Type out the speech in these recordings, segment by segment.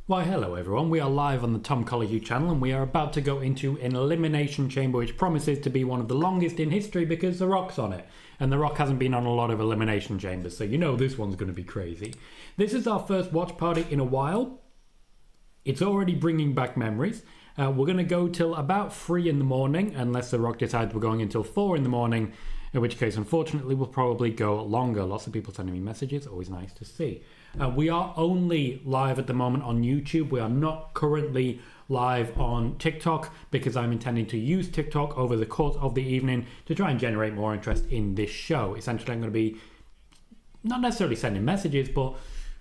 Why, hello everyone, we are live on the Tom Colohue channel and we are about to go into an Elimination Chamber which promises to be one of the longest in history because The Rock's on it. And The Rock hasn't been on a lot of Elimination Chambers, so you know this one's going to be crazy. This is our first watch party in a while. It's already bringing back memories. We're going to go till about 3 in the morning, unless The Rock decides we're going until 4 in the morning, in which case, unfortunately, we'll probably go longer. Lots of people sending me messages, always nice to see. We are only live at the moment on YouTube. We are not currently live on TikTok because I'm intending to use TikTok over the course of the evening to try and generate more interest in this show. Essentially, I'm going to be not necessarily sending messages, but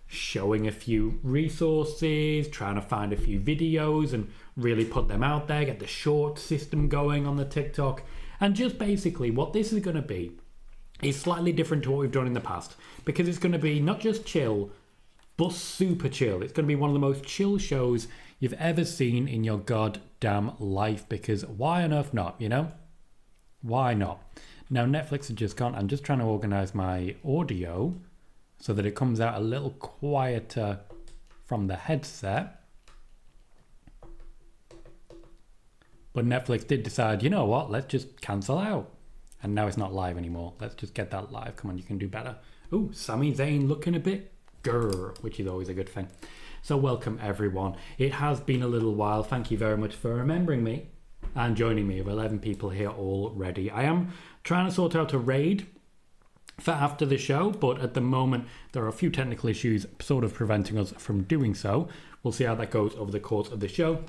showing a few resources, trying to find a few videos and really put them out there, get the short system going on the TikTok. And just basically what this is going to be is slightly different to what we've done in the past, because it's going to be not just chill, but super chill. It's going to be one of the most chill shows you've ever seen in your goddamn life, because why on earth not, you know? Why not? Now, Netflix has just gone. I'm just trying to organize my audio so that it comes out a little quieter from the headset. But Netflix did decide, you know what, let's just cancel out. And now it's not live anymore. Let's just get that live. Come on, you can do better. Ooh, Sami Zayn looking a bit grrr, which is always a good thing. So welcome everyone. It has been a little while. Thank you very much for remembering me and joining me. We have 11 people here already. I am trying to sort out a raid for after the show, but at the moment there are a few technical issues sort of preventing us from doing so. We'll see how that goes over the course of the show.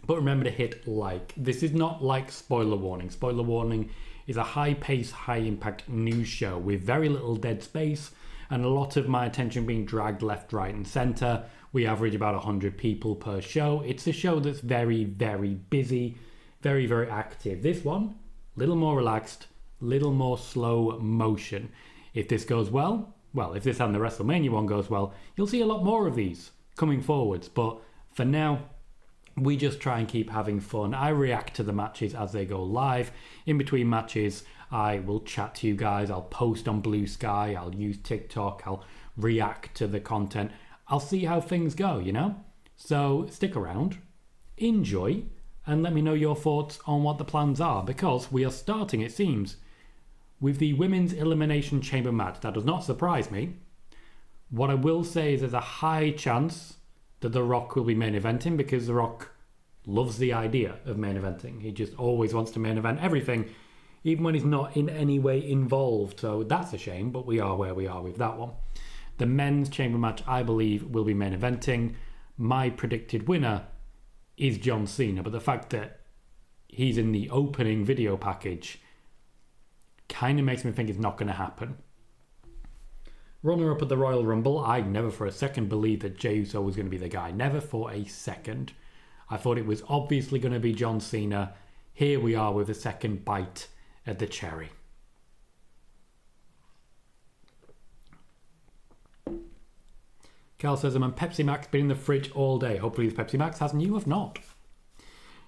But remember to hit like. This is not like Spoiler Warning. Spoiler Warning is a high-paced, high-impact news show with very little dead space and a lot of my attention being dragged left, right and centre. We average about 100 people per show. It's a show that's very, very busy, very, very active. This one, little more relaxed, little more slow motion. If this goes well, if this and the WrestleMania one goes well, you'll see a lot more of these coming forwards. But for now, we just try and keep having fun. I react to the matches as they go live. In between matches, I will chat to you guys. I'll post on Blue Sky. I'll use TikTok. I'll react to the content. I'll see how things go, you know? So stick around, enjoy, and let me know your thoughts on what the plans are, because we are starting, it seems, with the Women's Elimination Chamber match. That does not surprise me. What I will say is there's a high chance that The Rock will be main eventing, because The Rock loves the idea of main eventing. He just always wants to main event everything, even when he's not in any way involved. So that's a shame, but we are where we are with that one. The men's chamber match, I believe, will be main eventing. My predicted winner is John Cena, but the fact that he's in the opening video package kind of makes me think it's not going to happen. Runner-up at the Royal Rumble, I never for a second believed that Jey Uso was going to be the guy. Never for a second. I thought it was obviously going to be John Cena. Here we are with a second bite at the cherry. Cal says, I'm on Pepsi Max, been in the fridge all day. Hopefully the Pepsi Max hasn't. You have not.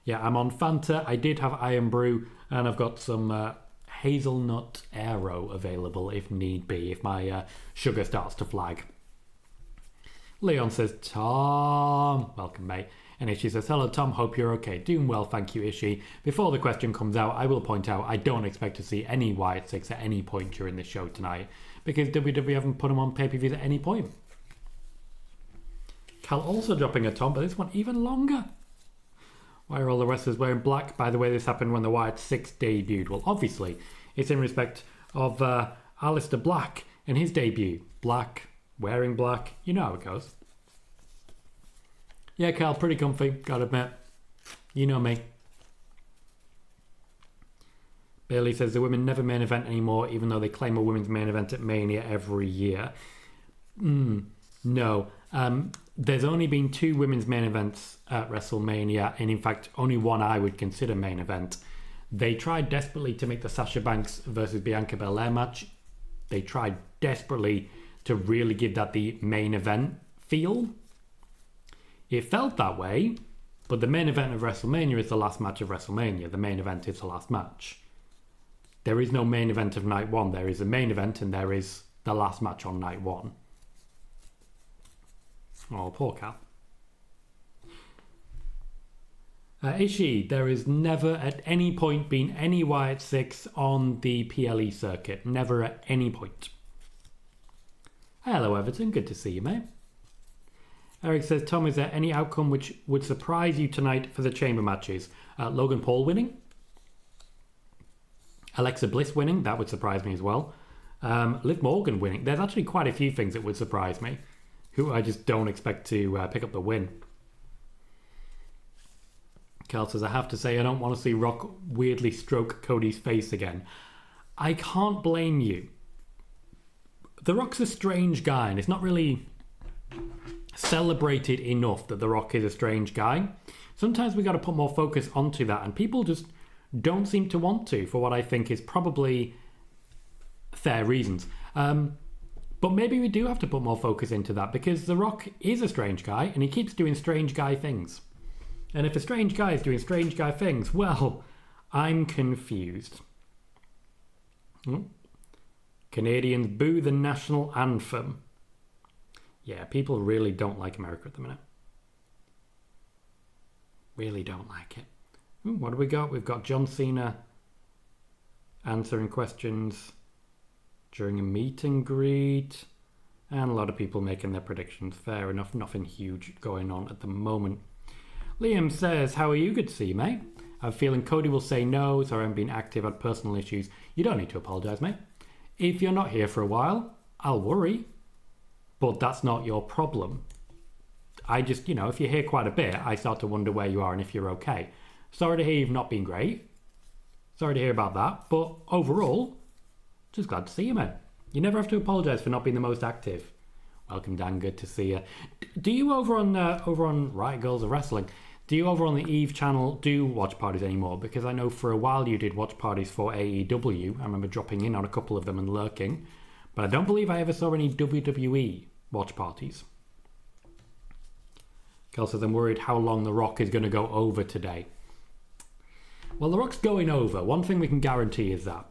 Yeah, I'm on Fanta. I did have Iron Brew, and I've got some hazelnut Aero available if need be, if my sugar starts to flag. Leon says, Tom, welcome mate. And Ishii says, hello Tom, hope you're okay. Doing well, thank you Ishii. Before the question comes out, I will point out I don't expect to see any Wyatt Six at any point during the show tonight, because WWE haven't put them on pay-per-views at any point. Cal also dropping a Tom, but this one even longer. Why are all the wrestlers wearing black? By the way, this happened when the Wyatt Six debuted. Well, obviously, it's in respect of Aleister Black and his debut. Black, wearing black, you know how it goes. Yeah, Cal, pretty comfy, gotta admit. You know me. Bayley says the women never main event anymore, even though they claim a women's main event at Mania every year. No. There's only been 2 women's main events at WrestleMania, and in fact, only one I would consider main event. They tried desperately to make the Sasha Banks versus Bianca Belair match. They tried desperately to really give that the main event feel. It felt that way, but the main event of WrestleMania is the last match of WrestleMania. The main event is the last match. There is no main event of night one. There is a main event and there is the last match on night one. Oh, poor Cal. Ishii, there has never at any point been any Wyatt 6 on the PLE circuit. Never at any point. Hello, Everton. Good to see you, mate. Eric says, Tom, is there any outcome which would surprise you tonight for the chamber matches? Logan Paul winning? Alexa Bliss winning? That would surprise me as well. Liv Morgan winning? There's actually quite a few things that would surprise me, who I just don't expect to pick up the win. Cal says, I have to say, I don't want to see Rock weirdly stroke Cody's face again. I can't blame you. The Rock's a strange guy, and it's not really celebrated enough that The Rock is a strange guy. Sometimes we got to put more focus onto that, and people just don't seem to want to, for what I think is probably fair reasons. But maybe we do have to put more focus into that, because The Rock is a strange guy, and he keeps doing strange guy things. And if a strange guy is doing strange guy things, well, I'm confused. Canadians boo the national anthem. Yeah, people really don't like America at the minute. Really don't like it. What do we got? We've got John Cena answering questions during a meet and greet. And a lot of people making their predictions. Fair enough, nothing huge going on at the moment. Liam says, how are you? Good to see you, mate. I have a feeling Cody will say no, so I haven't been active, had personal issues. You don't need to apologise, mate. If you're not here for a while, I'll worry. But that's not your problem. I just, if you're here quite a bit, I start to wonder where you are and if you're okay. Sorry to hear you've not been great. Sorry to hear about that. But overall, just glad to see you, mate. You never have to apologise for not being the most active. Welcome, Dan. Good to see you. Do you over on Riot Girls of Wrestling, do you over on the Eve channel do watch parties anymore? Because I know for a while you did watch parties for AEW. I remember dropping in on a couple of them and lurking. But I don't believe I ever saw any WWE watch parties. Kel says, I'm worried how long The Rock is going to go over today. Well, The Rock's going over. One thing we can guarantee is that.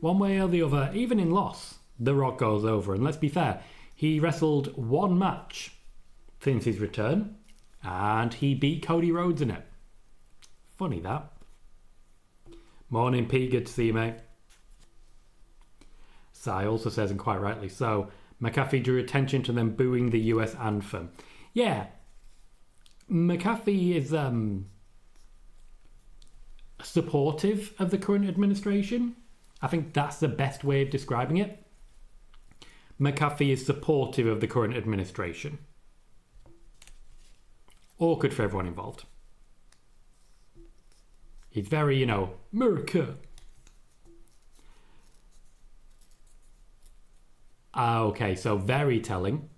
One way or the other, even in loss, The Rock goes over. And let's be fair, he wrestled one match since his return, and he beat Cody Rhodes in it. Funny that. Morning, Pete. Good to see you, mate. Sai also says, and quite rightly so, McAfee drew attention to them booing the US anthem. Yeah, McAfee is supportive of the current administration. I think that's the best way of describing it. McAfee is supportive of the current administration. Awkward for everyone involved. He's very, America. Okay, so very telling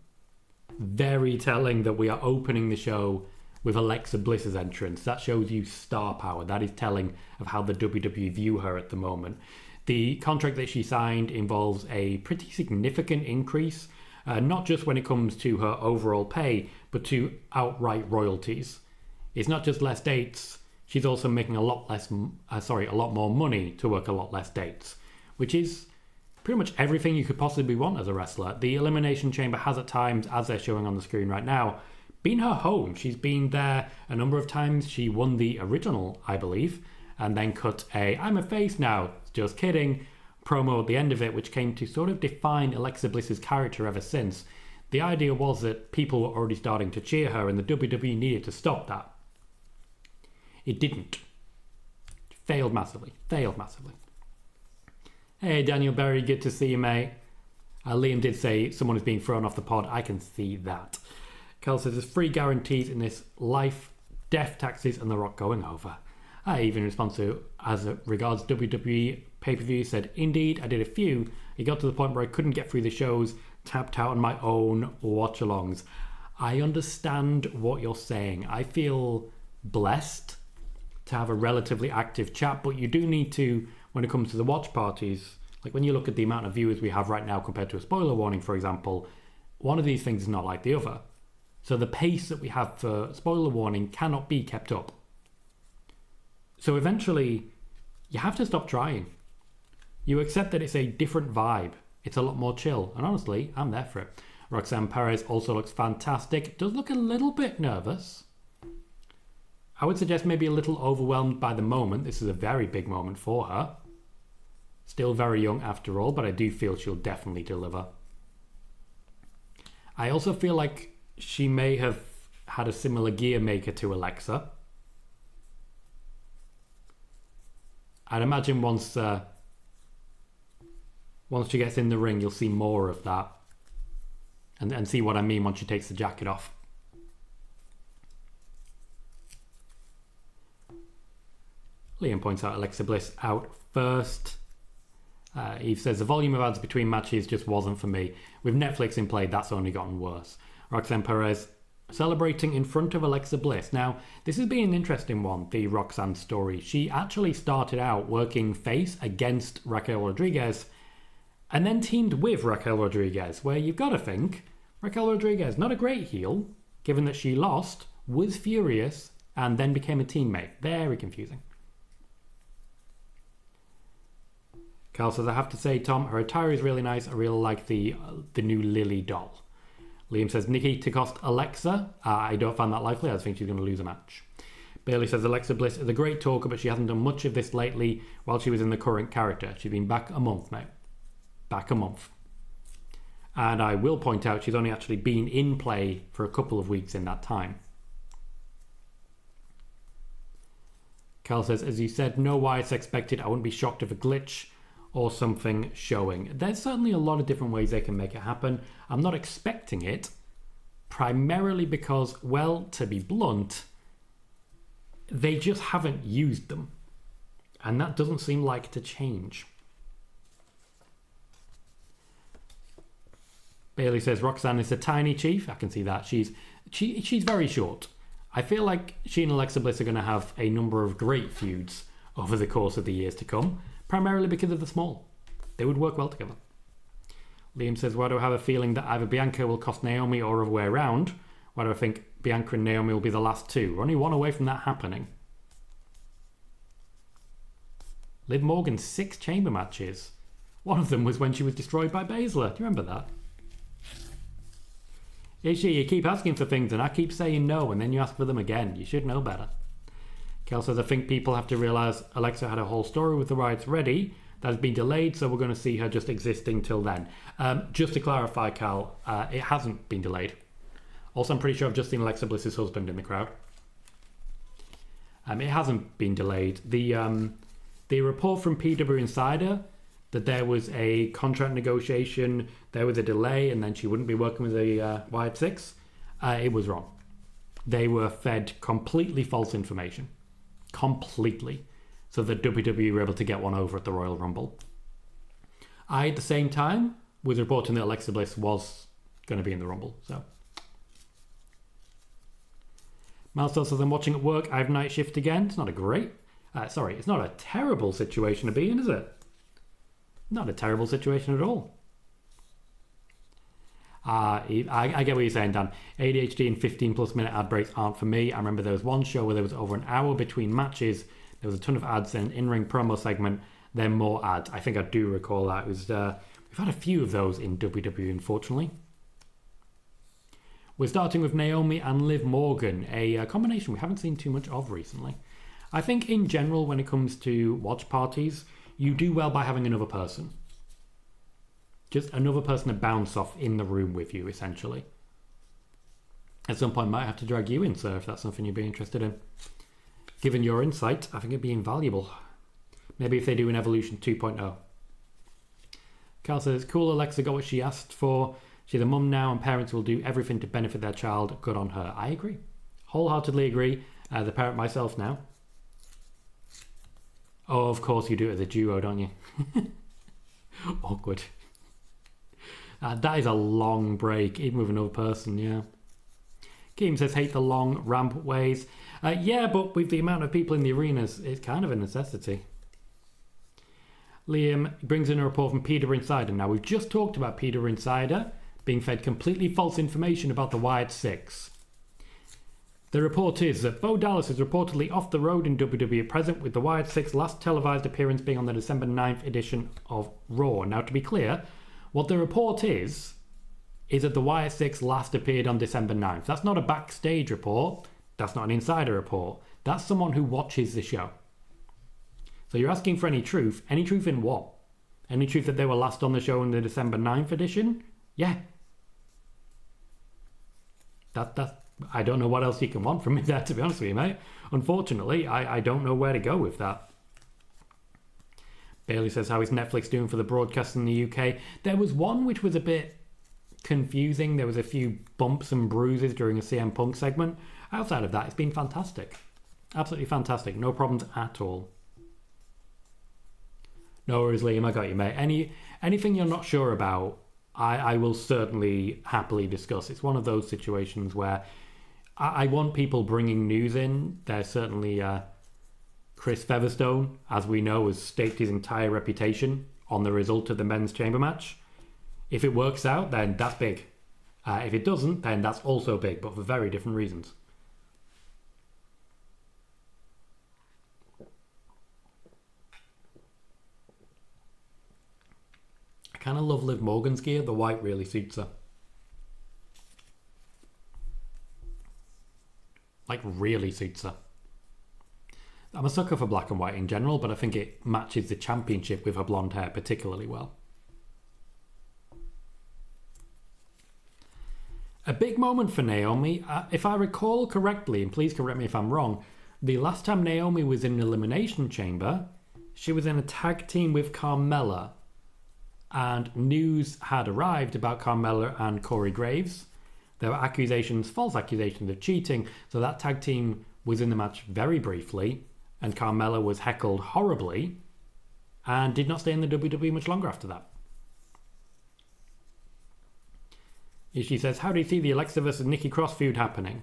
that we are opening the show with Alexa Bliss's entrance. That shows you star power. That is telling of how the WWE view her at the moment. The contract that she signed involves a pretty significant increase, not just when it comes to her overall pay, but to outright royalties. It's not just less dates. She's also making a lot more money to work a lot less dates, which is pretty much everything you could possibly want as a wrestler. The Elimination Chamber has at times, as they're showing on the screen right now, been her home. She's been there a number of times. She won the original, I believe, and then cut a "I'm a face now, just kidding" promo at the end of it, which came to sort of define Alexa Bliss's character ever since. The idea was that people were already starting to cheer her, and the WWE needed to stop that. It didn't. Failed massively. Hey, Daniel Berry, good to see you, mate. Liam did say someone is being thrown off the pod. I can see that. Kel says there's free guarantees in this life, death taxes, and The Rock going over. I even respond to, as it regards WWE pay-per-view, said, indeed, I did a few. It got to the point where I couldn't get through the shows, tapped out on my own watch-alongs. I understand what you're saying. I feel blessed to have a relatively active chat, but you do need to, when it comes to the watch parties, like when you look at the amount of viewers we have right now compared to a spoiler warning, for example, one of these things is not like the other. So the pace that we have for spoiler warning cannot be kept up. So eventually, you have to stop trying. You accept that it's a different vibe. It's a lot more chill. And honestly, I'm there for it. Roxanne Perez also looks fantastic. Does look a little bit nervous. I would suggest maybe a little overwhelmed by the moment. This is a very big moment for her. Still very young after all, but I do feel she'll definitely deliver. I also feel like she may have had a similar gear maker to Alexa. I'd imagine once she gets in the ring, you'll see more of that. And see what I mean once she takes the jacket off. Liam points out Alexa Bliss out first. Eve says, the volume of ads between matches just wasn't for me. With Netflix in play, that's only gotten worse. Roxanne Perez celebrating in front of Alexa Bliss. Now, this has been an interesting one, the Roxanne story. She actually started out working face against Raquel Rodriguez and then teamed with Raquel Rodriguez, where you've got to think Raquel Rodriguez, not a great heel, given that she lost, was furious, and then became a teammate. Very confusing. Carl says, I have to say, Tom, her attire is really nice. I really like the new Lily doll. Liam says, Nikki to cost Alexa. I don't find that likely. I think she's going to lose a match. Bayley says, Alexa Bliss is a great talker, but she hasn't done much of this lately while she was in the current character. She's been back a month, mate. Back a month. And I will point out she's only actually been in play for a couple of weeks in that time. Carl says, as you said, no why it's expected. I wouldn't be shocked if a glitch or something showing. There's certainly a lot of different ways they can make it happen. I'm not expecting it, primarily because, well, to be blunt, they just haven't used them. And that doesn't seem like to change. Bayley says, Roxanne is a tiny chief. I can see that. She's very short. I feel like she and Alexa Bliss are going to have a number of great feuds over the course of the years to come. Primarily because of the small. They would work well together. Liam says, why do I have a feeling that either Bianca will cost Naomi or other way around? Why do I think Bianca and Naomi will be the last two? We're only one away from that happening. Liv Morgan's 6 chamber matches. One of them was when she was destroyed by Baszler. Do you remember that? You keep asking for things and I keep saying no, and then you ask for them again. You should know better. Kel says, I think people have to realise Alexa had a whole story with the rights ready that has been delayed, so we're going to see her just existing till then. Just to clarify, Cal, it hasn't been delayed. Also, I'm pretty sure I've just seen Alexa Bliss's husband in the crowd. It hasn't been delayed. The report from PW Insider that there was a contract negotiation, there was a delay, and then she wouldn't be working with the Wired Six, it was wrong. They were fed completely false information. Completely. So that WWE were able to get one over at the Royal Rumble. I, at the same time, was reporting that Alexa Bliss was going to be in the Rumble. So, Milestone says, I'm watching at work. I have night shift again. It's not a great... it's not a terrible situation to be in, is it? Not a terrible situation at all. I get what you're saying, Dan. ADHD and 15 plus minute ad breaks aren't for me. I remember there was one show where there was over an hour between matches. There was a ton of ads, then in-ring promo segment, then more ads. I think I do recall that. It was we've had a few of those in WWE, unfortunately. We're starting with Naomi and Liv Morgan, a combination we haven't seen too much of recently. I think in general, when it comes to watch parties, you do well by having another person. Just another person to bounce off in the room with you, essentially. At some point, might have to drag you in, sir, if that's something you'd be interested in. Given your insight, I think it'd be invaluable. Maybe if they do an Evolution 2.0. Carl says, cool, Alexa got what she asked for. She's a mum now, and parents will do everything to benefit their child. Good on her. I agree. Wholeheartedly agree. The parent myself now. Oh, of course you do it as a duo, don't you? Awkward. That is a long break, even with another person, yeah. Keem says, hate the long ramp ways. Yeah, but with the amount of people in the arenas, it's kind of a necessity. Liam brings in a report from Peter Insider. Now, we've just talked about Peter Insider being fed completely false information about the Wired Six. The report is that Bo Dallas is reportedly off the road in WWE at present, with the Wired Six last televised appearance being on the December 9th edition of Raw. Now, to be clear, what the report is that the Wired Six last appeared on December 9th. That's not a backstage report. That's not an insider report. That's someone who watches the show. So you're asking for any truth. Any truth in what? Any truth that they were last on the show in the December 9th edition? Yeah. I don't know what else you can want from me there, to be honest with you, mate. Unfortunately, I don't know where to go with that. Bayley says, how is Netflix doing for the broadcast in the UK? There was one which was a bit confusing. There was a few bumps and bruises during a CM Punk segment. Outside of that, it's been fantastic. Absolutely fantastic. No problems at all. No worries, Liam. I got you, mate. Anything you're not sure about, I will certainly happily discuss. It's one of those situations where I want people bringing news in. There's certainly Chris Featherstone, as we know, has staked his entire reputation on the result of the men's chamber match. If it works out, then that's big. If it doesn't, then that's also big, but for very different reasons. I kind of love Liv Morgan's gear. The white really suits her. Like, really suits her. I'm a sucker for black and white in general, but I think it matches the championship with her blonde hair particularly well. A big moment for Naomi. If I recall correctly, and please correct me if I'm wrong, the last time Naomi was in an Elimination Chamber, she was in a tag team with Carmella. And news had arrived about Carmella and Corey Graves. There were accusations, false accusations of cheating. So that tag team was in the match very briefly. And Carmella was heckled horribly. And did not stay in the WWE much longer after that. She says, how do you see the Alexa versus Nikki Cross feud happening?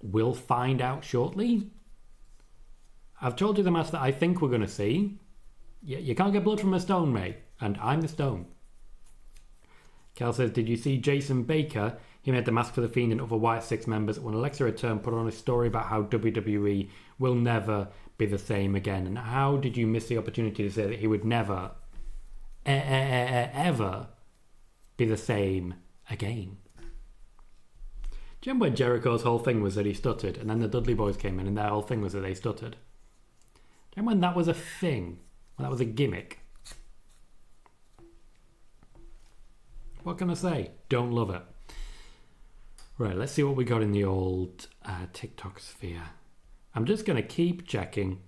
We'll find out shortly. I've told you the match that I think we're going to see. You can't get blood from a stone, mate. And I'm the stone. Cal says, did you see Jason Baker? He made the mask for the Fiend and other White Six members. When Alexa returned, put on a story about how WWE will never be the same again. And how did you miss the opportunity to say that he would never, ever be the same again? Do you remember when Jericho's whole thing was that he stuttered, and then the Dudley Boys came in and their whole thing was that they stuttered? Do you remember when that was a thing? When that was a gimmick? What can I say? Don't love it. Right, let's see what we got in the old TikTok sphere. I'm just going to keep checking,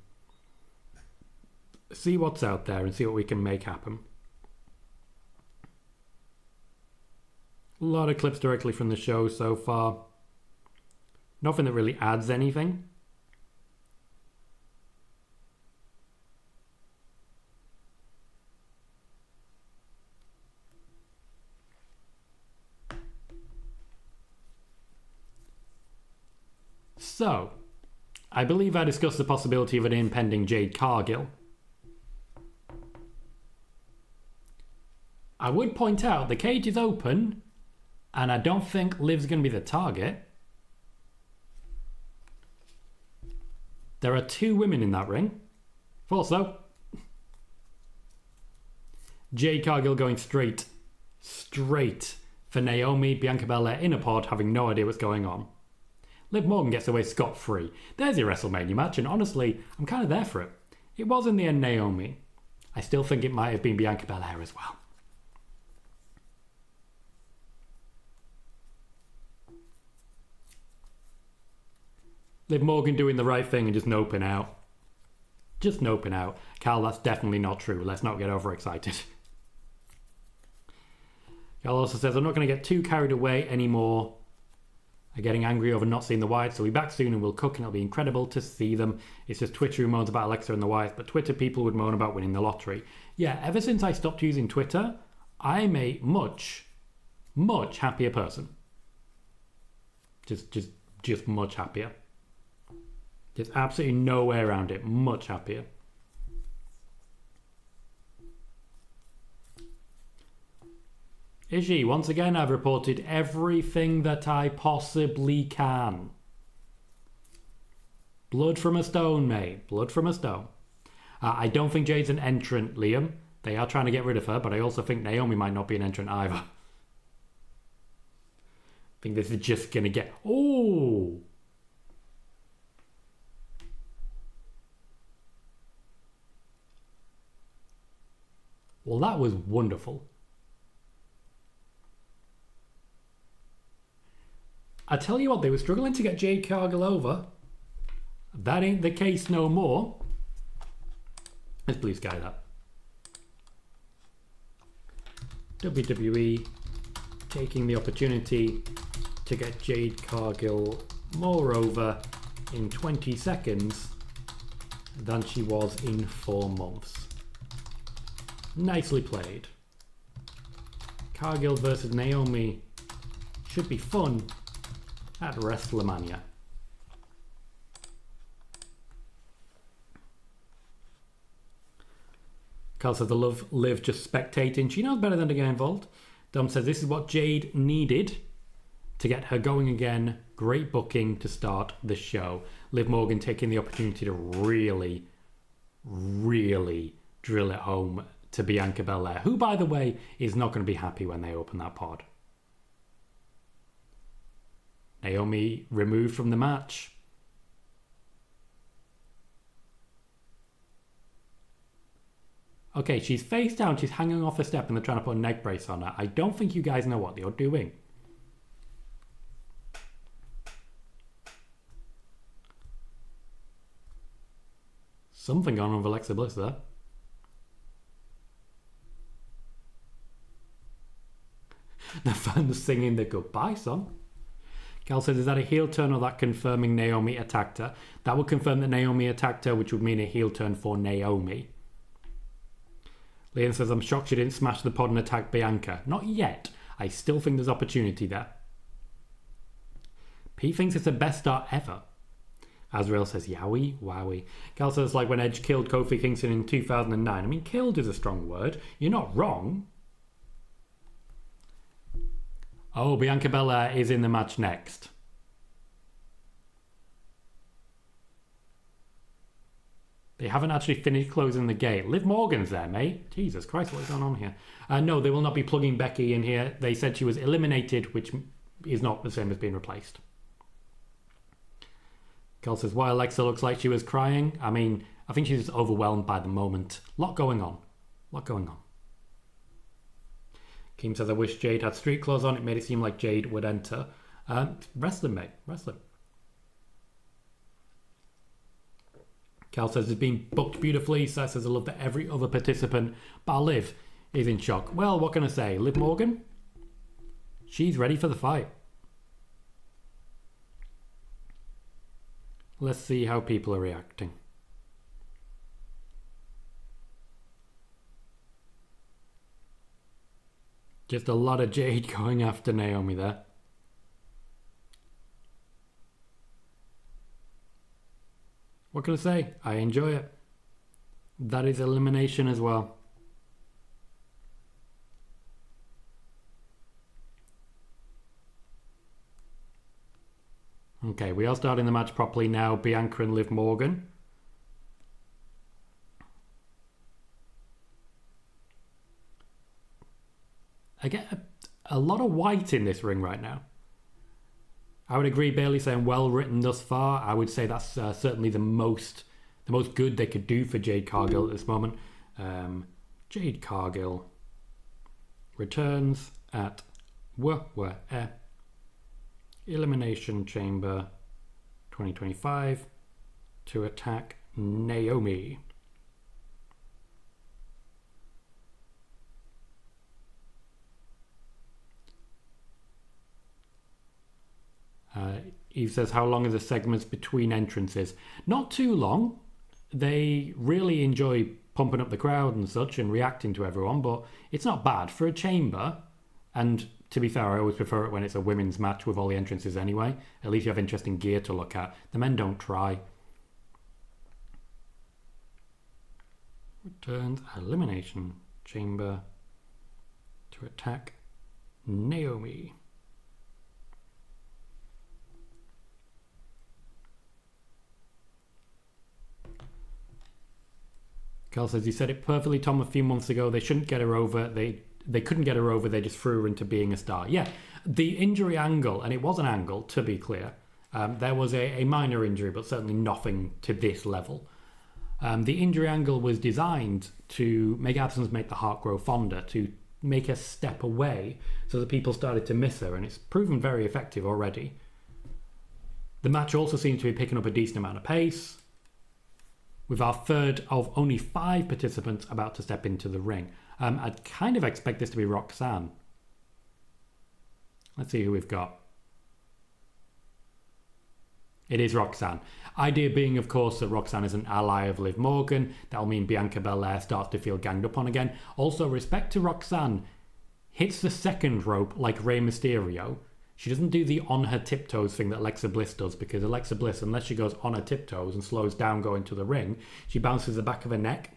see what's out there and see what we can make happen. A lot of clips directly from the show so far. Nothing that really adds anything. So, I believe I discussed the possibility of an impending Jade Cargill. I would point out the cage is open, and I don't think Liv's going to be the target. There are two women in that ring. Thought so. Jade Cargill going straight for Naomi, Bianca Belair in a pod, having no idea what's going on. Liv Morgan gets away scot-free. There's your WrestleMania match, and honestly, I'm kind of there for it. It was in the end Naomi. I still think it might have been Bianca Belair as well. Liv Morgan doing the right thing and just noping out. Just noping out. Cal, that's definitely not true. Let's not get overexcited. Cal also says, I'm not going to get too carried away anymore. I'm getting angry over not seeing the Wyatts. They'll be back soon and we'll cook and it'll be incredible to see them. It's just Twitter who moans about Alexa and the Wyatts, but Twitter people would moan about winning the lottery. Yeah, ever since I stopped using Twitter, I'm a much happier person. Just much happier. There's absolutely no way around it. Much happier. Izzy, once again, I've reported everything that I possibly can. Blood from a stone, mate. Blood from a stone. I don't think Jade's an entrant, Liam. They are trying to get rid of her, but I also think Naomi might not be an entrant either. think this is just going to get... Oh! Well, that was wonderful. I tell you what, they were struggling to get Jade Cargill over. That ain't the case no more. Let's blue sky that. WWE taking the opportunity to get Jade Cargill more over in 20 seconds than she was in 4 months. Nicely played. Cargill versus Naomi should be fun at WrestleMania. Carl says, I love Liv just spectating. She knows better than to get involved. Dom says, this is what Jade needed to get her going again. Great booking to start the show. Liv Morgan taking the opportunity to really, really drill it home to Bianca Belair, who, by the way, is not going to be happy when they open that pod. Naomi removed from the match. Okay, she's face down, she's hanging off a step and they're trying to put a neck brace on her. I don't think you guys know what you're doing. Something going on with Alexa Bliss there. The fans singing the goodbye song. Cal says, is that a heel turn or that confirming Naomi attacked her? That would confirm that Naomi attacked her, which would mean a heel turn for Naomi. Leon says, I'm shocked she didn't smash the pod and attack Bianca. Not yet. I still think there's opportunity there. Pete thinks it's the best start ever. Azrael says, yowie, wowie. Cal says, like when Edge killed Kofi Kingston in 2009. I mean, killed is a strong word. You're not wrong. Oh, Bianca Belair is in the match next. They haven't actually finished closing the gate. Liv Morgan's there, mate. Jesus Christ, what is going on here? No, they will not be plugging Becky in here. They said she was eliminated, which is not the same as being replaced. Carl says, why Alexa looks like she was crying. I mean, I think she's overwhelmed by the moment. A lot going on. Keem says, I wish Jade had street clothes on. It made it seem like Jade would enter. Wrestling, mate. Wrestling. Cal says, it's been booked beautifully. Seth says, I love that every other participant, bar Liv, is in shock. Well, what can I say? Liv Morgan? She's ready for the fight. Let's see how people are reacting. Just a lot of Jade going after Naomi there. What can I say? I enjoy it. That is elimination as well. Okay, we are starting the match properly now. Bianca and Liv Morgan. I get a lot of white in this ring right now. I would agree, Bayley saying well written thus far. I would say that's certainly the most good they could do for Jade Cargill at this moment. Jade Cargill returns at Elimination Chamber 2025 to attack Naomi. Eve says, how long are the segments between entrances? Not too long. They really enjoy pumping up the crowd and such and reacting to everyone, but it's not bad for a chamber. And to be fair, I always prefer it when it's a women's match with all the entrances anyway. At least you have interesting gear to look at. The men don't try. Returns Elimination Chamber to attack Naomi. Carl says, you said it perfectly, Tom, a few months ago. They shouldn't get her over. They couldn't get her over. They just threw her into being a star. Yeah, The injury angle, and it was an angle, to be clear, there was a minor injury, but certainly nothing to this level. The injury angle was designed to make absence make the heart grow fonder, to make her step away so that people started to miss her, and it's proven very effective already. The match also seems to be picking up a decent amount of pace, with our third of only 5 participants about to step into the ring. I'd kind of expect this to be Roxanne. Let's see who we've got. It is Roxanne. Idea being, of course, that Roxanne is an ally of Liv Morgan. That'll mean Bianca Belair starts to feel ganged up on again. Also, respect to Roxanne. Hits the second rope like Rey Mysterio. She doesn't do the on her tiptoes thing that Alexa Bliss does, because Alexa Bliss, unless she goes on her tiptoes and slows down going to the ring, she bounces the back of her neck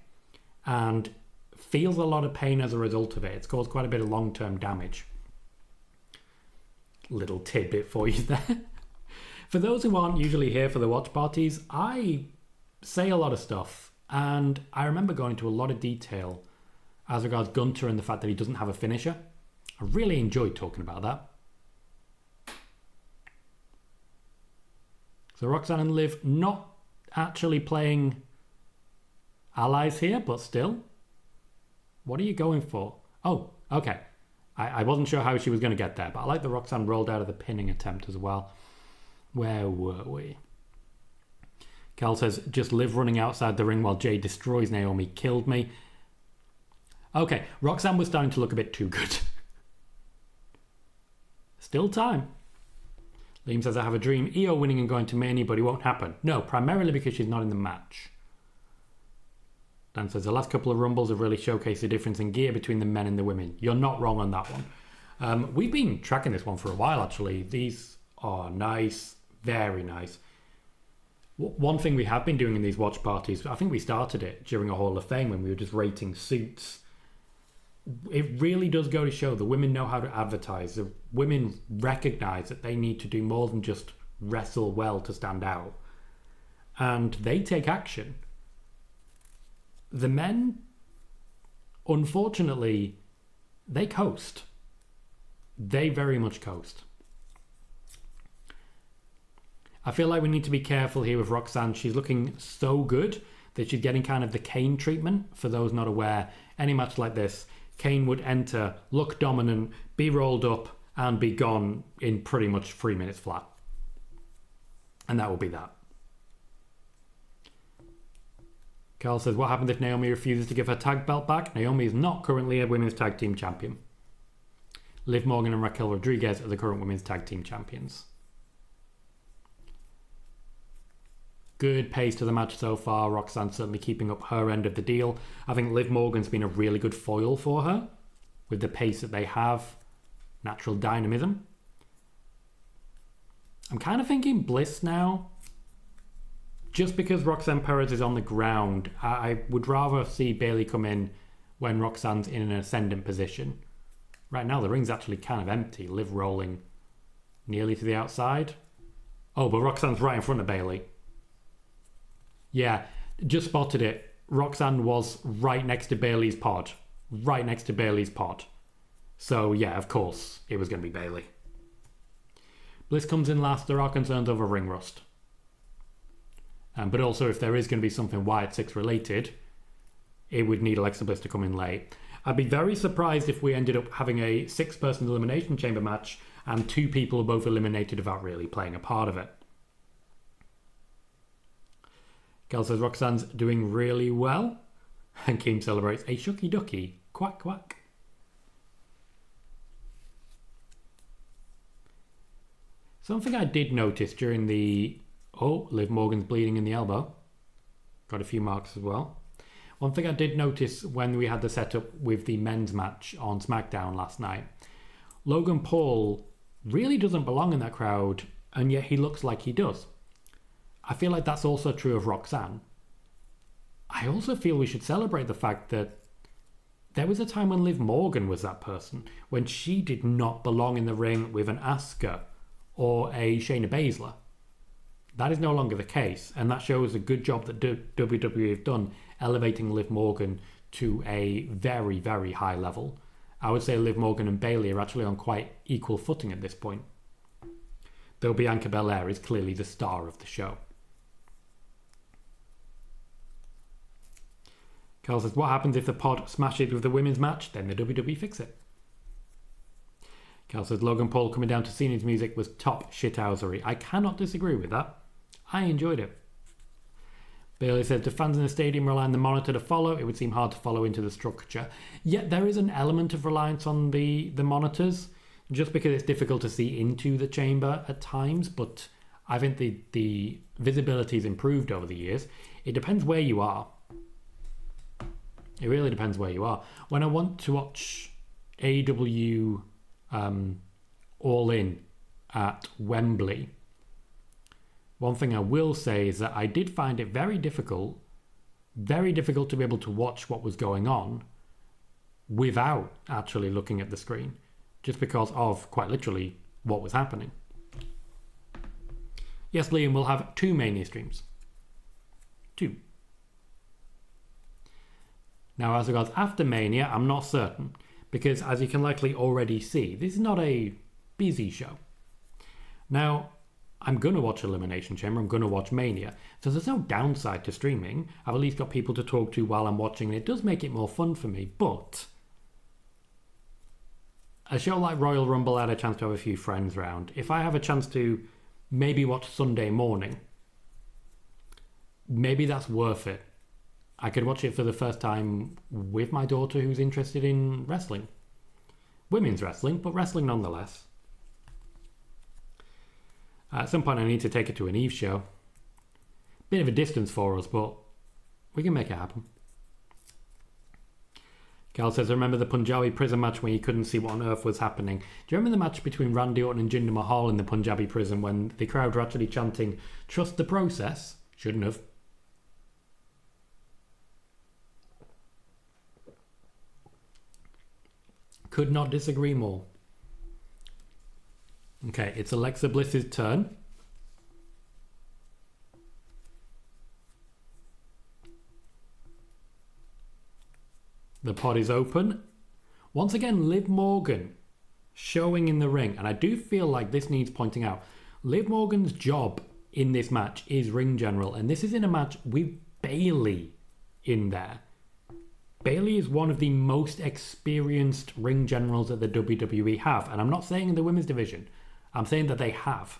and feels a lot of pain as a result of it. It's caused quite a bit of long-term damage. Little tidbit for you there. For those who aren't usually here for the watch parties, I say a lot of stuff, and I remember going into a lot of detail as regards Gunter and the fact that he doesn't have a finisher. I really enjoyed talking about that. So Roxanne and Liv not actually playing allies here, but still. What are you going for? Oh, okay. I wasn't sure how she was going to get there, but I like that Roxanne rolled out of the pinning attempt as well. Where were we? Cal says, just Liv running outside the ring while Jade destroys Naomi killed me. Okay, Roxanne was starting to look a bit too good. Still time. Liam says, I have a dream. Io winning and going to Mania, but it won't happen. No, primarily because she's not in the match. Dan says, the last couple of Rumbles have really showcased the difference in gear between the men and the women. You're not wrong on that one. We've been tracking this one for a while, actually. These are nice. Very nice. One thing we have been doing in these watch parties, I think we started it during a Hall of Fame when we were just rating suits. It really does go to show the women know how to advertise. The women recognize that they need to do more than just wrestle well to stand out. And they take action. The men, unfortunately, they coast. They very much coast. I feel like we need to be careful here with Roxanne. She's looking so good that she's getting kind of the Kane treatment. For those not aware, any match like this, Kane would enter, look dominant, be rolled up, and be gone in pretty much 3 minutes flat. And that will be that. Carl says, what happens if Naomi refuses to give her tag belt back? Naomi is not currently a women's tag team champion. Liv Morgan and Raquel Rodriguez are the current women's tag team champions. Good pace to the match so far. Roxanne certainly keeping up her end of the deal. I think Liv Morgan's been a really good foil for her with the pace that they have. Natural dynamism. I'm kind of thinking Bliss now. Just because Roxanne Perez is on the ground, I would rather see Bayley come in when Roxanne's in an ascendant position. Right now the ring's actually kind of empty. Liv rolling nearly to the outside. Oh, but Roxanne's right in front of Bayley. Yeah, just spotted it. Roxanne was right next to Bayley's pod. Right next to Bayley's pod. So yeah, of course, it was going to be Bayley. Bliss comes in last. There are concerns over ring rust. But also, if there is going to be something Wyatt 6 related, it would need Alexa Bliss to come in late. I'd be very surprised if we ended up having a 6-person Elimination Chamber match and 2 people are both eliminated without really playing a part of it. Gal says Roxanne's doing really well. And Keem celebrates a shucky ducky. Quack quack. Something I did notice during the... Oh, Liv Morgan's bleeding in the elbow. Got a few marks as well. One thing I did notice when we had the setup with the men's match on SmackDown last night. Logan Paul really doesn't belong in that crowd, and yet he looks like he does. I feel like that's also true of Roxanne. I also feel we should celebrate the fact that there was a time when Liv Morgan was that person, when she did not belong in the ring with an Asuka or a Shayna Baszler. That is no longer the case, and that shows a good job that WWE have done elevating Liv Morgan to a very, very high level. I would say Liv Morgan and Bayley are actually on quite equal footing at this point. Though Bianca Belair is clearly the star of the show. Carl says, what happens if the pod smashes with the women's match? Then the WWE fix it. Carl says, Logan Paul coming down to Cena's music was top shithousery. I cannot disagree with that. I enjoyed it. Bayley says, do fans in the stadium rely on the monitor to follow? It would seem hard to follow into the structure. Yet there is an element of reliance on the monitors, just because it's difficult to see into the chamber at times, but I think the visibility's improved over the years. It depends where you are. It really depends where you are. When I want to watch AEW All In at Wembley, one thing I will say is that I did find it very difficult to be able to watch what was going on without actually looking at the screen, just because of, quite literally, what was happening. Yes, Liam will have 2 Mania streams. 2. Now, as regards after Mania, I'm not certain, because as you can likely already see, this is not a busy show. Now, I'm going to watch Elimination Chamber, I'm going to watch Mania, so there's no downside to streaming. I've at least got people to talk to while I'm watching, and it does make it more fun for me, but a show like Royal Rumble, I had a chance to have a few friends round. If I have a chance to maybe watch Sunday morning, maybe that's worth it. I could watch it for the first time with my daughter who's interested in wrestling. Women's wrestling, but wrestling nonetheless. At some point I need to take her to an Eve show. Bit of a distance for us, but we can make it happen. Cal says, I remember the Punjabi prison match when you couldn't see what on earth was happening. Do you remember the match between Randy Orton and Jinder Mahal in the Punjabi prison when the crowd were actually chanting, trust the process? Shouldn't have. Could not disagree more. Okay, it's Alexa Bliss's turn. The pod is open. Once again, Liv Morgan showing in the ring. And I do feel like this needs pointing out. Liv Morgan's job in this match is ring general. And this is in a match with Bayley in there. Bayley is one of the most experienced ring generals that the WWE have. And I'm not saying in the women's division. I'm saying that they have.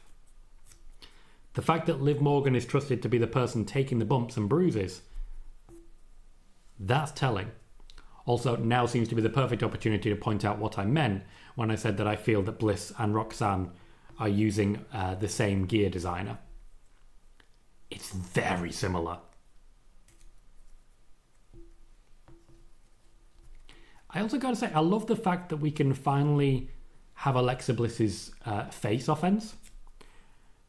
The fact that Liv Morgan is trusted to be the person taking the bumps and bruises, that's telling. Also, now seems to be the perfect opportunity to point out what I meant when I said that I feel that Bliss and Roxanne are using the same gear designer. It's very similar. I also got to say, I love the fact that we can finally have Alexa Bliss's face offense.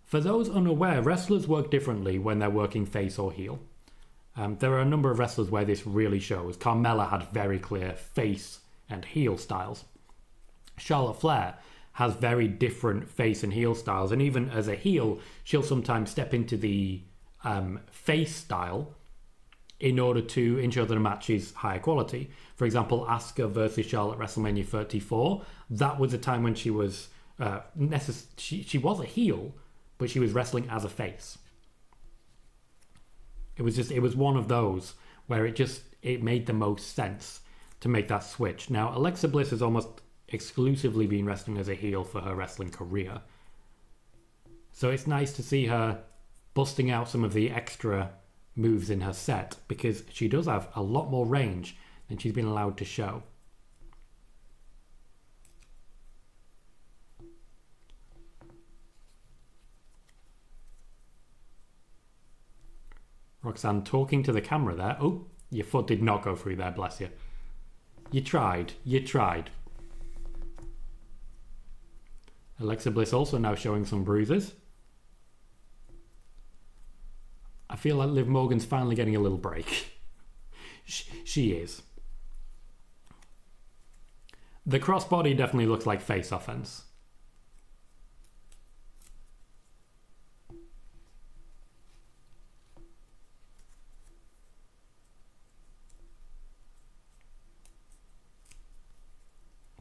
For those unaware, wrestlers work differently when they're working face or heel. There are a number of wrestlers where this really shows. Carmella had very clear face and heel styles. Charlotte Flair has very different face and heel styles, and even as a heel, she'll sometimes step into the face style in order to ensure that a match is higher quality. For example, Asuka versus Charlotte WrestleMania 34. That was a time when she was she was a heel, but she was wrestling as a face. It was one of those where it made the most sense to make that switch. Now, Alexa Bliss has almost exclusively been wrestling as a heel for her wrestling career. So it's nice to see her busting out some of the extra moves in her set, because she does have a lot more range than she's been allowed to show. Roxanne talking to the camera there. Oh, your foot did not go through there, bless you. You tried. Alexa Bliss also now showing some bruises. I feel like Liv Morgan's finally getting a little break. She is. The crossbody definitely looks like face offense.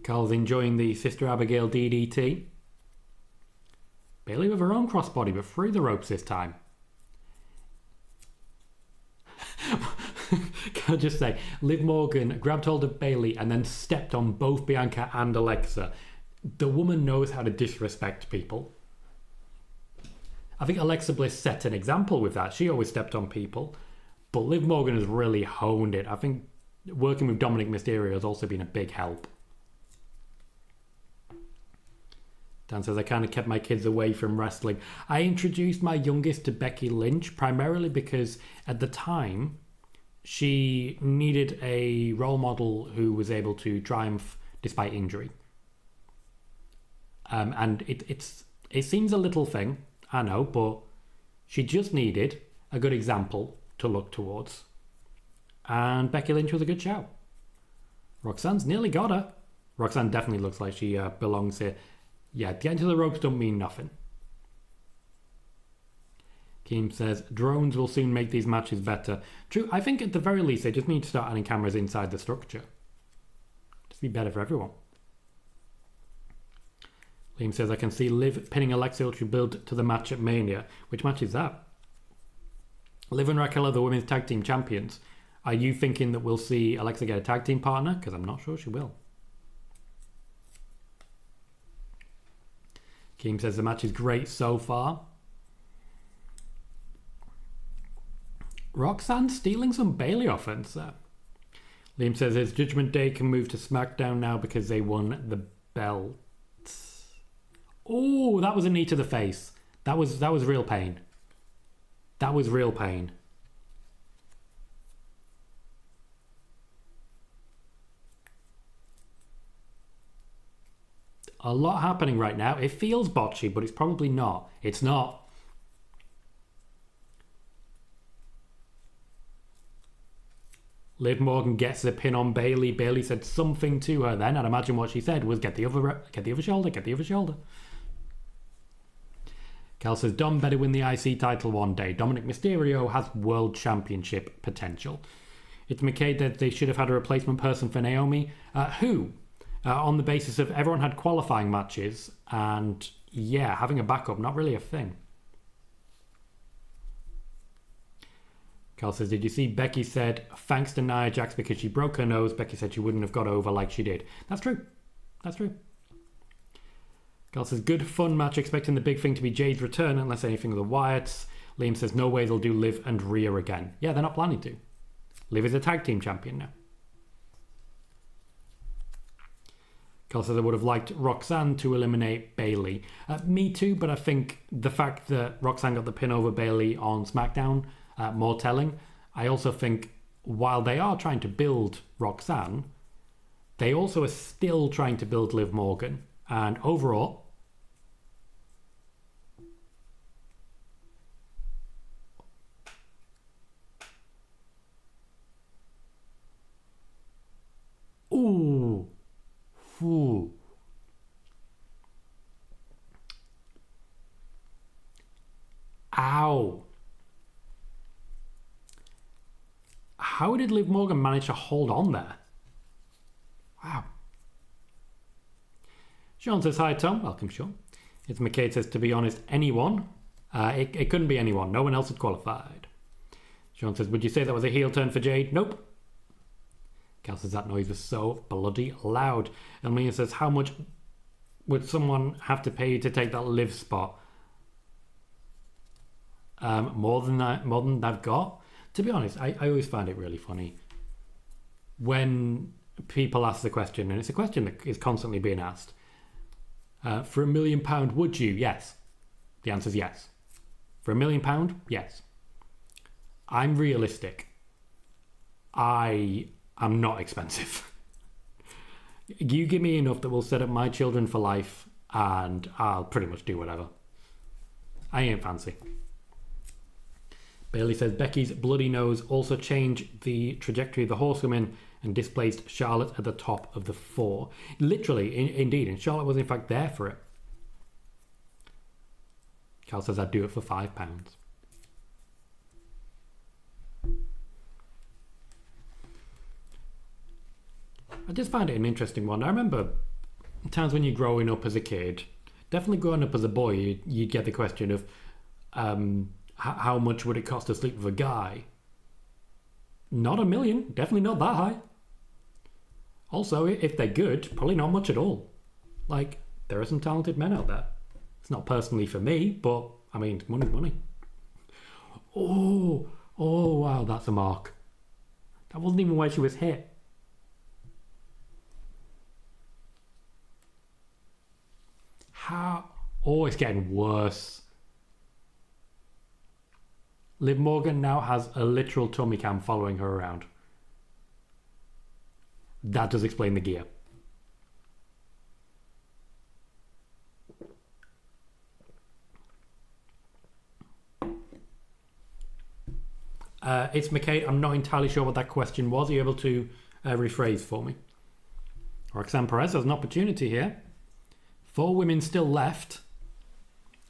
Carl's enjoying the Sister Abigail DDT. Bayley with her own crossbody, but through the ropes this time. Can I just say, Liv Morgan grabbed hold of Bayley and then stepped on both Bianca and Alexa. The woman knows how to disrespect people. I think Alexa Bliss set an example with that. She always stepped on people. But Liv Morgan has really honed it. I think working with Dominic Mysterio has also been a big help. Dan says, I kind of kept my kids away from wrestling. I introduced my youngest to Becky Lynch primarily because at the time she needed a role model who was able to triumph despite injury. And it seems a little thing, I know, but she just needed a good example to look towards. And Becky Lynch was a good shout. Roxanne's nearly got her. Roxanne definitely looks like she belongs here. Yeah, getting to the ropes don't mean nothing. Keem says, drones will soon make these matches better. True, I think at the very least they just need to start adding cameras inside the structure. Just be better for everyone. Liam says, I can see Liv pinning Alexa to build to the match at Mania. Which match is that? Liv and Raquel are the women's tag team champions. Are you thinking that we'll see Alexa get a tag team partner? Because I'm not sure she will. Keem says the match is great so far. Roxanne stealing some Bayley offense there. Liam says his Judgment Day can move to SmackDown now because they won the belt. Oh, that was a knee to the face. That was real pain. That was real pain. A lot happening right now. It feels botchy, but it's probably not. It's not. Liv Morgan gets the pin on Bayley. Bayley said something to her then. I'd imagine what she said was get the other shoulder. Cal says, Dom better win the IC title one day. Dominic Mysterio has world championship potential. It's McKay that they should have had a replacement person for Naomi. Who? On the basis of everyone had qualifying matches. And yeah, having a backup, not really a thing. Cal says, did you see Becky said, thanks to Nia Jax because she broke her nose. Becky said she wouldn't have got over like she did. That's true. That's true. Cal says, good fun match, expecting the big thing to be Jade's return unless anything of the Wyatts. Liam says, no way they'll do Liv and Rhea again. Yeah, they're not planning to. Liv is a tag team champion now. Cal says, I would have liked Roxanne to eliminate Bayley. Me too, but I think the fact that Roxanne got the pin over Bayley on SmackDown, more telling. I also think while they are trying to build Roxanne, they also are still trying to build Liv Morgan. And overall, ooh. Ow. How did Liv Morgan manage to hold on there? Wow. Sean says, hi Tom. Welcome, Sean. It's McKay says, to be honest, anyone. It couldn't be anyone. No one else had qualified. Sean says, would you say that was a heel turn for Jade? Nope. Cal says, that noise was so bloody loud. And Leah says, how much would someone have to pay you to take that Liv spot? More than they've got. To be honest, I always find it really funny when people ask the question, and it's a question that is constantly being asked. For £1 million, would you? Yes. The answer is yes. For £1 million? Yes. I'm realistic. I am not expensive. You give me enough that will set up my children for life, and I'll pretty much do whatever. I ain't fancy. Bayley says Becky's bloody nose also changed the trajectory of the horsewomen and displaced Charlotte at the top of the 4. Literally, indeed, and Charlotte was in fact there for it. Cal says I'd do it for £5. I just find it an interesting one. I remember times when you're growing up as a kid, definitely growing up as a boy, you get the question of how much would it cost to sleep with a guy? Not $1 million, definitely not that high. Also, if they're good, probably not much at all. Like, there are some talented men out there. It's not personally for me, but, I mean, money's money. Oh, wow, that's a mark. That wasn't even where she was hit. How? Oh, it's getting worse. Liv Morgan now has a literal tummy cam following her around. That does explain the gear. It's McKay. I'm not entirely sure what that question was. Are you able to rephrase for me? Roxanne Perez has an opportunity here. 4 women still left.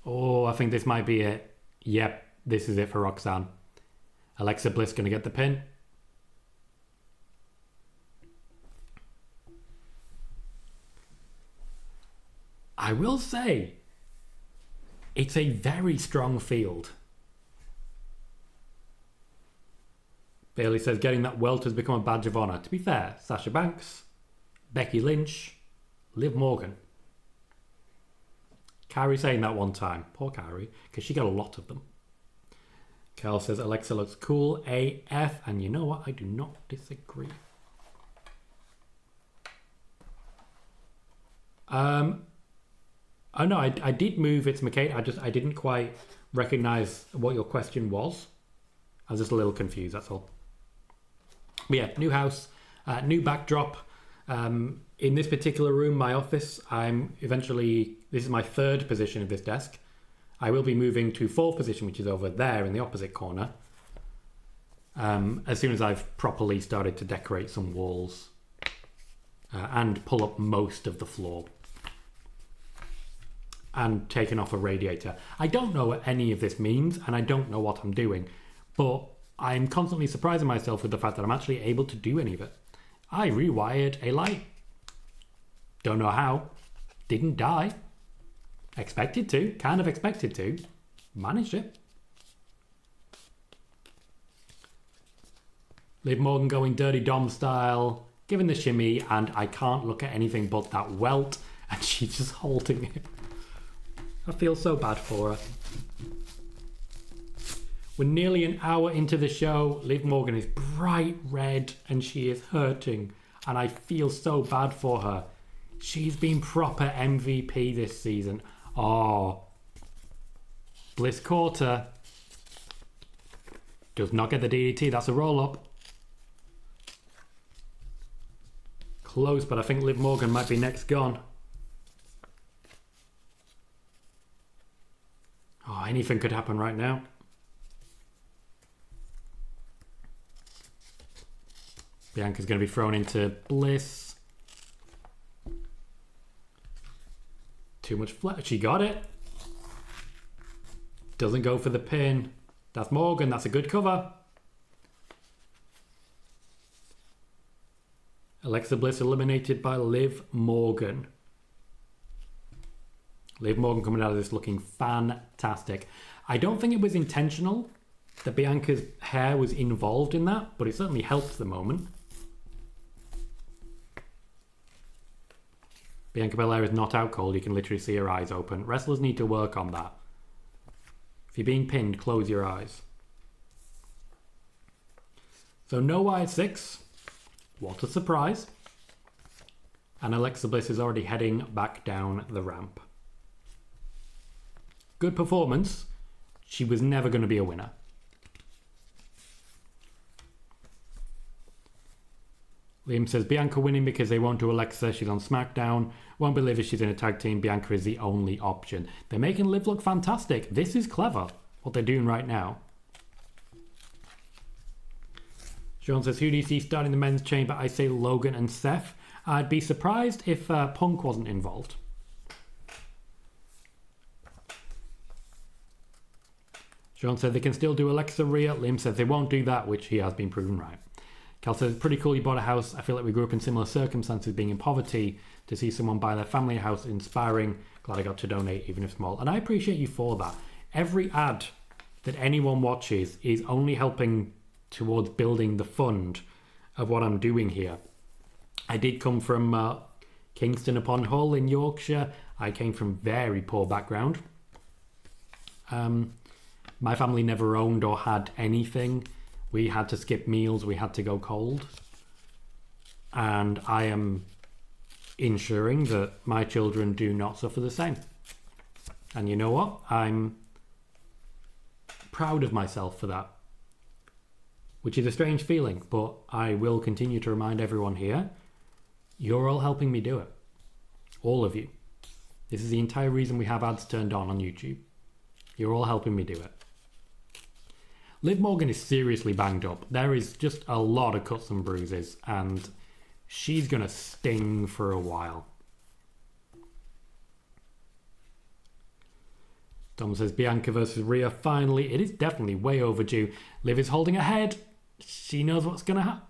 Oh, I think this might be it. Yep, this is it for Roxanne. Alexa Bliss going to get the pin. I will say, it's a very strong field. Bayley says getting that welt has become a badge of honour. To be fair, Sasha Banks, Becky Lynch, Liv Morgan. Kyrie saying that one time. Poor Kyrie, because she got a lot of them. Carl says Alexa looks cool AF, and you know what? I do not disagree. Oh no, I did move. It's McKay. I didn't quite recognise what your question was. I was just a little confused, that's all. But yeah, new house, new backdrop. In this particular room, my office, this is my 3rd position of this desk. I will be moving to 4th position, which is over there in the opposite corner. As soon as I've properly started to decorate some walls and pull up most of the floor. And taken off a radiator. I don't know what any of this means, and I don't know what I'm doing, but I'm constantly surprising myself with the fact that I'm actually able to do any of it. I rewired a light. Don't know how. Didn't die. Expected to. Kind of expected to. Managed it. Liv Morgan going Dirty Dom style. Giving the shimmy, and I can't look at anything but that welt, and she's just holding it. I feel so bad for her. We're nearly an hour into the show. Liv Morgan is bright red and she is hurting. And I feel so bad for her. She's been proper MVP this season. Oh. Bliss caught her. Does not get the DDT. That's a roll-up. Close, but I think Liv Morgan might be next gone. Oh, anything could happen right now. Bianca's going to be thrown into Bliss. Too much flat. She got it. Doesn't go for the pin. That's Morgan. That's a good cover. Alexa Bliss eliminated by Liv Morgan. Liv Morgan coming out of this looking fantastic. I don't think it was intentional that Bianca's hair was involved in that, but it certainly helped the moment. Bianca Belair is not out cold. You can literally see her eyes open. Wrestlers need to work on that. If you're being pinned, close your eyes. So no wide 6. What a surprise. And Alexa Bliss is already heading back down the ramp. Good performance. She was never going to be a winner. Liam says Bianca winning because they won't do Alexa. She's on SmackDown. Won't be Liv if she's in a tag team. Bianca is the only option. They're making Liv look fantastic. This is clever, what they're doing right now. Sean says, who do you see starting the men's chamber? I say Logan and Seth. I'd be surprised if Punk wasn't involved. Sean said they can still do Alexa Rhea. Liam says they won't do that, which he has been proven right. Cal says, pretty cool you bought a house. I feel like we grew up in similar circumstances, being in poverty. To see someone buy their family a house, inspiring. Glad I got to donate, even if small. And I appreciate you for that. Every ad that anyone watches is only helping towards building the fund of what I'm doing here. I did come from Kingston upon Hull in Yorkshire. I came from very poor background. My family never owned or had anything. We had to skip meals. We had to go cold. And I am ensuring that my children do not suffer the same. And you know what? I'm proud of myself for that. Which is a strange feeling, but I will continue to remind everyone here, you're all helping me do it. All of you. This is the entire reason we have ads turned on YouTube. You're all helping me do it. Liv Morgan is seriously banged up. There is just a lot of cuts and bruises, and she's going to sting for a while. Tom says, Bianca versus Rhea, finally. It is definitely way overdue. Liv is holding her head. She knows what's going to happen.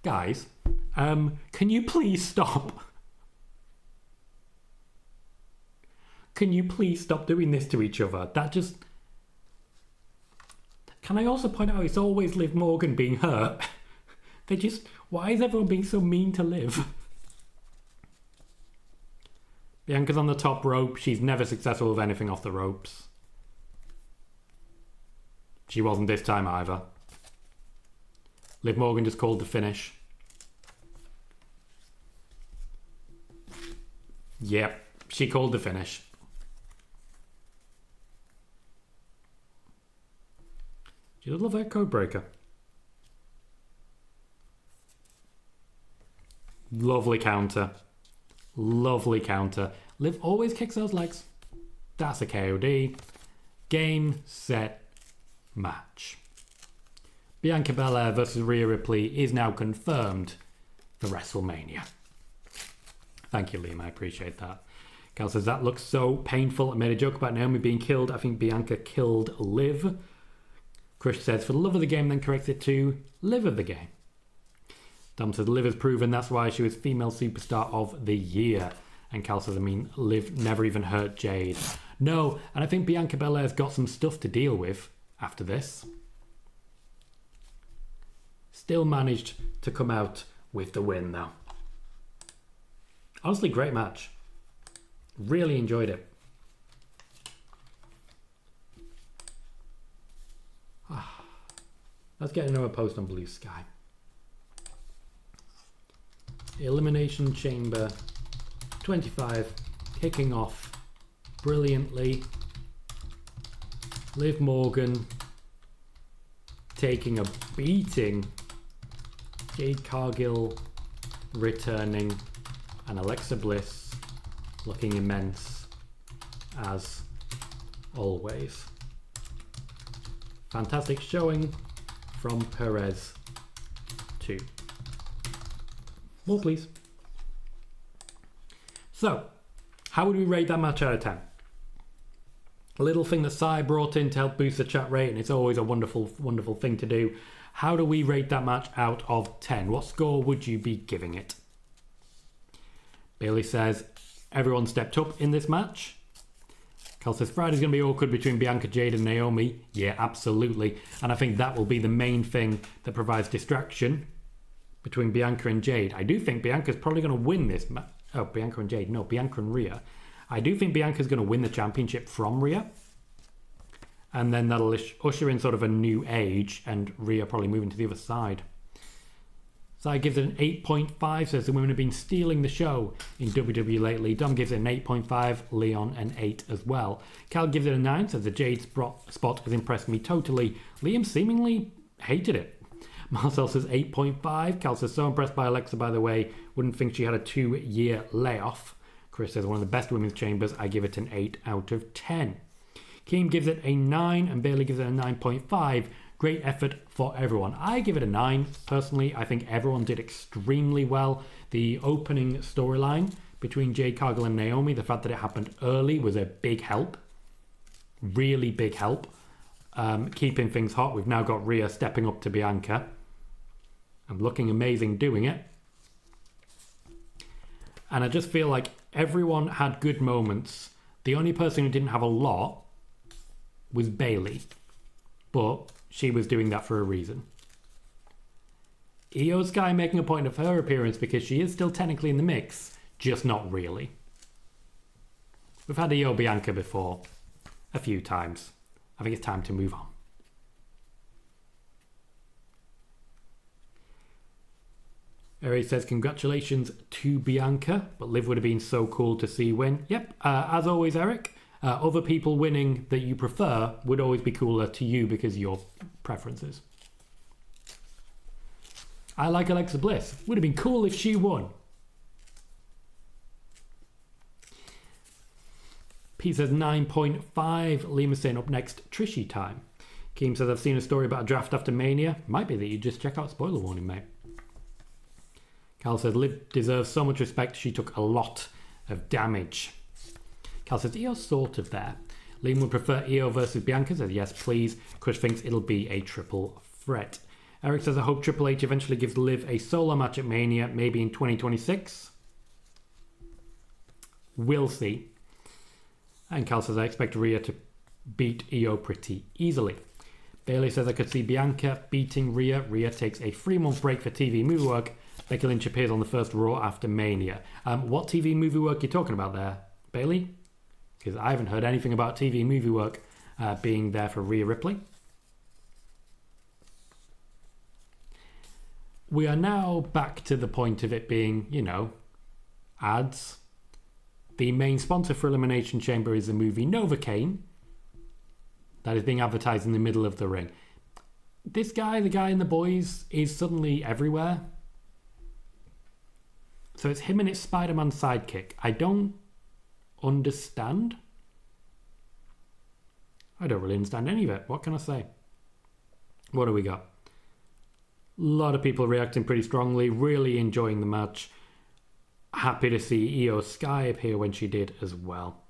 Guys, can you please stop? Can you please stop doing this to each other? That just... Can I also point out it's always Liv Morgan being hurt? They just... Why is everyone being so mean to Liv? Bianca's on the top rope. She's never successful with anything off the ropes. She wasn't this time either. Liv Morgan just called the finish. Yep, she called the finish. She does love her code breaker. Lovely counter. Lovely counter. Liv always kicks those legs. That's a KOD. Game, set, match. Bianca Belair versus Rhea Ripley is now confirmed for WrestleMania. Thank you, Liam. I appreciate that. Cal says, that looks so painful. I made a joke about Naomi being killed. I think Bianca killed Liv. Chris says, for the love of the game, then corrects it to live of the game. Dom says, Liv has proven that's why she was female superstar of the year. And Cal says, I mean, Liv never even hurt Jade. No, and I think Bianca Belair's got some stuff to deal with after this. Still managed to come out with the win, though. Honestly, great match. Really enjoyed it. Let's get another post on Blue Sky. Elimination Chamber 25 kicking off brilliantly. Liv Morgan taking a beating. Jade Cargill returning. And Alexa Bliss looking immense as always. Fantastic showing from Perez too. More please. So, how would we rate that match out of 10? A little thing that Sai brought in to help boost the chat rate, and it's always a wonderful, wonderful thing to do. How do we rate that match out of 10? What score would you be giving it? Bayley says, everyone stepped up in this match. Cal says, Friday's going to be awkward between Bianca, Jade and Naomi. Yeah, absolutely. And I think that will be the main thing that provides distraction between Bianca and Jade. I do think Bianca's probably going to win this match. Oh, Bianca and Jade. No, Bianca and Rhea. I do think Bianca's going to win the championship from Rhea. And then that'll usher in sort of a new age, and Rhea probably moving to the other side. Sai gives it an 8.5, says the women have been stealing the show in WWE lately. Dom gives it an 8.5, Leon an 8 as well. Cal gives it a 9, says the Jade spot has impressed me totally. Liam seemingly hated it. Marcel says 8.5. Cal says, so impressed by Alexa, by the way. Wouldn't think she had a 2-year layoff. Chris says, one of the best women's chambers. I give it an 8 out of 10. Keem gives it a 9 and Bayley gives it a 9.5. Great effort for everyone. I give it a 9. Personally, I think everyone did extremely well. The opening storyline between Jade Cargill and Naomi. The fact that it happened early was a big help. Really big help. Keeping things hot. We've now got Rhea stepping up to Bianca. And looking amazing doing it. And I just feel like everyone had good moments. The only person who didn't have a lot was Bayley. But she was doing that for a reason. Io Sky making a point of her appearance because she is still technically in the mix, just not really. We've had Io Bianca before a few times. I think it's time to move on. Eric says, congratulations to Bianca, but Liv would have been so cool to see win. Yep, as always, Eric, other people winning that you prefer would always be cooler to you because of your preferences. I like Alexa Bliss. Would have been cool if she won. Pete says 9.5. Lima saying up next, Trishy time. Keem says, I've seen a story about a draft after Mania. Might be that you just check out spoiler warning, mate. Cal says, Liv deserves so much respect. She took a lot of damage. Cal says, Io's sort of there. Liam would prefer Io versus Bianca. Says, yes, please. Crush thinks it'll be a triple threat. Eric says, I hope Triple H eventually gives Liv a solo match at Mania, maybe in 2026. We'll see. And Cal says, I expect Rhea to beat Io pretty easily. Bayley says, I could see Bianca beating Rhea. Rhea takes a 3-month break for TV movie work. Becky Lynch appears on the first Raw after Mania. What TV movie work are you talking about there, Bayley? Because I haven't heard anything about TV movie work being there for Rhea Ripley. We are now back to the point of it being, you know, ads. The main sponsor for Elimination Chamber is the movie Novocaine. That is being advertised in the middle of the ring. This guy, the guy in The Boys, is suddenly everywhere. So it's him and it's Spider-Man's sidekick. I don't understand. I don't really understand any of it. What can I say? What do we got? A lot of people reacting pretty strongly. Really enjoying the match. Happy to see Io Sky appear when she did as well.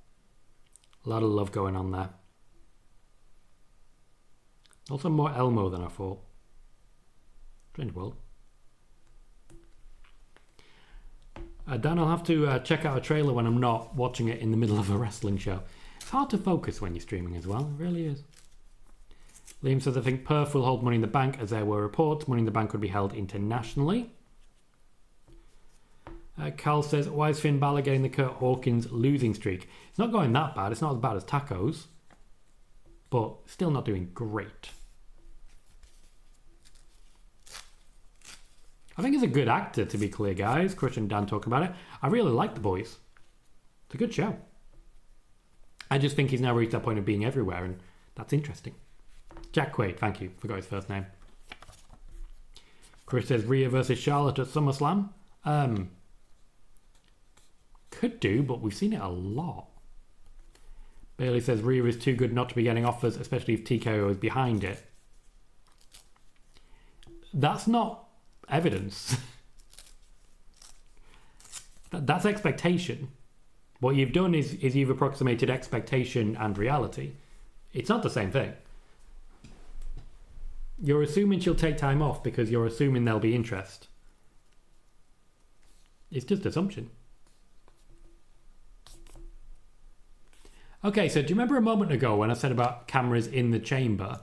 A lot of love going on there. Also more Elmo than I thought. Strange world. Dan, I'll have to check out a trailer when I'm not watching it in the middle of a wrestling show. It's hard to focus when you're streaming as well. It really is. Liam says, I think Perth will hold Money in the Bank, as there were reports Money in the Bank would be held internationally. Cal says, why is Finn Balor getting the Kurt Hawkins losing streak? It's not going that bad. It's not as bad as Tacos. But still not doing great. I think he's a good actor, to be clear, guys. Crush and Dan talk about it. I really like The Boys. It's a good show. I just think he's now reached that point of being everywhere, and that's interesting. Jack Quaid, thank you. Forgot his first name. Chris says Rhea versus Charlotte at SummerSlam. Could do, but we've seen it a lot. Bayley says Rhea is too good not to be getting offers, especially if TKO is behind it. That's not evidence. That's expectation. What you've done is you've approximated expectation and reality. It's not the same thing. You're assuming she'll take time off because you're assuming there'll be interest. It's just assumption. Okay, so do you remember a moment ago when I said about cameras in the chamber?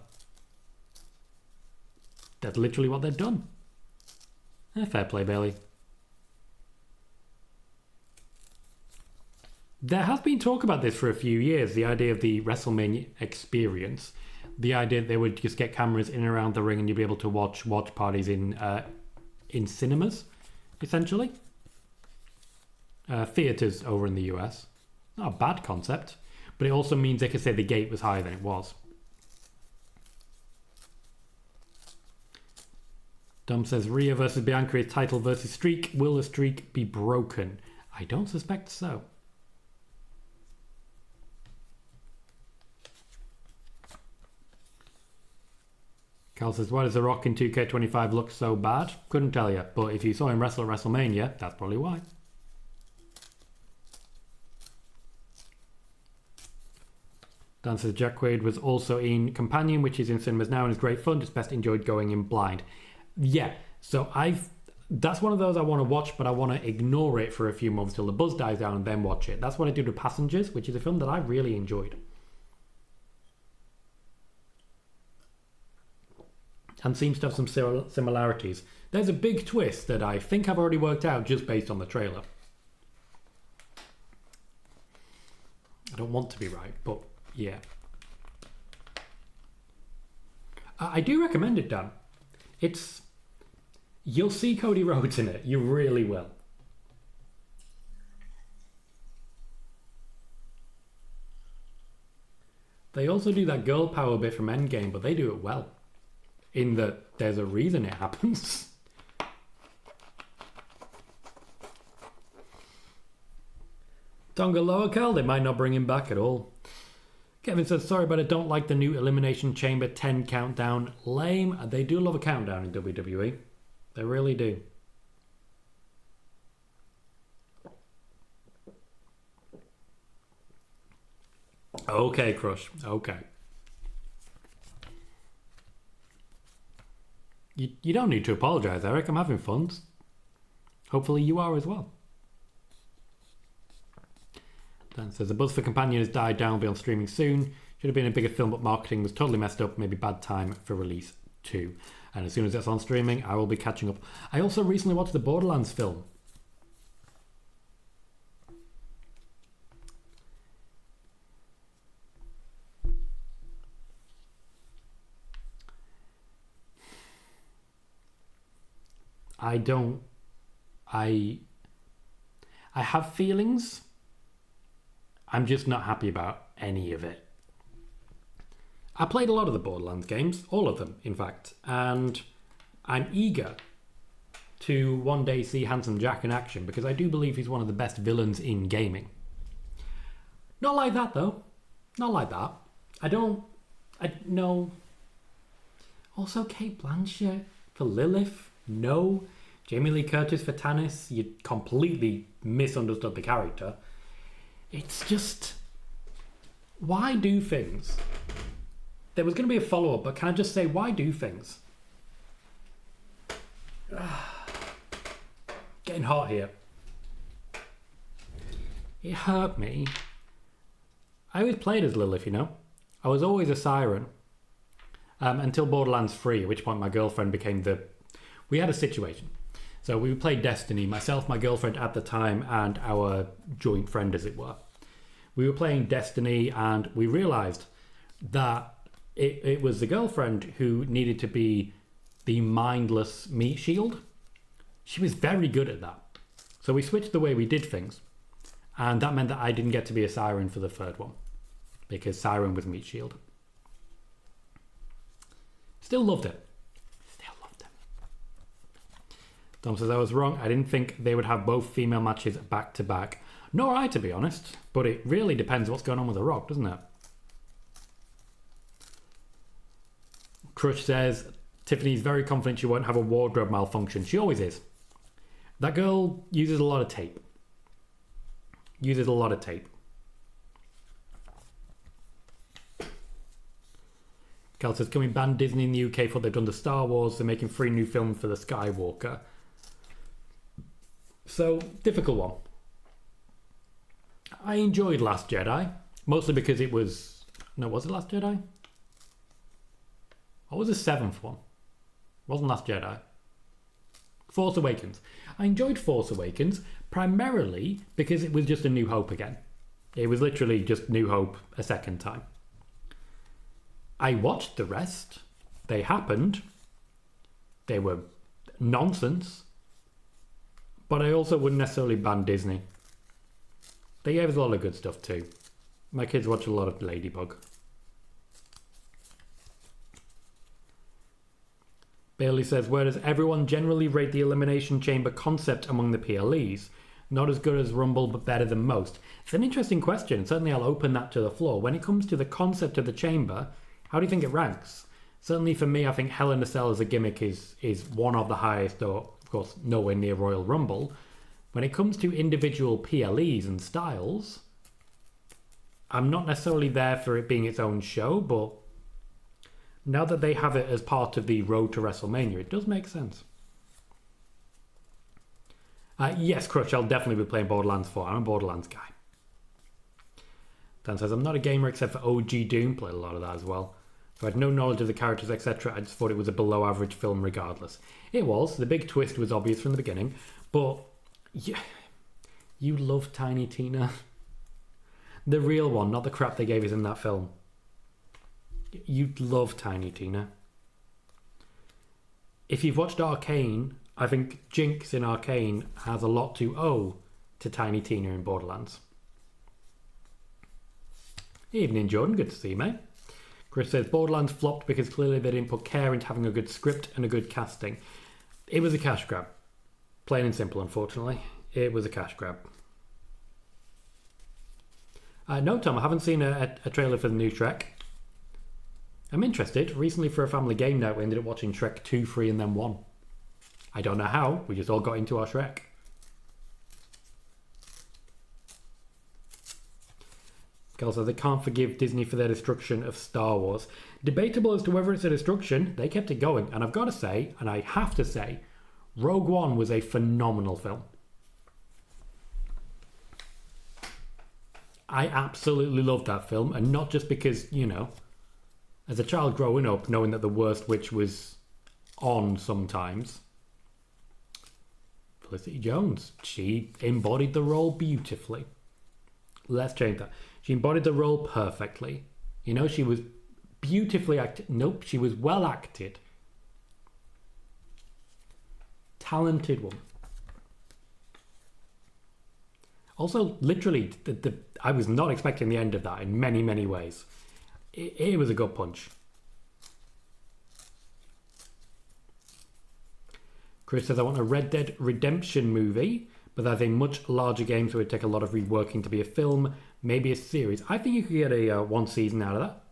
That's literally what they've done. Fair play, Bayley. There has been talk about this for a few years, the idea of the WrestleMania experience. The idea that they would just get cameras in and around the ring and you'd be able to watch parties in cinemas, essentially. Theatres over in the US. Not a bad concept, but it also means they could say the gate was higher than it was. Dom says, Rhea versus Bianca is title versus streak. Will the streak be broken? I don't suspect so. Cal says, why does The Rock in 2K25 look so bad? Couldn't tell you, but if you saw him wrestle at WrestleMania, that's probably why. Dan says Jack Quaid was also in Companion, which is in cinemas now and is great fun. Just best enjoyed going in blind. Yeah, so that's one of those I want to watch, but I want to ignore it for a few months till the buzz dies down and then watch it. That's what I did with Passengers, which is a film that I really enjoyed. And seems to have some similarities. There's a big twist that I think I've already worked out just based on the trailer. I don't want to be right, but yeah. I do recommend it, Dan. You'll see Cody Rhodes in it. You really will. They also do that girl power bit from Endgame, but they do it well. In that there's a reason it happens. Tonga Lower Cal, they might not bring him back at all. Kevin says, sorry, but I don't like the new Elimination Chamber 10 countdown. Lame. They do love a countdown in WWE. They really do. Okay, Crush. Okay. You don't need to apologise, Eric. I'm having fun. Hopefully you are as well. Dan says, the buzz for Companion has died down, will be on streaming soon. Should have been a bigger film, but marketing was totally messed up. Maybe bad time for release too. And as soon as it's on streaming, I will be catching up. I also recently watched the Borderlands film. I have feelings. I'm just not happy about any of it. I played a lot of the Borderlands games, all of them, in fact, and I'm eager to one day see Handsome Jack in action because I do believe he's one of the best villains in gaming. Not like that, though. Not like that. No. Also, Kate Blanchett for Lilith? No. Jamie Lee Curtis for Tannis? You completely misunderstood the character. It's just... Why do things? There was going to be a follow-up, but can I just say, why do things? Getting hot here. It hurt me. I always played as Lilith, you know? I was always a siren. Until Borderlands 3, at which point my girlfriend became the... We had a situation. So we played Destiny, myself, my girlfriend at the time, and our joint friend, as it were. We were playing Destiny, and we realised that it was the girlfriend who needed to be the mindless meat shield. She was very good at that. So we switched the way we did things. And that meant that I didn't get to be a siren for the third one. Because siren was meat shield. Still loved it. Tom says, I was wrong. I didn't think they would have both female matches back to back. Nor I, to be honest. But it really depends what's going on with The Rock, doesn't it? Crush says, Tiffany's very confident she won't have a wardrobe malfunction. She always is. That girl uses a lot of tape. Cal says, can we ban Disney in the UK for what they've done to Star Wars? They're making 3 new films for the Skywalker. So, difficult one. I enjoyed Last Jedi. Mostly because it was... No, was it Last Jedi? What was the 7th one? It wasn't Last Jedi. Force Awakens. I enjoyed Force Awakens primarily because it was just a New Hope again. It was literally just New Hope a second time. I watched the rest. They happened. They were nonsense. But I also wouldn't necessarily ban Disney. They gave us a lot of good stuff too. My kids watch a lot of Ladybug. Bayley says, where does everyone generally rate the Elimination Chamber concept among the PLEs? Not as good as Rumble, but better than most. It's an interesting question. Certainly I'll open that to the floor. When it comes to the concept of the Chamber, how do you think it ranks? Certainly for me, I think Hell in a Cell as a gimmick is one of the highest, or of course nowhere near Royal Rumble. When it comes to individual PLEs and styles, I'm not necessarily there for it being its own show, but now that they have it as part of the road to WrestleMania, it does make sense. Yes, Crush, I'll definitely be playing Borderlands 4. I'm a Borderlands guy. Dan says, I'm not a gamer except for OG Doom. Played a lot of that as well. So I had no knowledge of the characters, etc. I just thought it was a below average film regardless. It was. The big twist was obvious from the beginning. But yeah, you love Tiny Tina. The real one, not the crap they gave us in that film. You love Tiny Tina. If you've watched Arcane, I think Jinx in Arcane has a lot to owe to Tiny Tina in Borderlands. Evening, Jordan. Good to see you, mate. Chris says, Borderlands flopped because clearly they didn't put care into having a good script and a good casting. It was a cash grab. Plain and simple, unfortunately. It was a cash grab. No, Tom, I haven't seen a trailer for the new Shrek. I'm interested. Recently for a family game night, we ended up watching Shrek 2, 3 and then 1. I don't know how. We just all got into our Shrek. Girl says, they can't forgive Disney for their destruction of Star Wars. Debatable as to whether it's a destruction. They kept it going. And I've got to say, and I have to say, Rogue One was a phenomenal film. I absolutely loved that film. And not just because, you know, as a child growing up, knowing that the worst witch was on sometimes. Felicity Jones. She embodied the role beautifully. Let's change that. She embodied the role perfectly. You know, she was beautifully acted. Nope, she was well acted. Talented woman. Also, literally, I was not expecting the end of that in many, many ways. It was a good punch. Chris says, I want a Red Dead Redemption movie, but that's a much larger game, so it would take a lot of reworking to be a film, maybe a series. I think you could get a one season out of that.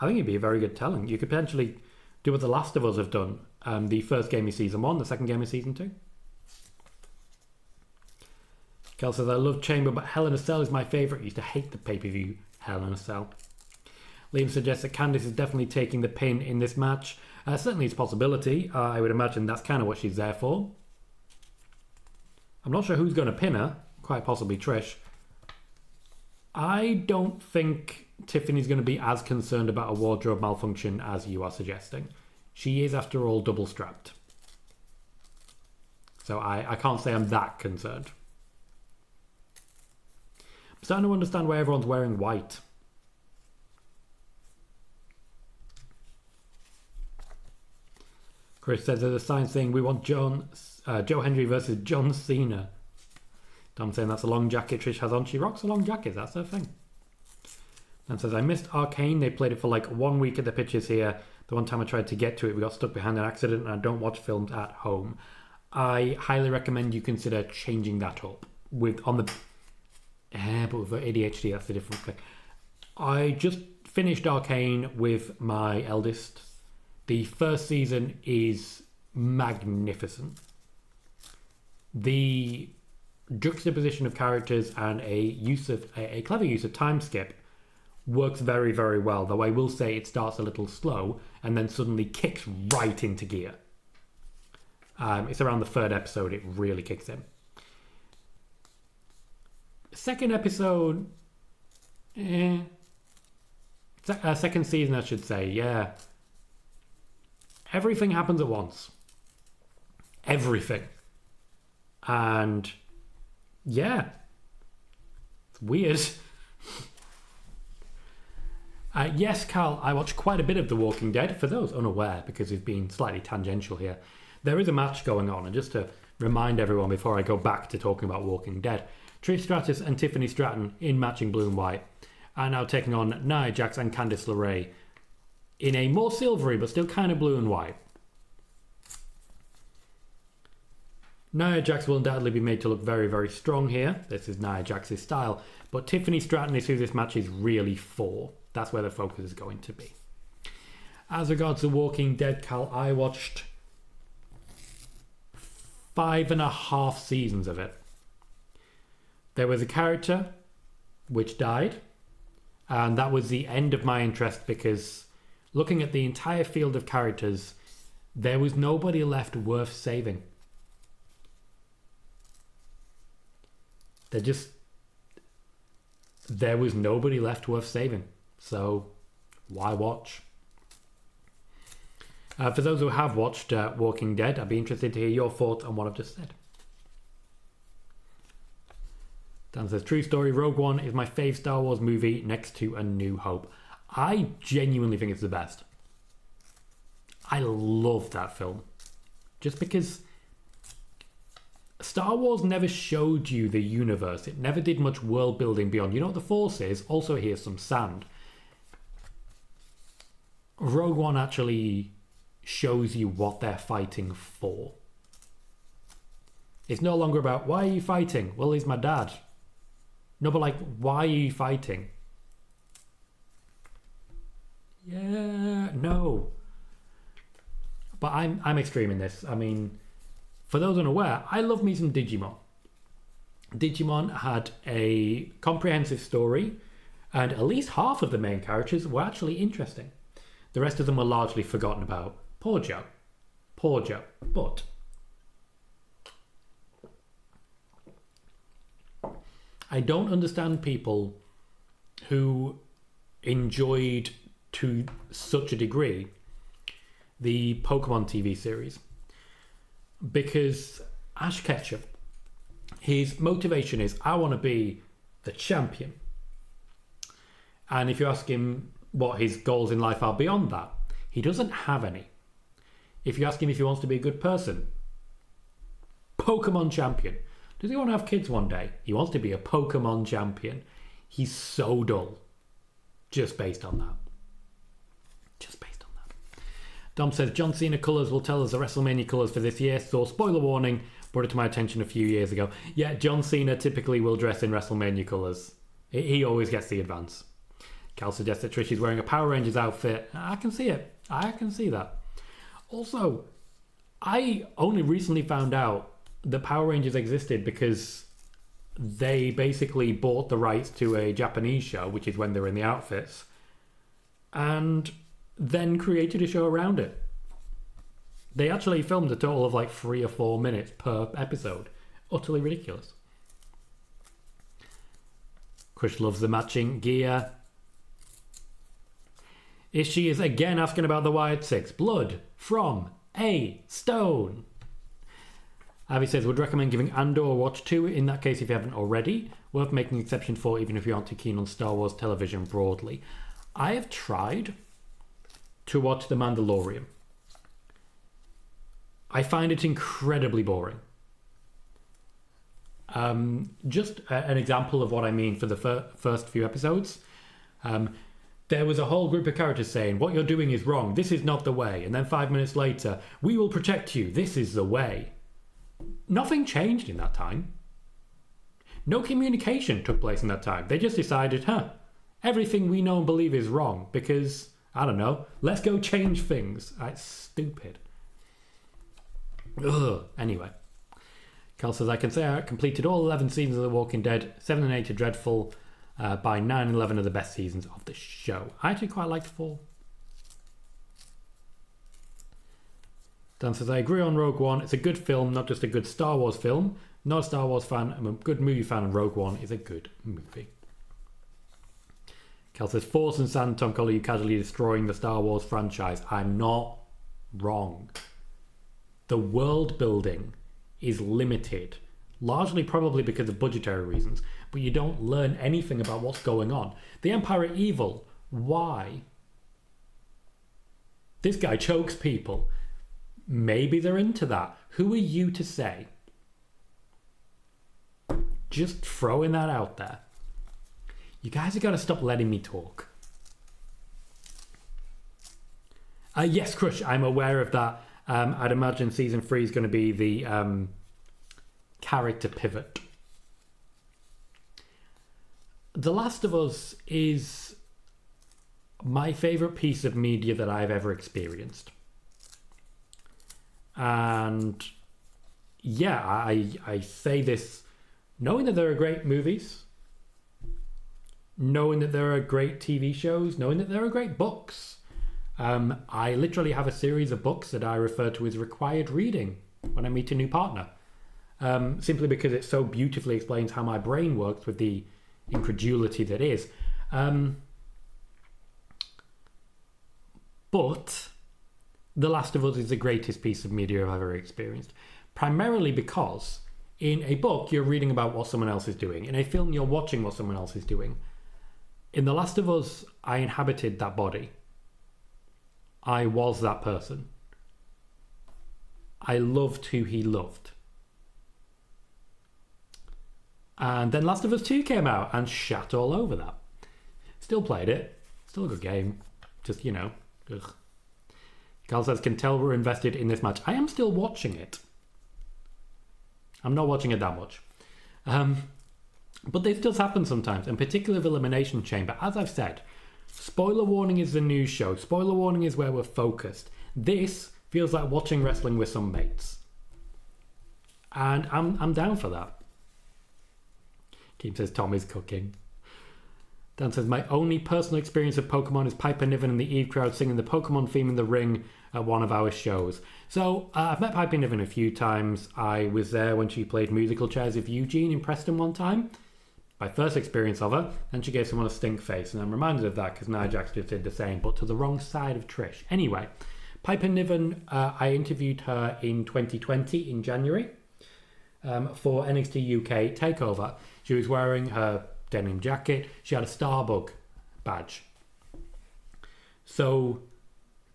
I think it'd be a very good telling. You could potentially do what The Last of Us have done. The first game is season 1, the second game is season 2. Kel says, I love Chamber, but Hell in a Cell is my favourite. I used to hate the pay-per-view Hell in a Cell. Liam suggests that Candice is definitely taking the pin in this match. Certainly it's a possibility. I would imagine that's kind of what she's there for. I'm not sure who's going to pin her. Quite possibly Trish. I don't think Tiffany's going to be as concerned about a wardrobe malfunction as you are suggesting. She is, after all, double strapped. So I can't say I'm that concerned. I'm starting to understand why everyone's wearing white. Chris says there's a sign saying we want Joe Hendry versus John Cena. Tom saying that's a long jacket Trish has on. She rocks a long jacket. That's her thing. Dan says, I missed Arcane. They played it for like 1 week at the pitches here. The one time I tried to get to it, we got stuck behind an accident, and I don't watch films at home. I highly recommend you consider changing that up. But with ADHD, that's a different thing. I just finished Arcane with my eldest. The first season is magnificent. The juxtaposition of characters and a clever use of time skip works very, very well. Though I will say it starts a little slow and then suddenly kicks right into gear. It's around the third episode it really kicks in. Second episode, second season I should say, yeah. Everything happens at once. Everything. And yeah, it's weird. Yes, Carl, I watched quite a bit of The Walking Dead. For those unaware, because we've been slightly tangential here, there is a match going on. And just to remind everyone before I go back to talking about Walking Dead, Trish Stratus and Tiffany Stratton in matching blue and white are now taking on Nia Jax and Candice LeRae in a more silvery but still kind of blue and white. Nia Jax will undoubtedly be made to look very, very strong here. This is Nia Jax's style. But Tiffany Stratton is who this match is really for. That's where the focus is going to be. As regards to Walking Dead, Cal, I watched 5.5 seasons of it. There was a character which died. And that was the end of my interest because looking at the entire field of characters, there was nobody left worth saving. There was nobody left worth saving. So why watch? For those who have watched Walking Dead, I'd be interested to hear your thoughts on what I've just said. Dan says, true story, Rogue One is my fave Star Wars movie next to A New Hope. I genuinely think it's the best. I love that film. Just because Star Wars never showed you the universe. It never did much world building beyond. You know what the Force is? Also here's some sand. Rogue One actually shows you what they're fighting for. It's no longer about, why are you fighting? Well, he's my dad. No, but like, why are you fighting? Yeah, no. But I'm extreme in this. I mean, for those unaware, I love me some Digimon. Digimon had a comprehensive story, and at least half of the main characters were actually interesting. The rest of them were largely forgotten about. Poor Joe. Poor Joe. But I don't understand people who enjoyed to such a degree the Pokemon TV series. Because Ash Ketchum, his motivation is, I want to be the champion. And if you ask him what his goals in life are beyond that, he doesn't have any. If you ask him if he wants to be a good person, Pokemon champion. Does he want to have kids one day? He wants to be a Pokemon champion. He's so dull. Just based on that. Just based on that. Dom says, John Cena colours will tell us the WrestleMania colours for this year. So, spoiler warning, brought it to my attention a few years ago. Yeah, John Cena typically will dress in WrestleMania colours. He always gets the advance. Cal suggests that Trish is wearing a Power Rangers outfit. I can see it. I can see that. Also, I only recently found out the Power Rangers existed because they basically bought the rights to a Japanese show, which is when they're in the outfits, and then created a show around it. They actually filmed a total of like 3 or 4 minutes per episode. Utterly ridiculous. Chris loves the matching gear. Ishii is again asking about the Wired Six. Blood from a stone. Avi says, would recommend giving Andor a watch too, in that case if you haven't already. Worth making exception for even if you aren't too keen on Star Wars television broadly. I have tried to watch The Mandalorian. I find it incredibly boring. Just an example of what I mean for the first few episodes. There was a whole group of characters saying, what you're doing is wrong, this is not the way. And then 5 minutes later, we will protect you, this is the way. Nothing changed in that time. No communication took place in that time. They just decided, everything we know and believe is wrong because, I don't know, let's go change things. It's stupid. Ugh. Anyway. Cal says, I can say I completed all 11 seasons of The Walking Dead. 7 and 8 are dreadful. By 9 and 11 are the best seasons of the show. I actually quite liked 4. Dan says, I agree on Rogue One. It's a good film, not just a good Star Wars film. Not a Star Wars fan. I'm a good movie fan, and Rogue One is a good movie. Cal says, Force and Sand, Tom Colohue casually destroying the Star Wars franchise. I'm not wrong. The world building is limited, largely probably because of budgetary reasons, but you don't learn anything about what's going on. The Empire are evil. Why? This guy chokes people. Maybe they're into that. Who are you to say? Just throwing that out there. You guys have got to stop letting me talk. Yes, Crush, I'm aware of that. I'd imagine season 3 is going to be the character pivot. The Last of Us is my favourite piece of media that I've ever experienced. And yeah, I say this knowing that there are great movies. knowing that there are great TV shows, knowing that there are great books. I literally have a series of books that I refer to as required reading when I meet a new partner. Simply because it so beautifully explains how my brain works with the incredulity that is. But The Last of Us is the greatest piece of media I've ever experienced. Primarily because in a book, you're reading about what someone else is doing. In a film, you're watching what someone else is doing. In The Last of Us, I inhabited that body. I was that person. I loved who he loved. And then Last of Us 2 came out and shat all over that. Still played it. Still a good game. Just, ugh. Carl says, can tell we're invested in this match. I am still watching it. I'm not watching it that much. But this does happen sometimes, in particular with Elimination Chamber. As I've said, spoiler warning is the news show. Spoiler warning is where we're focused. This feels like watching wrestling with some mates. And I'm down for that. Keem says Tom is cooking. Dan says, my only personal experience of Pokemon is Piper Niven and the Eve crowd singing the Pokemon theme in the ring at one of our shows. So I've met Piper Niven a few times. I was there when she played musical chairs with Eugene in Preston one time. My first experience of her. And she gave someone a stink face. And I'm reminded of that because Nia Jax just did the same, but to the wrong side of Trish. Anyway, Piper Niven, I interviewed her in 2020 in January for NXT UK TakeOver. She was wearing her denim jacket. She had a Starbug badge. So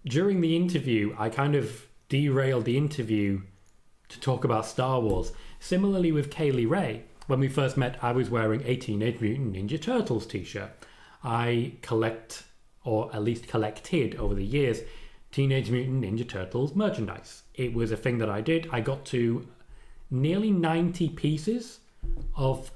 during the interview, I kind of derailed the interview to talk about Star Wars. Similarly with Kaylee Ray, when we first met, I was wearing a Teenage Mutant Ninja Turtles t-shirt. I collect, or at least collected over the years, Teenage Mutant Ninja Turtles merchandise. It was a thing that I did. I got to nearly 90 pieces of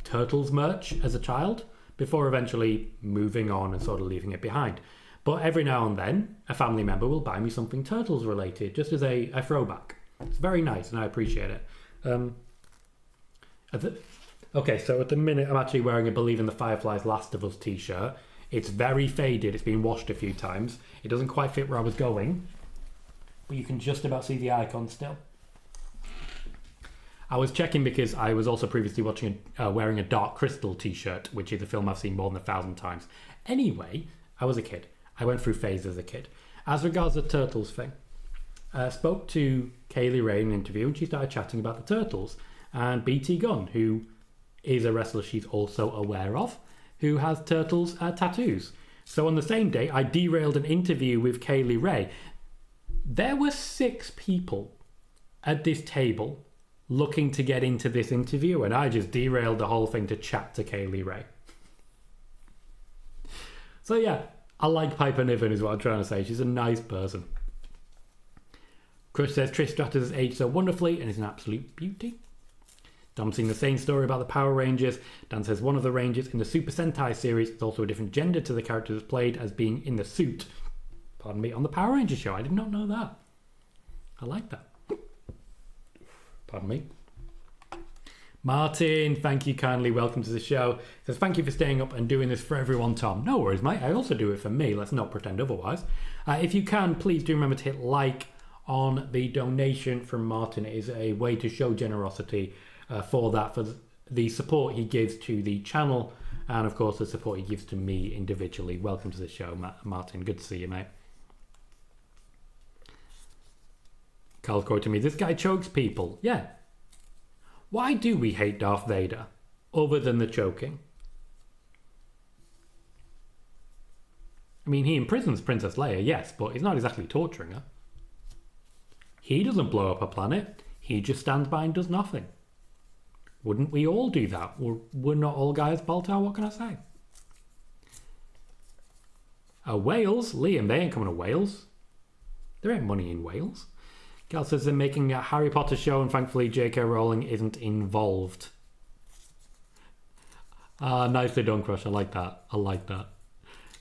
Turtles merch as a child before eventually moving on and sort of leaving it behind. But every now and then, a family member will buy me something Turtles related, just as a throwback. It's very nice and I appreciate it. Okay, so at the minute I'm actually wearing a Believe in the Fireflies Last of Us t-shirt. It's very faded, it's been washed a few times. It doesn't quite fit where I was going, but you can just about see the icon still. I was checking because I was also previously wearing a Dark Crystal t-shirt, which is a film I've seen more than 1,000 times. Anyway, I was a kid. I went through phases as a kid. As regards the Turtles thing, spoke to Kaylee Ray in an interview and she started chatting about the Turtles. And BT Gunn, who is a wrestler she's also aware of, who has Turtles tattoos. So on the same day, I derailed an interview with Kaylee Ray. There were 6 people at this table looking to get into this interview, and I just derailed the whole thing to chat to Kaylee Ray. So yeah, I like Piper Niven is what I'm trying to say. She's a nice person. Crush says Trish Stratus has aged so wonderfully and is an absolute beauty. Dom's seen the same story about the Power Rangers. Dan says one of the Rangers in the Super Sentai series is also a different gender to the characters played as being in the suit. Pardon me, on the Power Rangers show. I did not know that. I like that. Pardon me. Martin, thank you kindly. Welcome to the show. Says, thank you for staying up and doing this for everyone, Tom. No worries, mate. I also do it for me. Let's not pretend otherwise. If you can, please do remember to hit like on the donation from Martin. It is a way to show generosity for the support he gives to the channel and, of course, the support he gives to me individually. Welcome to the show, Martin. Good to see you, mate. Carl's quoting me, this guy chokes people. Yeah. Why do we hate Darth Vader, other than the choking? I mean, he imprisons Princess Leia, yes, but he's not exactly torturing her. He doesn't blow up a planet. He just stands by and does nothing. Wouldn't we all do that? We're not all guys Baltar, what can I say? Wales? Liam, they ain't coming to Wales. There ain't money in Wales. Gal says they're making a Harry Potter show and thankfully J.K. Rowling isn't involved. Nicely done, Crush. I like that. I like that.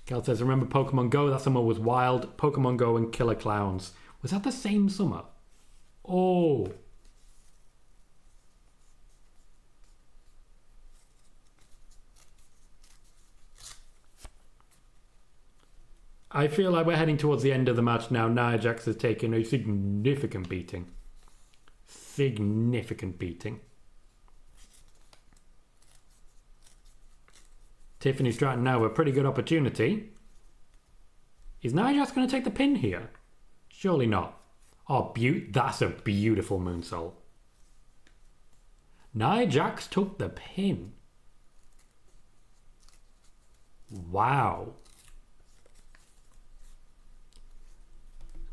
Gal says, remember Pokemon Go? That summer was wild. Pokemon Go and Killer Clowns. Was that the same summer? Oh. I feel like we're heading towards the end of the match now. Nia Jax has taken a significant beating. Significant beating. Tiffany Stratton now with a pretty good opportunity. Is Nia Jax going to take the pin here? Surely not. Oh, that's a beautiful moonsault. Nia Jax took the pin. Wow.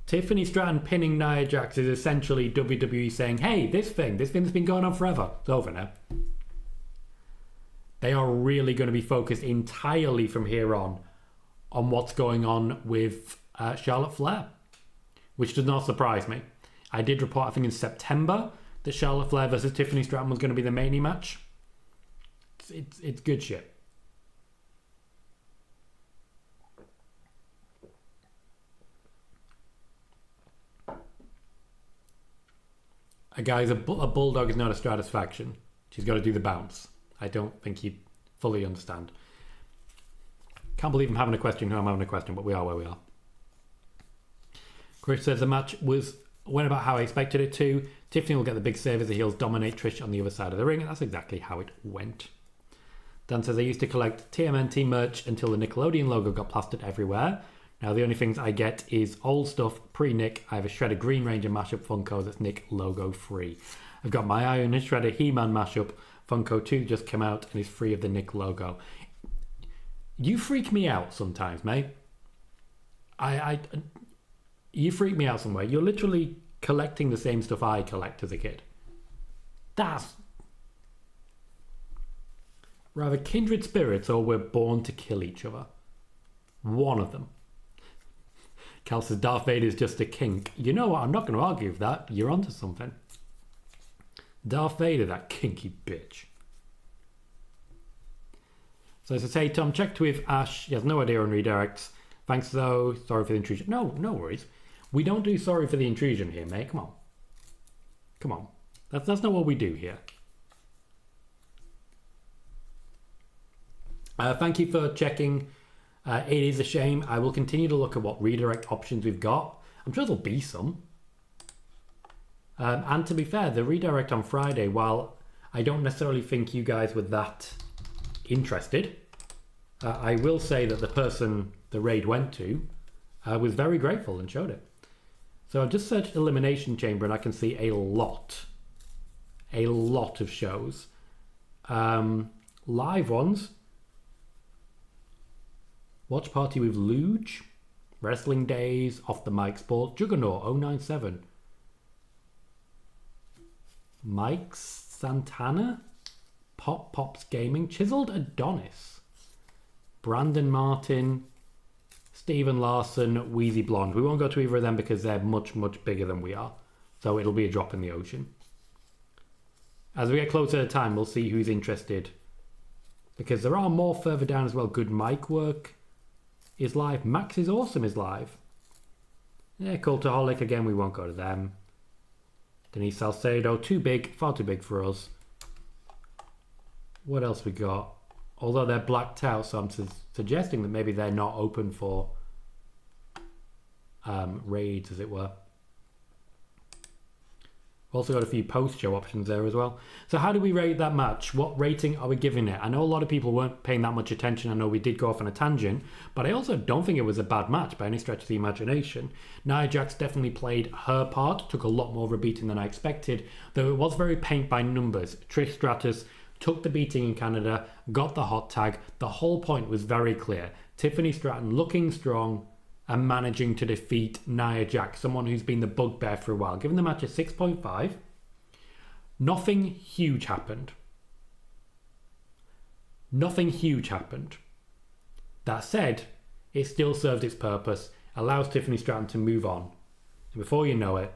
Tiffany Stratton pinning Nia Jax is essentially WWE saying, hey, this thing's been going on forever. It's over now. They are really going to be focused entirely from here on what's going on with Charlotte Flair, which does not surprise me. I did report, I think in September, that Charlotte Flair versus Tiffany Stratton was going to be the Mania match. It's good shit. Guys, a bulldog is not a Stratus faction. She's got to do the bounce. I don't think you fully understand. Can't believe I'm having a question who I'm having a question, but we are where we are. Chris says the match went about how I expected it to. Tiffany will get the big save as the heels dominate Trish on the other side of the ring, and that's exactly how it went. Dan says I used to collect TMNT merch until the Nickelodeon logo got plastered everywhere. Now the only things I get is old stuff pre-Nick. I have a Shredder Green Ranger mashup Funko that's Nick logo free. I've got my Iron and Shredder He-Man mashup Funko 2 just came out and is free of the Nick logo. You freak me out sometimes, mate. You freak me out somewhere. You're literally collecting the same stuff I collect as a kid. That's rather kindred spirits or we're born to kill each other. One of them. Cal says Darth Vader is just a kink. You know what? I'm not going to argue with that. You're onto something. Darth Vader, that kinky bitch. So as I say, Tom, checked with Ash. He has no idea on redirects. Thanks though. Sorry for the intrusion. No worries. We don't do sorry for the intrusion here, mate. Come on. That's not what we do here. Thank you for checking. It is a shame. I will continue to look at what redirect options we've got. I'm sure there'll be some. And to be fair, the redirect on Friday, while I don't necessarily think you guys were that interested, I will say that the person the raid went to was very grateful and showed it. So I've just searched Elimination Chamber and I can see a lot of shows. Live ones. Watch Party with Luge, Wrestling Days, Off the Mic Sports, Juggernaut 097, Mike Santana, Pops Gaming, Chiseled Adonis, Brandon Martin, Stephen Larson, Wheezy Blonde. We won't go to either of them because they're much, much bigger than we are. So it'll be a drop in the ocean. As we get closer to the time, we'll see who's interested. Because there are more further down as well. Good mic work is live. Max is Awesome is live. Yeah, Cultaholic, again, we won't go to them. Denise Salcedo, too big, far too big for us. What else we got? Although they're blacked out, so I'm suggesting that maybe they're not open for raids, as it were. We've also got a few post-show options there as well. So how do we rate that match? What rating are we giving it? I know a lot of people weren't paying that much attention. I know we did go off on a tangent, but I also don't think it was a bad match by any stretch of the imagination. Nia Jax definitely played her part, took a lot more of a beating than I expected, though it was very paint by numbers. Trish Stratus took the beating in Canada, got the hot tag. The whole point was very clear. Tiffany Stratton looking strong and managing to defeat Nia Jax, someone who's been the bugbear for a while. Giving the match a 6.5. Nothing huge happened. Nothing huge happened. That said, it still served its purpose, allows Tiffany Stratton to move on. And before you know it,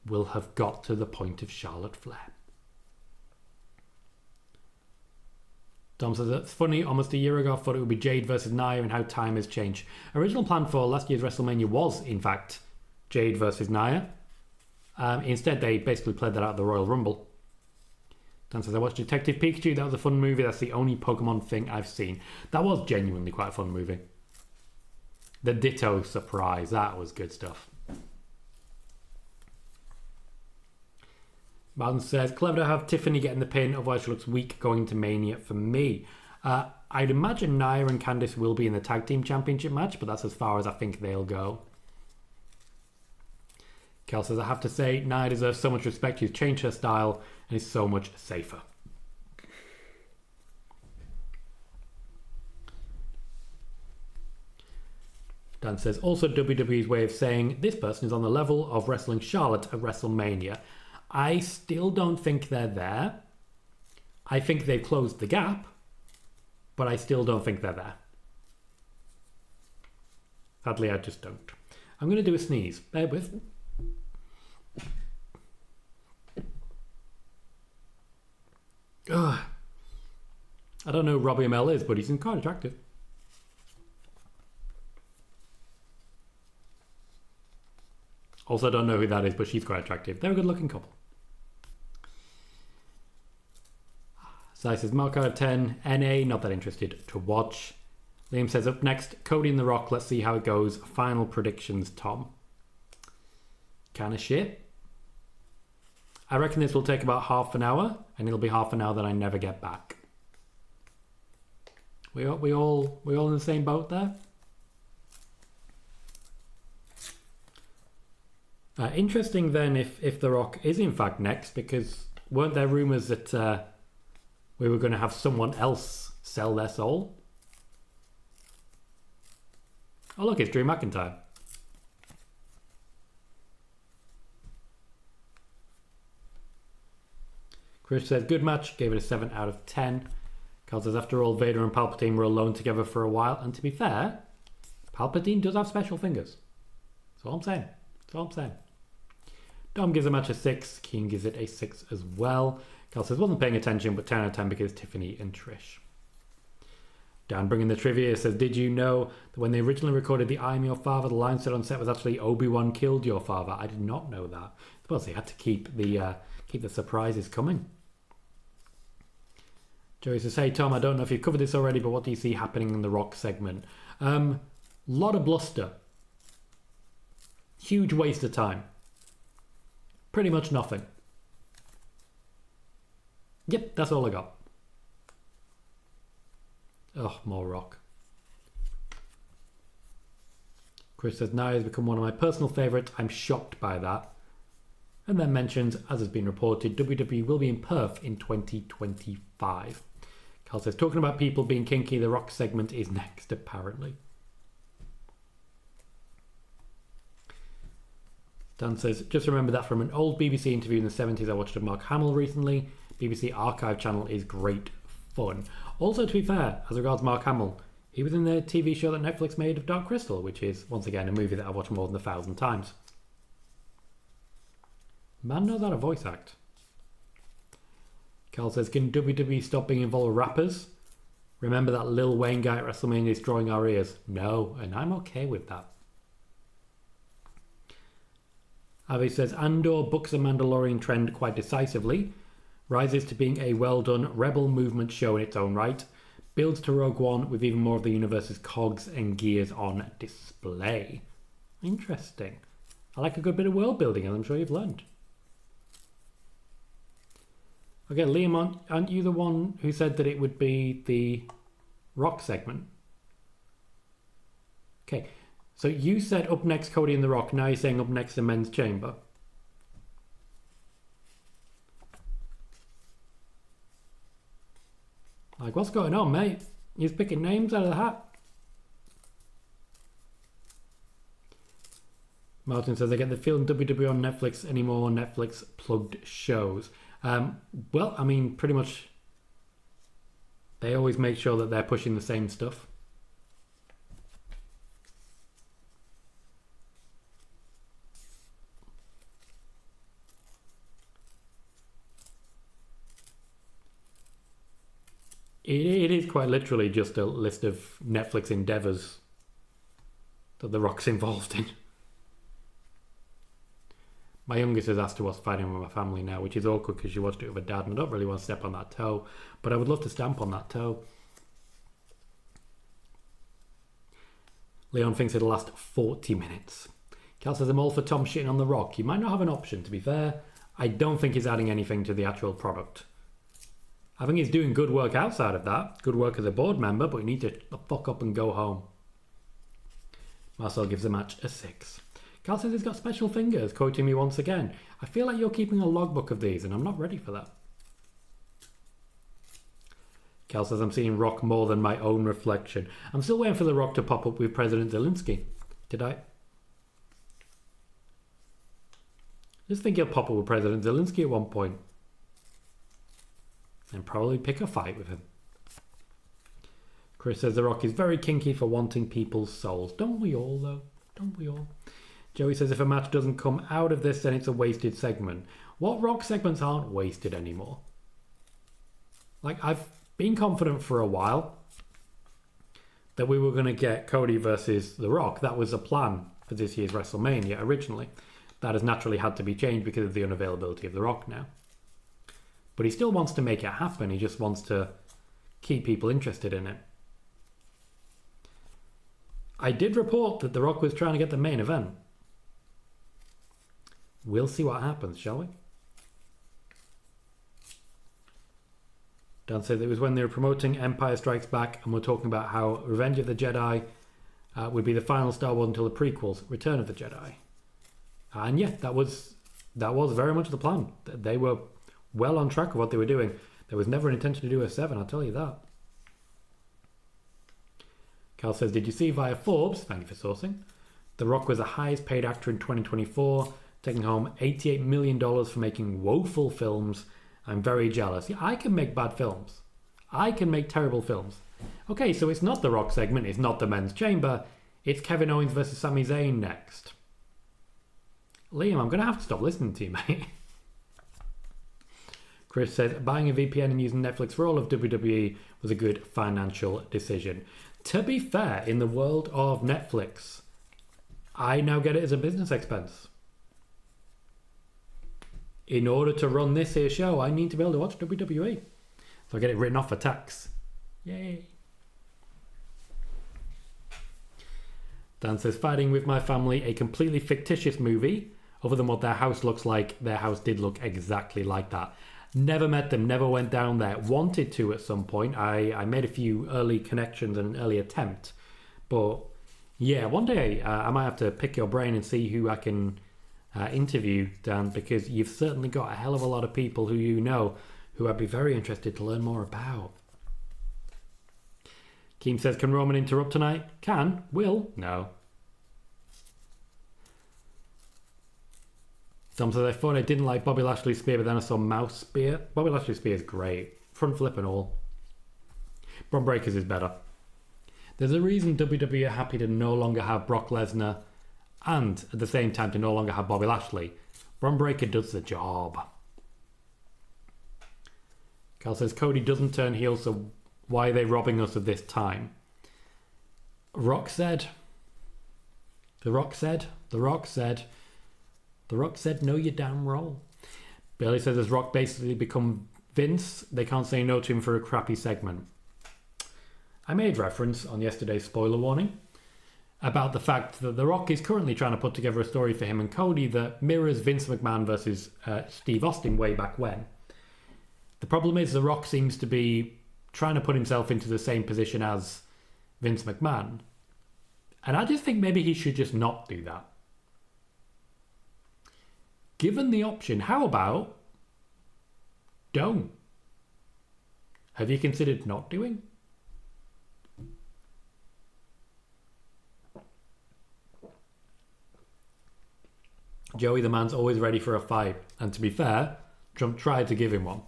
we'll have got to the point of Charlotte Flair. Tom says, that's funny, almost a year ago I thought it would be Jade versus Nia and how time has changed. Original plan for last year's WrestleMania was, in fact, Jade versus Nia. Instead, they basically played that out of the Royal Rumble. Dan says, I watched Detective Pikachu, that was a fun movie, that's the only Pokemon thing I've seen. That was genuinely quite a fun movie. The Ditto surprise. That was good stuff. Martin says, clever to have Tiffany getting the pin, otherwise she looks weak going to Mania for me. I'd imagine Nia and Candice will be in the Tag Team Championship match, but that's as far as I think they'll go. Kel says, I have to say, Nia deserves so much respect. She's changed her style and is so much safer. Dan says, also WWE's way of saying this person is on the level of wrestling Charlotte at WrestleMania. I still don't think they're there. I think they've closed the gap, but I still don't think they're there. Sadly, I just don't. I'm going to do a sneeze. Bear with. Ugh. I don't know who Robbie Amell is, but he's quite attractive. Also, I don't know who that is, but she's quite attractive. They're a good-looking couple. Sai says, mark out of 10. NA, not that interested to watch. Liam says, up next, Cody and The Rock. Let's see how it goes. Final predictions, Tom. Kind of shit. I reckon this will take about half an hour, and it'll be half an hour that I never get back. We all in the same boat there? Interesting then if The Rock is in fact next, because weren't there rumours that we were going to have someone else sell their soul? Oh look, it's Drew McIntyre. Chris says, good match, gave it a 7 out of 10. Carl says, after all, Vader and Palpatine were alone together for a while, and to be fair, Palpatine does have special fingers. That's all I'm saying. That's all I'm saying. Dom gives the match a 6. Keen gives it a 6 as well. Carl says, wasn't paying attention, but 10 out of 10 because Tiffany and Trish. Dan bringing the trivia says, did you know that when they originally recorded the I'm Your Father, the line said on set was actually Obi-Wan killed your father? I did not know that. I suppose they had to keep the surprises coming. Joey says, hey Tom, I don't know if you've covered this already, but what do you see happening in the Rock segment? Lot of bluster. Huge waste of time. Pretty much nothing. Yep, that's all I got. Oh, more Rock. Chris says, Nia has become one of my personal favourites. I'm shocked by that. And then mentions, as has been reported, WWE will be in Perth in 2025. Carl says, talking about people being kinky, the Rock segment is next, apparently. Dan says, just remember that from an old BBC interview in the 70s I watched of Mark Hamill recently. BBC Archive channel is great fun. Also, to be fair, as regards Mark Hamill, he was in the TV show that Netflix made of Dark Crystal, which is, once again, a movie that I've watched more than 1,000 times. Man knows how to voice act. Carl says, can WWE stop being involved with rappers? Remember that Lil Wayne guy at WrestleMania destroying our ears? No, and I'm okay with that. Avi says, Andor books the Mandalorian trend quite decisively, rises to being a well-done rebel movement show in its own right, builds to Rogue One with even more of the universe's cogs and gears on display. Interesting. I like a good bit of world building, as I'm sure you've learned. Okay, Liam, aren't you the one who said that it would be the Rock segment? Okay, so you said up next Cody and The Rock, now you're saying up next the Men's Chamber. Like, what's going on, mate? You're picking names out of the hat. Martin says, I get the feeling WWE on Netflix anymore, Netflix plugged shows. Well, I mean, pretty much they always make sure that they're pushing the same stuff. It is quite literally just a list of Netflix endeavours that The Rock's involved in. My youngest is asked to watch Fighting with My Family now, which is awkward because she watched it with her dad and I don't really want to step on that toe, but I would love to stamp on that toe. Leon thinks it'll last 40 minutes. Cal says, I'm all for Tom shitting on The Rock. You might not have an option, to be fair. I don't think he's adding anything to the actual product. I think he's doing good work outside of that. Good work as a board member, but you need to fuck up and go home. Marcel gives the match a 6. Cal says he's got special fingers, quoting me once again. I feel like you're keeping a logbook of these, and I'm not ready for that. Cal says, I'm seeing Rock more than my own reflection. I'm still waiting for The Rock to pop up with President Zelensky. Did I? Just think he'll pop up with President Zelensky at one point. And probably pick a fight with him. Chris says The Rock is very kinky for wanting people's souls. Don't we all, though? Don't we all? Joey says if a match doesn't come out of this, then it's a wasted segment. What Rock segments aren't wasted anymore? Like, I've been confident for a while that we were going to get Cody versus The Rock. That was a plan for this year's WrestleMania originally. That has naturally had to be changed because of the unavailability of The Rock now. But he still wants to make it happen. He just wants to keep people interested in it. I did report that The Rock was trying to get the main event. We'll see what happens, shall we? Dan says it was when they were promoting Empire Strikes Back and we're talking about how Revenge of the Jedi would be the final Star Wars until the prequels, Return of the Jedi. And yeah, that was very much the plan. They were well on track of what they were doing. There was never an intention to do a 7, I'll tell you that. Cal says, did you see via Forbes, thank you for sourcing, The Rock was the highest paid actor in 2024, taking home $88 million for making woeful films. I'm very jealous. Yeah, I can make bad films. I can make terrible films. Okay, so it's not The Rock segment, it's not the Men's Chamber, it's Kevin Owens versus Sami Zayn next. Liam, I'm going to have to stop listening to you, mate. Chris says, buying a VPN and using Netflix for all of WWE was a good financial decision. To be fair, in the world of Netflix, I now get it as a business expense. In order to run this here show, I need to be able to watch WWE. So I get it written off for tax. Yay. Dan says, fighting with my family, a completely fictitious movie. Other than what their house looks like, their house did look exactly like that. Never met them, never went down there. Wanted to at some point. I made a few early connections and an early attempt. But yeah, one day I might have to pick your brain and see who I can interview, Dan, because you've certainly got a hell of a lot of people who you know who I'd be very interested to learn more about. Keem says, can Roman interrupt tonight? Can. Will. No. Tom says, I thought I didn't like Bobby Lashley's spear, but then I saw Mouse spear. Bobby Lashley's spear is great. Front flip and all. Braun Breaker's is better. There's a reason WWE are happy to no longer have Brock Lesnar and at the same time to no longer have Bobby Lashley. Braun Breaker does the job. Carl says, Cody doesn't turn heel, so why are they robbing us of this time? Rock said. The Rock said. The Rock said. The Rock said, no, you damn roll. Bayley says, has Rock basically become Vince? They can't say no to him for a crappy segment. I made reference on yesterday's spoiler warning about the fact that The Rock is currently trying to put together a story for him and Cody that mirrors Vince McMahon versus Steve Austin way back when. The problem is The Rock seems to be trying to put himself into the same position as Vince McMahon. And I just think maybe he should just not do that. Given the option, how about don't? Have you considered not doing? Joey the man's always ready for a fight. And to be fair, Trump tried to give him one.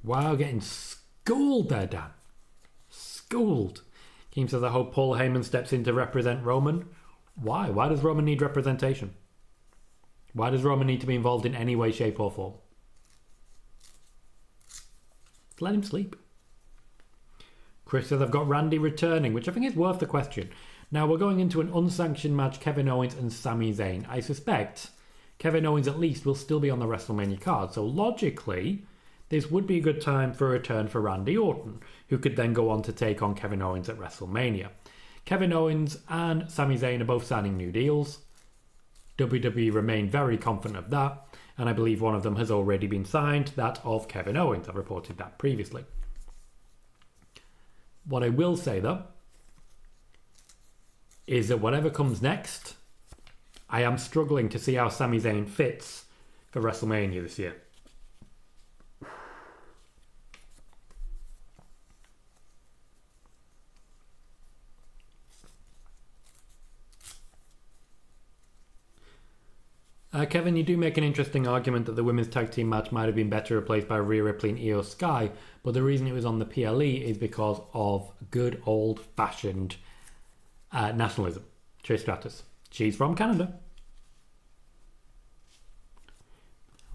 Wow, getting schooled there, Dan. Schooled. Keem says, I hope Paul Heyman steps in to represent Roman. Why? Why does Roman need representation? Why does Roman need to be involved in any way, shape or form? Let him sleep. Chris says, I've got Randy returning, which I think is worth the question. Now, we're going into an unsanctioned match, Kevin Owens and Sami Zayn. I suspect Kevin Owens at least will still be on the WrestleMania card. So logically, this would be a good time for a return for Randy Orton, who could then go on to take on Kevin Owens at WrestleMania. Kevin Owens and Sami Zayn are both signing new deals. WWE remain very confident of that, and I believe one of them has already been signed, that of Kevin Owens. I've reported that previously. What I will say, though, is that whatever comes next, I am struggling to see how Sami Zayn fits for WrestleMania this year. Kevin, you do make an interesting argument that the women's tag team match might have been better replaced by Rhea Ripley and Io Sky, but the reason it was on the PLE is because of good old-fashioned nationalism. Trish Stratus. She's from Canada.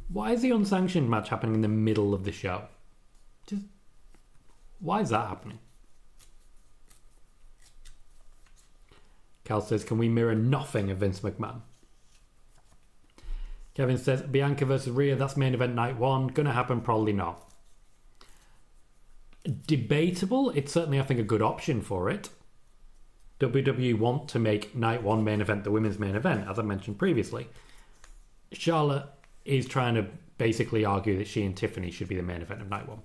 Why is the unsanctioned match happening in the middle of the show? Why is that happening? Cal says, can we mirror nothing of Vince McMahon? Kevin says, Bianca versus Rhea, that's main event night one. Gonna happen? Probably not. Debatable. It's certainly, I think, a good option for it. WWE want to make night one main event the women's main event, as I mentioned previously. Charlotte is trying to basically argue that she and Tiffany should be the main event of night one.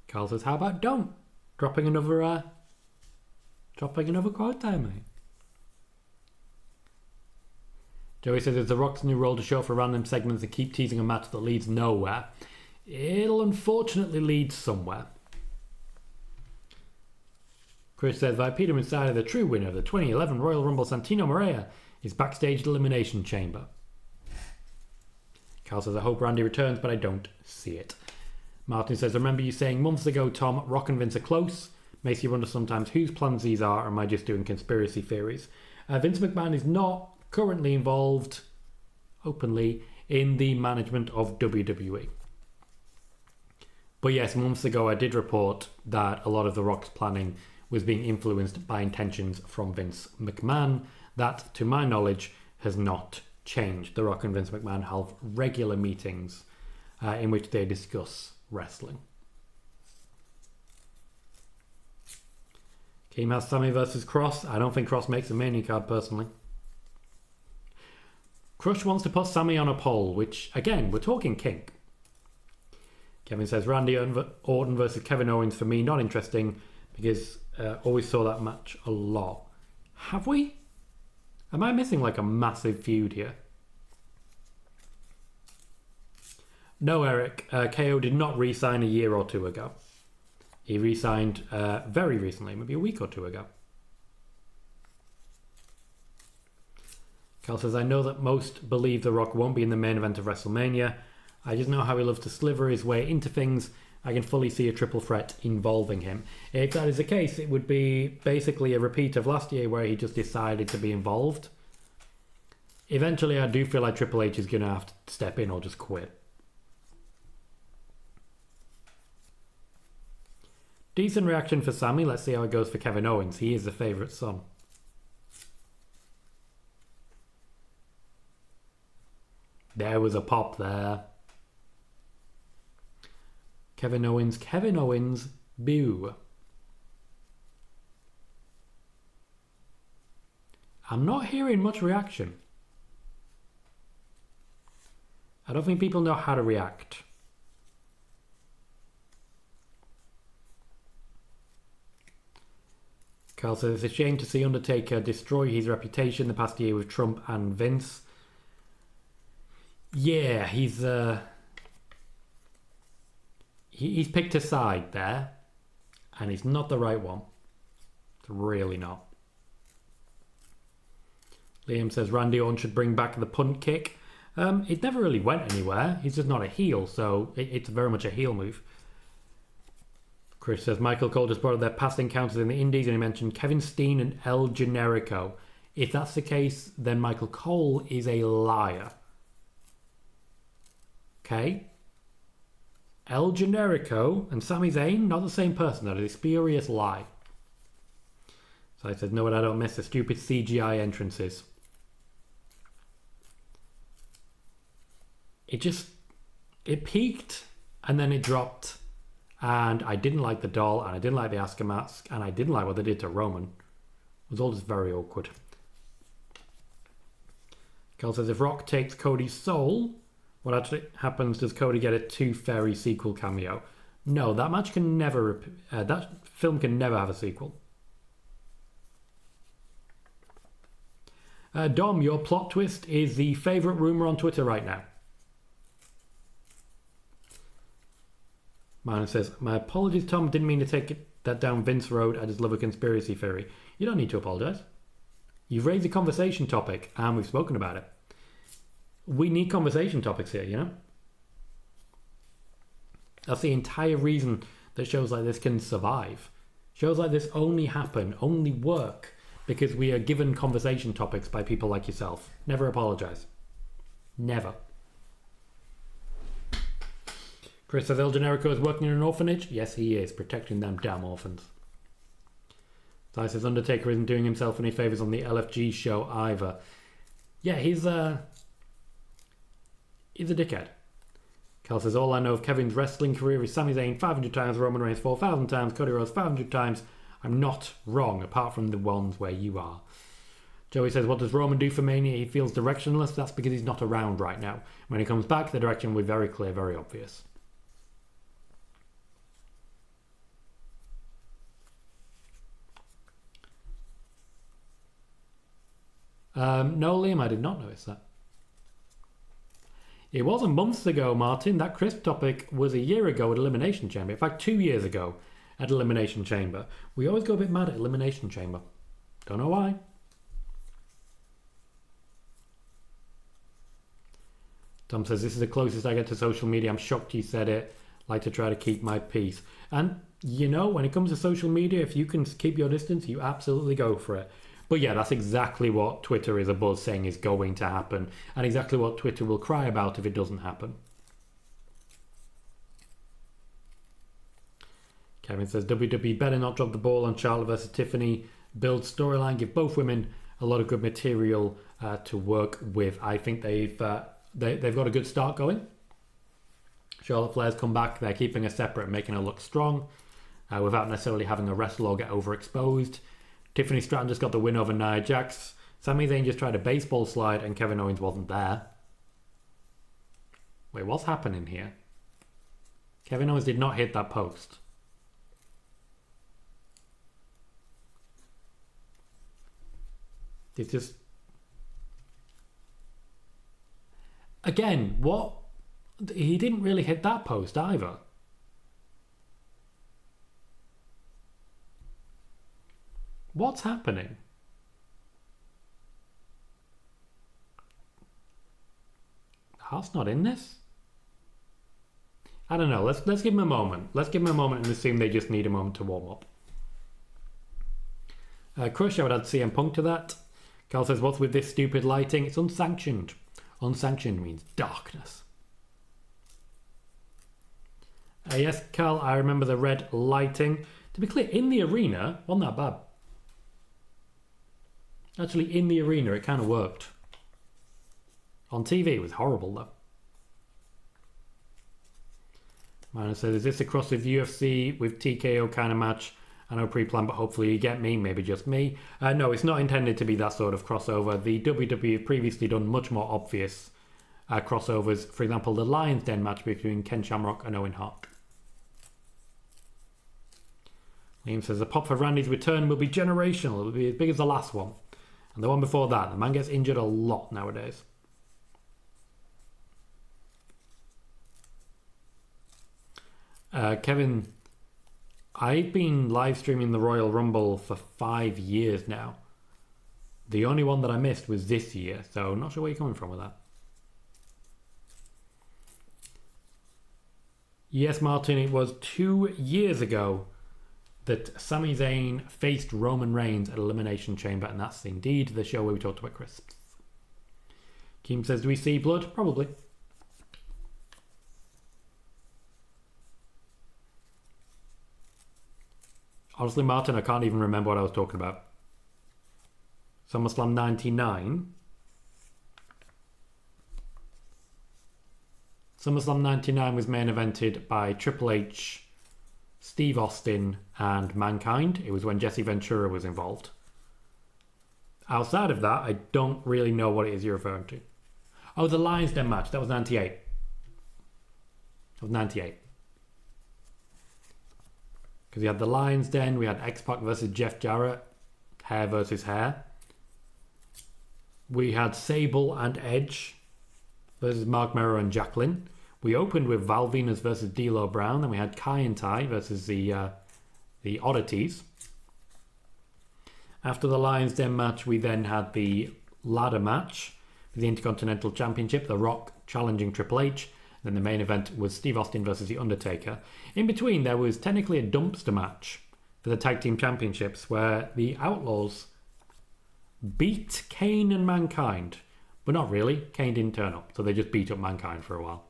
Carl says, how about don't? Dropping another quote there, mate. Joey says, it's The Rock's new role to show for random segments and keep teasing a match that leads nowhere. It'll unfortunately lead somewhere. Chris says, Peter Inside, the true winner of the 2011 Royal Rumble, Santino Marella, is backstage at Elimination Chamber. Carl says, I hope Randy returns, but I don't see it. Martin says, remember you saying months ago, Tom, Rock and Vince are close? Makes you wonder sometimes whose plans these are, or am I just doing conspiracy theories? Vince McMahon is not currently involved openly in the management of WWE. But yes, months ago I did report that a lot of The Rock's planning was being influenced by intentions from Vince McMahon. That, to my knowledge, has not changed. The Rock and Vince McMahon have regular meetings in which they discuss wrestling. Keem has Sami versus Cross. I don't think Cross makes a Mania card personally. Crush wants to put Sami on a poll, which, again, we're talking kink. Kevin says, Randy Orton versus Kevin Owens for me, not interesting, because always saw that match a lot. Have we? Am I missing like a massive feud here? No, Eric. KO did not re-sign a year or two ago. He re-signed very recently, maybe a week or two ago. Cal says, I know that most believe The Rock won't be in the main event of WrestleMania. I just know how he loves to sliver his way into things. I can fully see a triple threat involving him. If that is the case, it would be basically a repeat of last year where he just decided to be involved. Eventually, I do feel like Triple H is going to have to step in or just quit. Decent reaction for Sami. Let's see how it goes for Kevin Owens. He is the favourite son. There was a pop there. Kevin Owens, boo. I'm not hearing much reaction. I don't think people know how to react. Carl says, it's a shame to see Undertaker destroy his reputation the past year with Trump and Vince. Yeah, he's picked a side there, and it's not the right one. It's really not. Liam says Randy Orton should bring back the punt kick. It never really went anywhere. He's just not a heel, so it's very much a heel move. Chris says Michael Cole just brought up their past encounters in the Indies, and he mentioned Kevin Steen and El Generico. If that's the case, then Michael Cole is a liar. Okay? El Generico and Sami Zayn, not the same person. That is a spurious lie. So I said, no, I don't miss the stupid CGI entrances. It just, It peaked and then it dropped. And I didn't like the doll, and I didn't like the Asuka mask, and I didn't like what they did to Roman. It was all just very awkward. Carl says, if Rock takes Cody's soul, what actually happens? Does Cody get a Tooth Fairy sequel cameo? No, that match can never... that film can never have a sequel. Dom, your plot twist is the favourite rumour on Twitter right now. Mine says, my apologies, Tom. Didn't mean to take that down Vince Road. I just love a conspiracy theory. You don't need to apologise. You've raised a conversation topic and we've spoken about it. We need conversation topics here, you know? That's the entire reason that shows like this can survive. Shows like this only happen, only work, because we are given conversation topics by people like yourself. Never apologise. Never. Chris says El Generico is working in an orphanage. Yes, he is, protecting them damn orphans. Ty says Undertaker isn't doing himself any favours on the LFG show either. Yeah, he's a dickhead. Cal says all I know of Kevin's wrestling career is Sami Zayn 500 times, Roman Reigns 4,000 times, Cody Rhodes 500 times. I'm not wrong, apart from the ones where you are. Joey says, what does Roman do for Mania? He feels directionless. That's because he's not around right now. When he comes back, the direction will be very clear, very obvious. No, Liam, I did not notice that. It wasn't months ago, Martin. That crisp topic was a year ago at Elimination Chamber. In fact, 2 years ago at Elimination Chamber. We always go a bit mad at Elimination Chamber. Don't know why. Tom says, this is the closest I get to social media. I'm shocked you said it. Like to try to keep my peace. And, you know, when it comes to social media, if you can keep your distance, you absolutely go for it. But yeah, that's exactly what Twitter is abuzz saying is going to happen. And exactly what Twitter will cry about if it doesn't happen. Kevin says, WWE better not drop the ball on Charlotte versus Tiffany. Build storyline, give both women a lot of good material to work with. I think they've got a good start going. Charlotte Flair's come back. They're keeping her separate, making her look strong without necessarily having her wrestle or get overexposed. Tiffany Stratton just got the win over Nia Jax. Sami Zayn just tried a baseball slide and Kevin Owens wasn't there. Wait, what's happening here? Kevin Owens did not hit that post. It's just... Again, what? He didn't really hit that post either. What's happening? Hart's not in this? I don't know. Let's give him a moment. Let's give him a moment and assume they just need a moment to warm up. Crush, I would add CM Punk to that. Carl says, what's with this stupid lighting? It's unsanctioned. Unsanctioned means darkness. Yes, Carl, I remember the red lighting. To be clear, in the arena, wasn't that bad. Actually, in the arena, it kind of worked. On TV, it was horrible, though. Miner says, is this a cross with UFC with TKO kind of match? I know pre-planned, but hopefully you get me, maybe just me. No, it's not intended to be that sort of crossover. The WWE have previously done much more obvious crossovers. For example, the Lions Den match between Ken Shamrock and Owen Hart. Liam says, the pop for Randy's return will be generational. It will be as big as the last one. And the one before that. The man gets injured a lot nowadays. Kevin, I've been live streaming the Royal Rumble for 5 years now. The only one that I missed was this year, so not sure where you're coming from with that. Yes, Martin, it was 2 years ago that Sami Zayn faced Roman Reigns at Elimination Chamber, and that's indeed the show where we talked about crisps. Keem says, do we see blood? Probably. Honestly, Martin, I can't even remember what I was talking about. SummerSlam 99. SummerSlam 99 was main evented by Triple H, Steve Austin, and Mankind. It was when Jesse Ventura was involved. Outside of that, I don't really know what it is you're referring to. Oh, the Lions Den match. That was 98. That was 98. Because we had the Lions Den, we had X-Pac versus Jeff Jarrett, hair versus hair. We had Sable and Edge versus Mark Merrow and Jacqueline. We opened with Val Venus versus D'Lo Brown. Then we had Kai and Tai versus the Oddities. After the Lions Den match, we then had the ladder match for the Intercontinental Championship. The Rock challenging Triple H. Then the main event was Steve Austin versus The Undertaker. In between, there was technically a dumpster match for the Tag Team Championships where the Outlaws beat Kane and Mankind. But not really. Kane didn't turn up, so they just beat up Mankind for a while.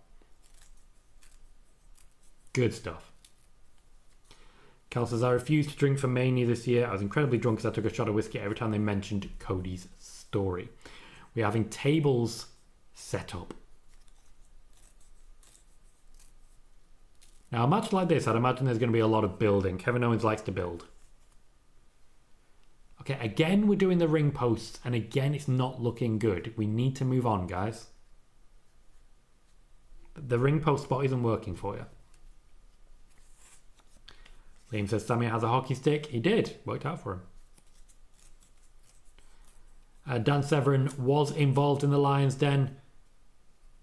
Good stuff. Cal says, I refused to drink for Mania this year. I was incredibly drunk because I took a shot of whiskey every time they mentioned Cody's story. We're having tables set up. Now, a match like this, I'd imagine there's going to be a lot of building. Kevin Owens likes to build. Okay, again, we're doing the ring posts, and again, it's not looking good. We need to move on, guys. The ring post spot isn't working for you. Liam says Sami has a hockey stick. He did. Worked out for him. Dan Severn was involved in the Lions Den.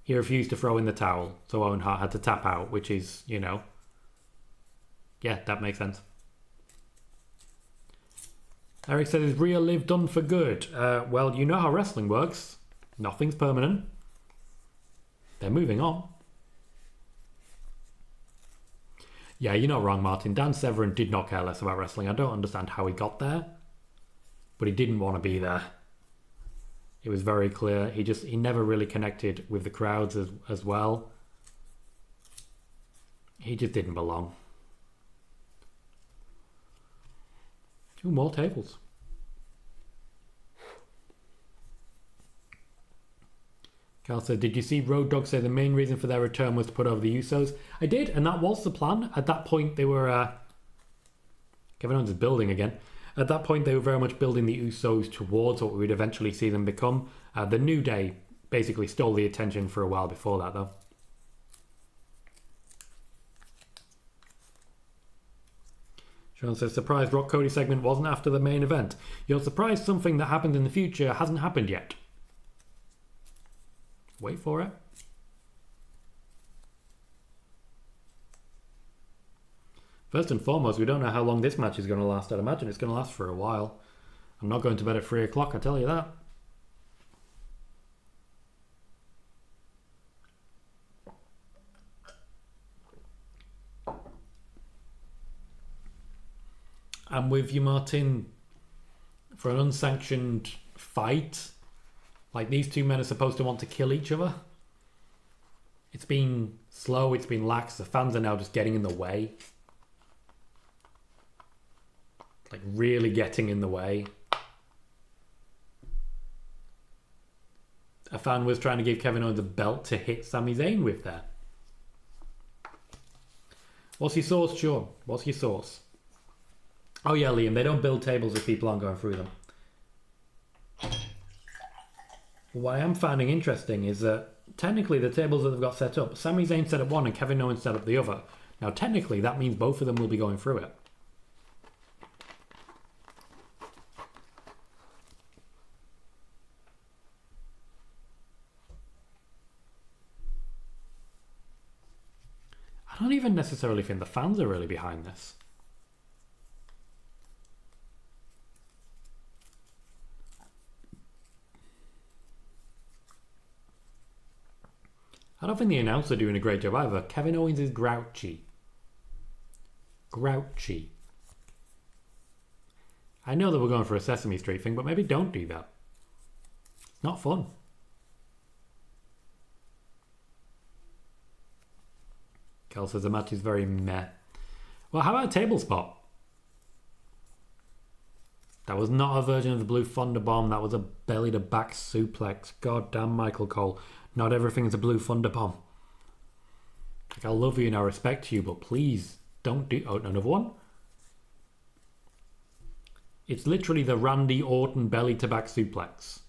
He refused to throw in the towel, so Owen Hart had to tap out, which is, you know... Yeah, that makes sense. Eric says, is Rhea Liv done for good? Well, you know how wrestling works. Nothing's permanent. They're moving on. Yeah, you're not wrong, Martin. Dan Severn did not care less about wrestling. I don't understand how he got there, but he didn't want to be there. It was very clear. He never really connected with the crowds as well. He just didn't belong. 2 more tables. Cal said, did you see Road Dogg say the main reason for their return was to put over the Usos? I did, and that was the plan. At that point, they were... Kevin Owens is building again. At that point, they were very much building the Usos towards what we would eventually see them become. The New Day basically stole the attention for a while before that, though. Sean says, surprised Rock Cody segment wasn't after the main event. You're surprised something that happened in the future hasn't happened yet. Wait for it. First and foremost, we don't know how long this match is going to last. I'd imagine it's going to last for a while. I'm not going to bed at 3 o'clock, I tell you that. I'm with you, Martin. For an unsanctioned fight, like these two men are supposed to want to kill each other. It's been slow, it's been lax. The fans are now just getting in the way. Like really getting in the way. A fan was trying to give Kevin Owens a belt to hit Sami Zayn with there. What's your sauce, Sean? What's your sauce? Oh yeah, Liam, they don't build tables if people aren't going through them. What I am finding interesting is that technically the tables that they've got set up, Sami Zayn set up one and Kevin Owens set up the other. Now technically that means both of them will be going through it. I don't even necessarily think the fans are really behind this. I don't think the announcers are doing a great job either. Kevin Owens is grouchy. Grouchy. I know that we're going for a Sesame Street thing, but maybe don't do that. It's not fun. Kel says the match is very meh. Well, how about a table spot? That was not a version of the Blue Thunder Bomb. That was a belly-to-back suplex. God damn, Michael Cole. Not everything is a Blue Thunder Bomb. Like, I love you and I respect you, but please don't do... Oh, another one? It's literally the Randy Orton belly to back suplex.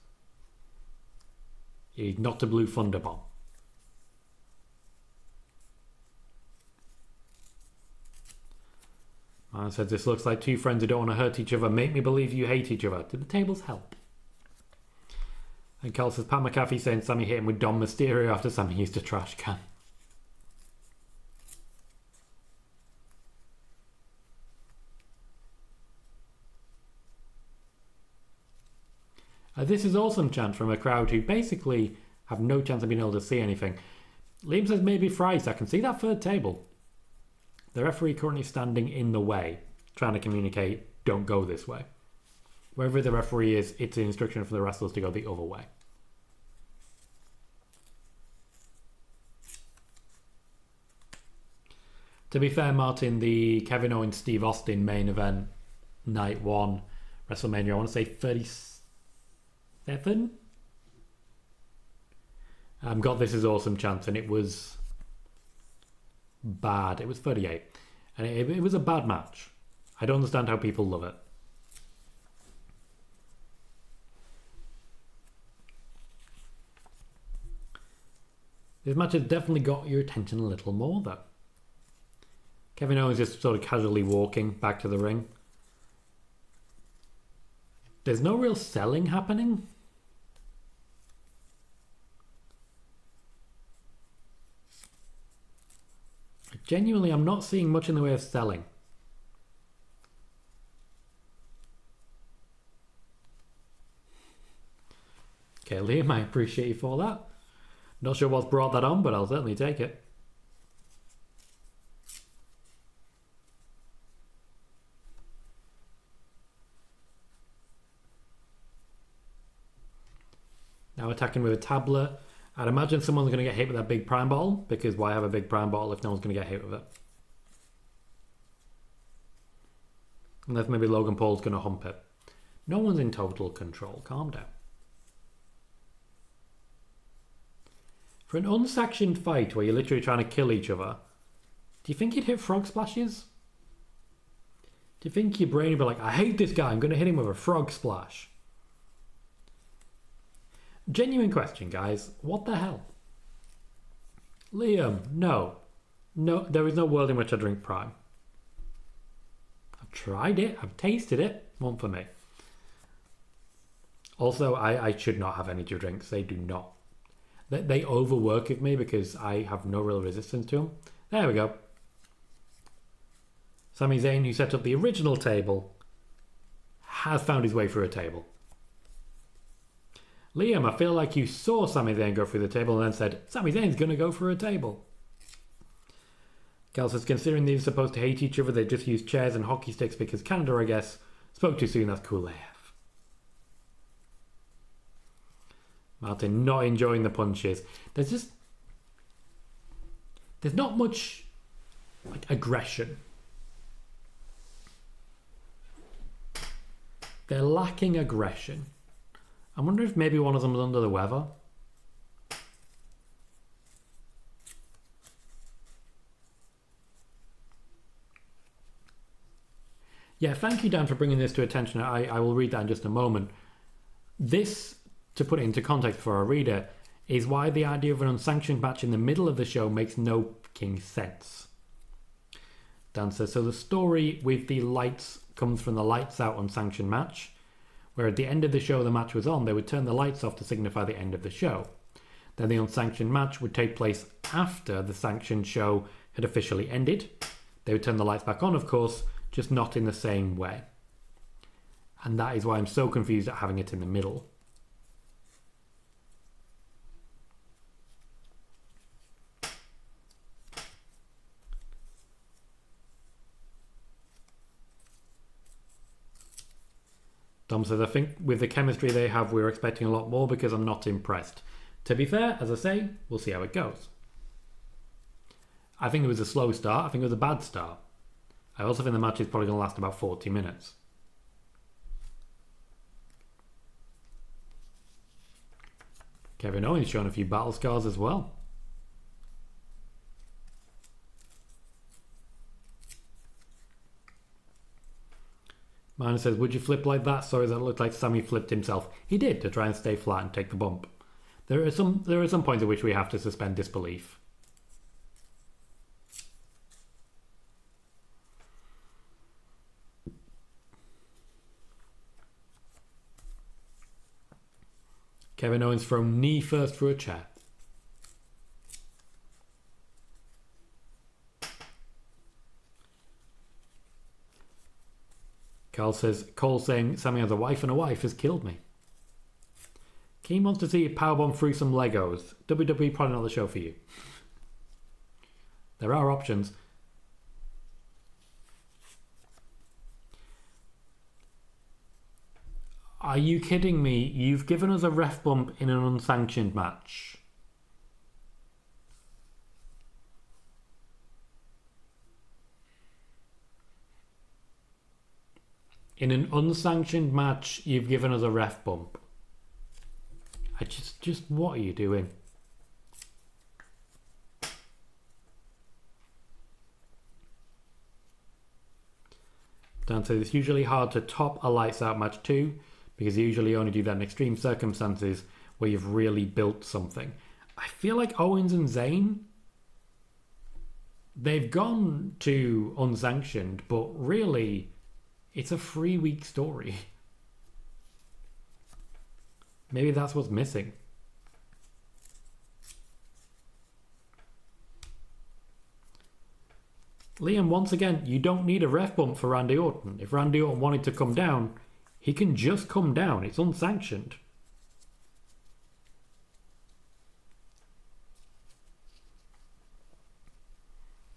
He knocked a blue thunder bomb. Man says, this looks like two friends who don't want to hurt each other. Make me believe you hate each other. Did the tables help? And Carl says, Pat McAfee saying Sami hit him with Dom Mysterio after Sami used a trash can. This is awesome chant from a crowd who basically have no chance of being able to see anything. Liam says maybe Fries. I can see that third table. The referee currently standing in the way, trying to communicate, don't go this way. Wherever the referee is, it's an instruction for the wrestlers to go the other way. To be fair, Martin, the Kevin Owens Steve Austin main event, night 1, WrestleMania, I want to say 37? Got This Is Awesome chance, and it was bad. It was 38. And it was a bad match. I don't understand how people love it. This match has definitely got your attention a little more, though. Kevin Owens just sort of casually walking back to the ring. There's no real selling happening. Genuinely, I'm not seeing much in the way of selling. Okay, Liam, I appreciate you for that. Not sure what's brought that on, but I'll certainly take it. Now attacking with a tablet. I'd imagine someone's going to get hit with that big prime bottle, because why have a big prime bottle if no one's going to get hit with it? Unless maybe Logan Paul's going to hump it. No one's in total control. Calm down. For an unsanctioned fight where you're literally trying to kill each other, do you think you'd hit frog splashes? Do you think your brain would be like, I hate this guy, I'm going to hit him with a frog splash? Genuine question, guys. What the hell? Liam, no. No, there is no world in which I drink Prime. I've tried it. I've tasted it. One for me. Also, I should not have energy drinks. They do not. They overwork with me because I have no real resistance to them. There we go. Sami Zayn, who set up the original table, has found his way through a table. Liam, I feel like you saw Sami Zayn go through the table and then said, Sami Zayn's going to go through a table. Gal says, considering these are supposed to hate each other, they just use chairs and hockey sticks because Canada, I guess, spoke too soon. That's cool AF. Martin, not enjoying the punches. There's not much like aggression. They're lacking aggression. I wonder if maybe one of them is under the weather. Yeah, thank you, Dan, for bringing this to attention. I will read that in just a moment. This, to put it into context for our reader, is why the idea of an unsanctioned match in the middle of the show makes no fucking sense. Dan says, so the story with the lights comes from the lights out unsanctioned match, where at the end of the show the match was on, they would turn the lights off to signify the end of the show. Then the unsanctioned match would take place after the sanctioned show had officially ended. They would turn the lights back on, of course, just not in the same way. And that is why I'm so confused at having it in the middle. Dom says, I think with the chemistry they have, we're expecting a lot more because I'm not impressed. To be fair, as I say, we'll see how it goes. I think it was a slow start. I think it was a bad start. I also think the match is probably going to last about 40 minutes. Kevin Owens showing a few battle scars as well. Miner says, would you flip like that? Sorry, that looked like Sami flipped himself. He did, to try and stay flat and take the bump. There are some points at which we have to suspend disbelief. Kevin Owens thrown knee first through a chair. Cole saying, Sami has a wife and a wife has killed me. Keen wants to see you powerbomb through some Legos. WWE probably not the show for you. There are options. Are you kidding me? You've given us a ref bump in an unsanctioned match. In an unsanctioned match, you've given us a ref bump. Just what are you doing? Dan says it's usually hard to top a lights out match too, because you usually only do that in extreme circumstances where you've really built something. I feel like Owens and Zayn, they've gone to unsanctioned, but really, it's a 3-week story. Maybe that's what's missing. Liam, once again, you don't need a ref bump for Randy Orton. If Randy Orton wanted to come down, he can just come down. It's unsanctioned.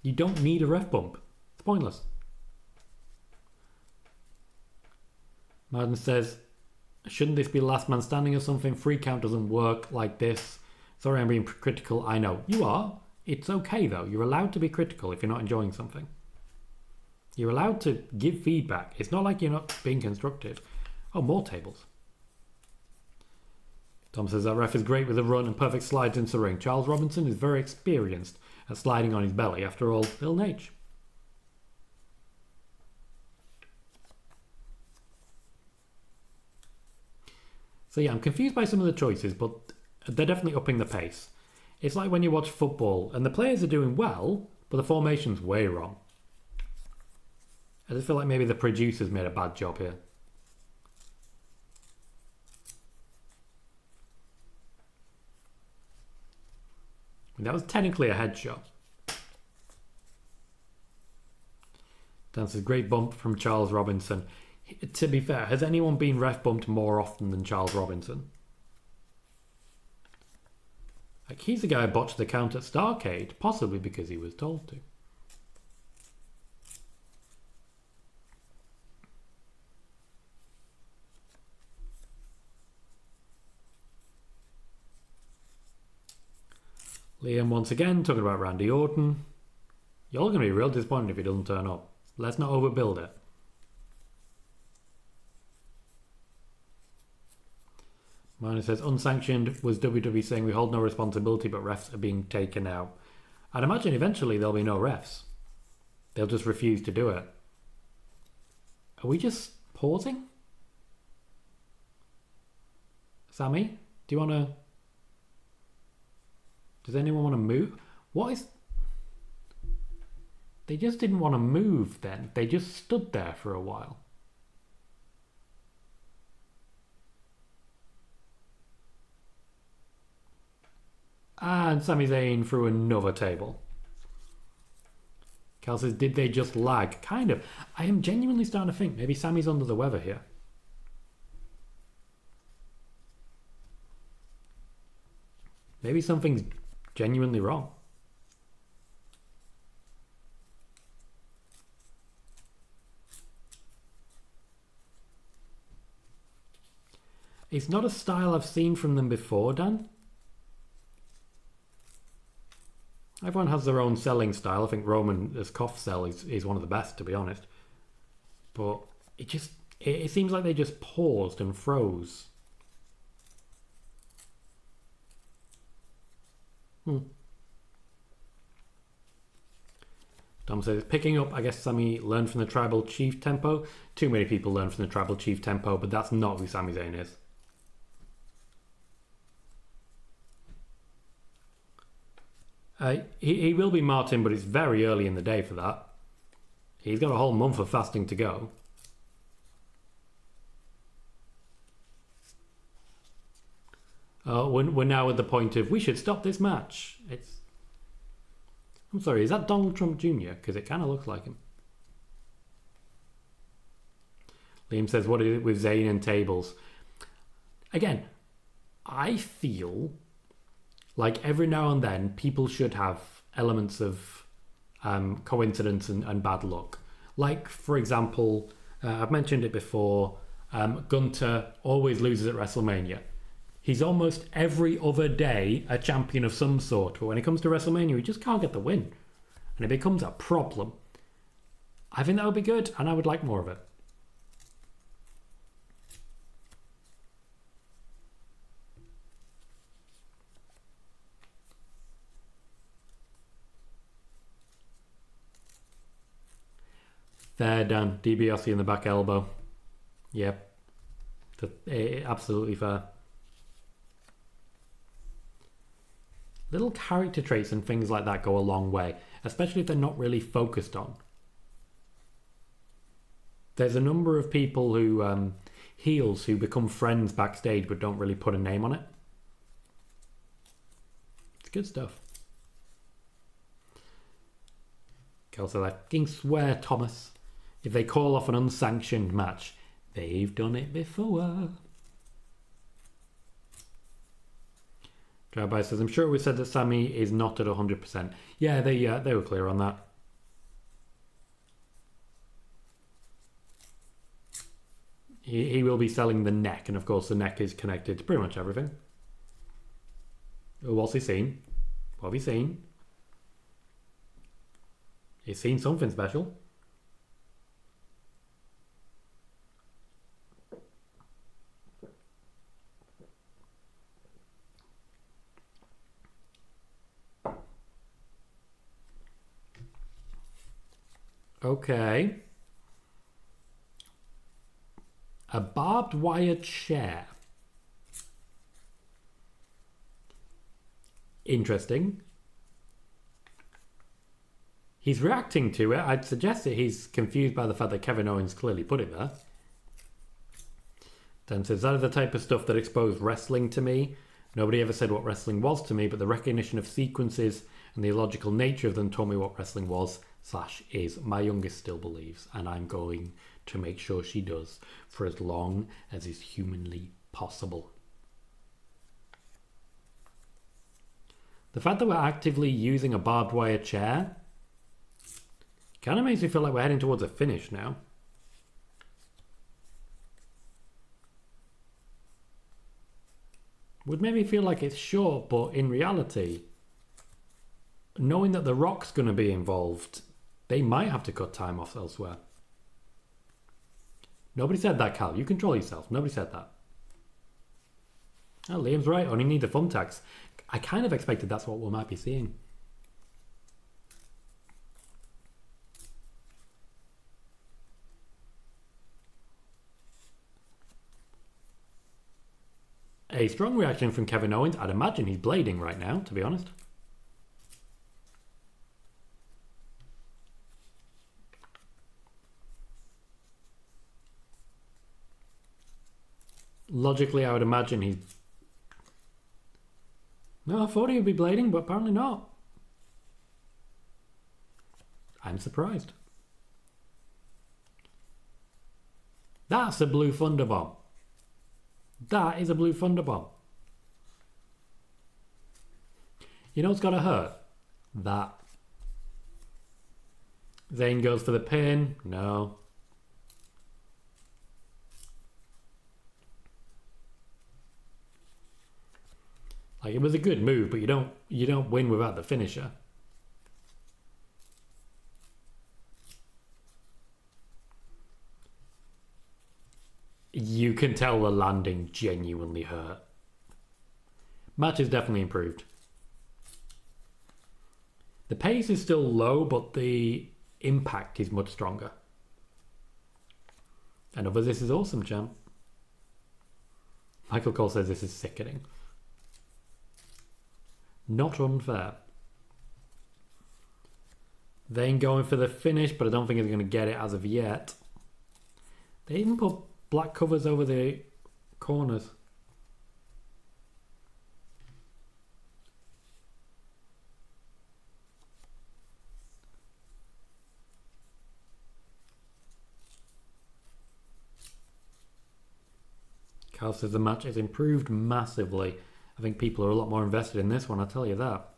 You don't need a ref bump. It's pointless. Madden says, shouldn't this be last man standing or something? 3 count doesn't work like this. Sorry, I'm being critical. I know. You are. It's okay, though. You're allowed to be critical if you're not enjoying something. You're allowed to give feedback. It's not like you're not being constructive. Oh, more tables. Tom says that ref is great with a run and perfect slides into the ring. Charles Robinson is very experienced at sliding on his belly. After all, Bill Nage. So yeah, I'm confused by some of the choices, but they're definitely upping the pace. It's like when you watch football and the players are doing well, but the formation's way wrong. I just feel like maybe the producers made a bad job here. That was technically a headshot. That's a great bump from Charles Robinson. To be fair, has anyone been ref bumped more often than Charles Robinson? Like, he's the guy who botched the count at Starrcade, possibly because he was told to. Liam once again talking about Randy Orton. You're going to be real disappointed if he doesn't turn up. Let's not overbuild it. Miner says, unsanctioned was WWE saying we hold no responsibility, but refs are being taken out. I'd imagine eventually there'll be no refs. They'll just refuse to do it. Are we just pausing? Sami, do you want to... Does anyone want to move? What is... They just didn't want to move then. They just stood there for a while. And Sami Zayn through another table. Cal says, did they just lag? Kind of. I am genuinely starting to think maybe Sami's under the weather here. Maybe something's genuinely wrong. It's not a style I've seen from them before, Dan. Everyone has their own selling style. I think Roman's cough sell is one of the best, to be honest. But it seems like they just paused and froze. Tom says, picking up, I guess Sami learned from the Tribal Chief tempo. Too many people learn from the Tribal Chief tempo, but that's not who Sami Zayn is. He will be Martin, but it's very early in the day for that. He's got a whole month of fasting to go. We're now at the point of, we should stop this match. I'm sorry, is that Donald Trump Jr.? Because it kind of looks like him. Liam says, what is it with Zayn and tables? Again, I feel like every now and then people should have elements of coincidence and bad luck. Like, for example, I've mentioned it before, Gunther always loses at WrestleMania. He's almost every other day a champion of some sort, but when it comes to WrestleMania, he just can't get the win. And it becomes a problem. I think that would be good, and I would like more of it. Fair, Dan. DiBiase in the back elbow. Yep. Absolutely fair. Little character traits and things like that go a long way, especially if they're not really focused on. There's a number of people who, heels who become friends backstage but don't really put a name on it. It's good stuff. Kelso, I fucking swear, Thomas, if they call off an unsanctioned match, they've done it before. Drive-by says, I'm sure we said that Sami is not at 100%. Yeah, they were clear on that. He will be selling the neck, and of course the neck is connected to pretty much everything. What's he seen? What have you seen? He's seen something special. Okay. A barbed wire chair. Interesting. He's reacting to it. I'd suggest that he's confused by the fact that Kevin Owens clearly put it there. Dan says, that is the type of stuff that exposed wrestling to me. Nobody ever said what wrestling was to me, but the recognition of sequences and the illogical nature of them told me what wrestling was / is. My youngest still believes, and I'm going to make sure she does for as long as is humanly possible. The fact that we're actively using a barbed wire chair kind of makes me feel like we're heading towards a finish now. Would make me feel like it's short, but in reality, knowing that The Rock's going to be involved, they might have to cut time off elsewhere. Nobody said that, Cal. You control yourself. Nobody said that. Oh, Liam's right. Only need the thumbtacks. I kind of expected that's what we might be seeing. A strong reaction from Kevin Owens. I'd imagine he's blading right now, to be honest. Logically, I would imagine he's... No, I thought he would be blading, but apparently not. I'm surprised. That's a blue Thunderbomb. That is a blue Thunderbomb. You know what's gotta hurt? That. Zayn goes for the pin. No. Like, it was a good move, but you don't win without the finisher. You can tell the landing genuinely hurt. Match is definitely improved. The pace is still low, but the impact is much stronger. Another "this is awesome" champ. Michael Cole says this is sickening. Not unfair. They ain't going for the finish, but I don't think they're going to get it as of yet. They even put black covers over the corners. Carl says the match has improved massively. I think people are a lot more invested in this one, I'll tell you that.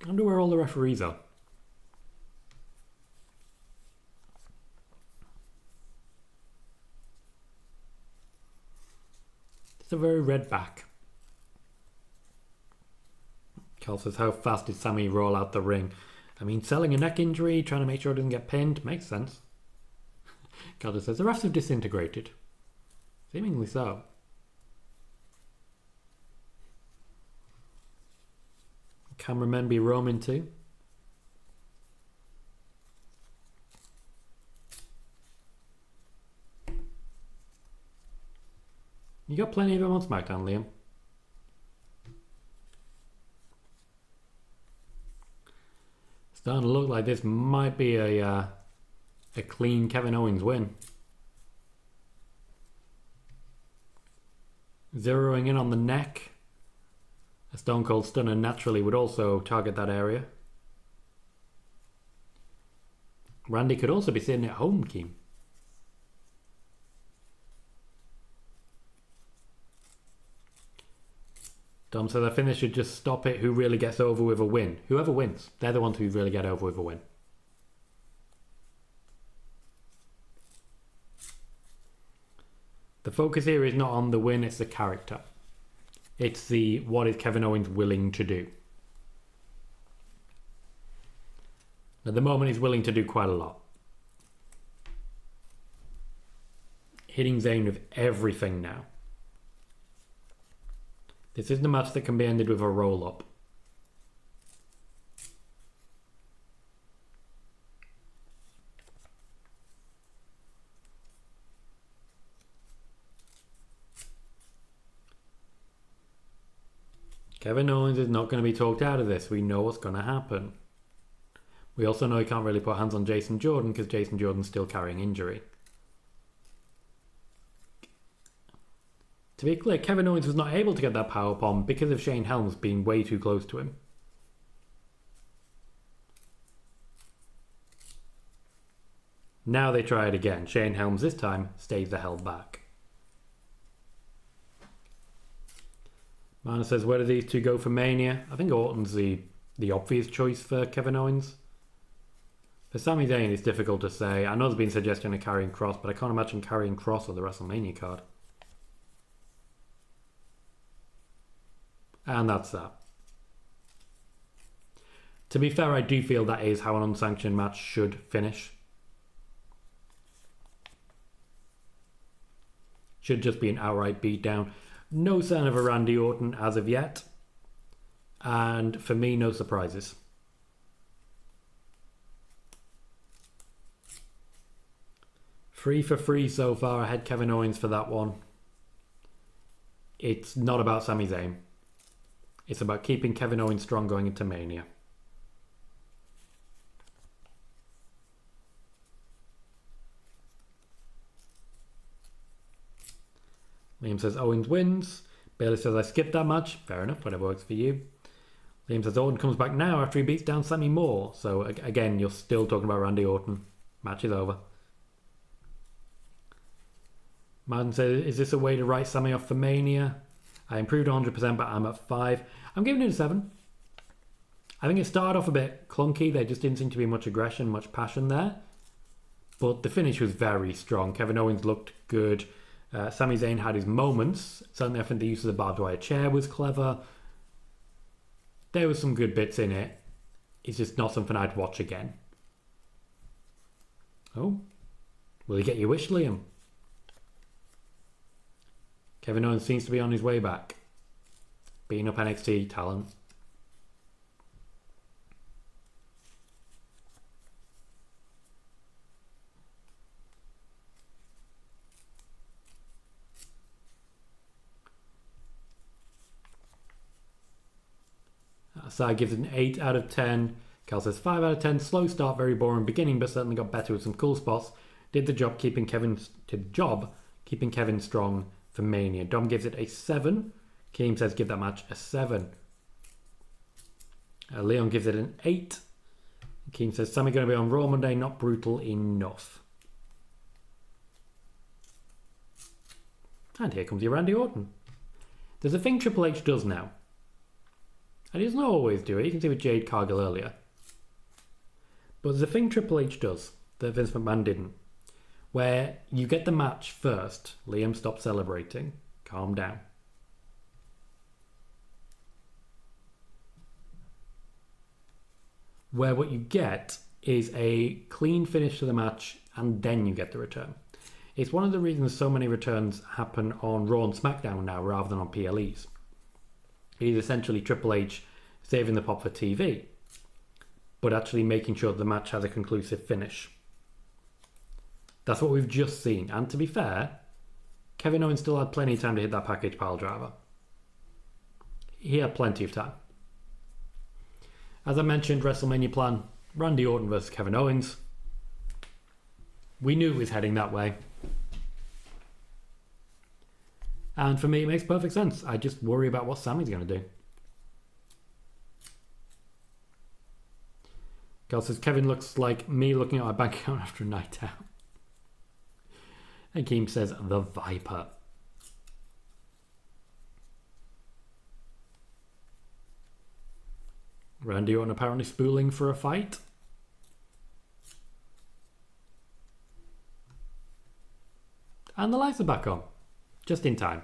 I wonder where all the referees are. It's a very red back. Carl says, how fast did Sami roll out the ring? I mean, selling a neck injury, trying to make sure it doesn't get pinned, makes sense. Carl says, the refs have disintegrated. Seemingly so. Cameramen be roaming too. You got plenty of them on SmackDown, Liam. Starting to look like this might be a clean Kevin Owens win. Zeroing in on the neck. A Stone Cold Stunner naturally would also target that area. Randy could also be sitting at home, Keem. Dom says I think they should just stop it. Who really gets over with a win? Whoever wins. They're the ones who really get over with a win. The focus here is not on the win, it's the character. It's the what is Kevin Owens willing to do. At the moment he's willing to do quite a lot. Hitting Zayn with everything now. This isn't a match that can be ended with a roll-up. Kevin Owens is not going to be talked out of this. We know what's going to happen. We also know he can't really put hands on Jason Jordan because Jason Jordan's still carrying injury. To be clear, Kevin Owens was not able to get that powerbomb because of Shane Helms being way too close to him. Now they try it again. Shane Helms this time stays the hell back. Mana says, where do these two go for Mania? I think Orton's the obvious choice for Kevin Owens. For Sami Zayn, it's difficult to say. I know there's been suggestion of carrying Cross, but I can't imagine carrying Cross on the WrestleMania card. And that's that. To be fair, I do feel that is how an unsanctioned match should finish. Should just be an outright beatdown. No sign of a Randy Orton as of yet. And for me, no surprises. Free for free so far. I had Kevin Owens for that one. It's not about Sami Zayn. It's about keeping Kevin Owens strong going into Mania. Liam says Owens wins. Bayley says I skipped that match. Fair enough, whatever works for you. Liam says Orton comes back now after he beats down Sami Moore. So again, you're still talking about Randy Orton. Match is over. Martin says, is this a way to write Sami off for Mania? I improved 100%, but I'm at 5. I'm giving it a 7. I think it started off a bit clunky. There just didn't seem to be much aggression, much passion there. But the finish was very strong. Kevin Owens looked good. Sami Zayn had his moments. Certainly I think the use of the barbed wire chair was clever. There was some good bits in it. It's just not something I'd watch again. Oh, will he get your wish, Liam? Kevin Owens seems to be on his way back. Beating up NXT talent. Side gives it an 8 out of 10. Cal says 5 out of 10. Slow start, very boring beginning, but certainly got better with some cool spots. Did the job keeping Kevin strong for Mania. Dom gives it a 7. Keem says give that match a 7. Leon gives it an 8. Keem says Sami going to be on Raw Monday, not brutal enough. And here comes your Randy Orton. There's a thing Triple H does now. And he doesn't always do it. You can see with Jade Cargill earlier. But there's a thing Triple H does that Vince McMahon didn't. Where you get the match first. Liam, stop celebrating. Calm down. Where what you get is a clean finish to the match and then you get the return. It's one of the reasons so many returns happen on Raw and SmackDown now rather than on PLEs. It is essentially Triple H saving the pop for TV, but actually making sure the match has a conclusive finish. That's what we've just seen. And to be fair, Kevin Owens still had plenty of time to hit that package pile driver. He had plenty of time. As I mentioned, WrestleMania plan, Randy Orton versus Kevin Owens. We knew it was heading that way. And for me, it makes perfect sense. I just worry about what Sami's going to do. Gal says, Kevin looks like me looking at my bank account after a night out. And Keem says, the Viper. Randy Orton apparently spooling for a fight. And the lights are back on. Just in time.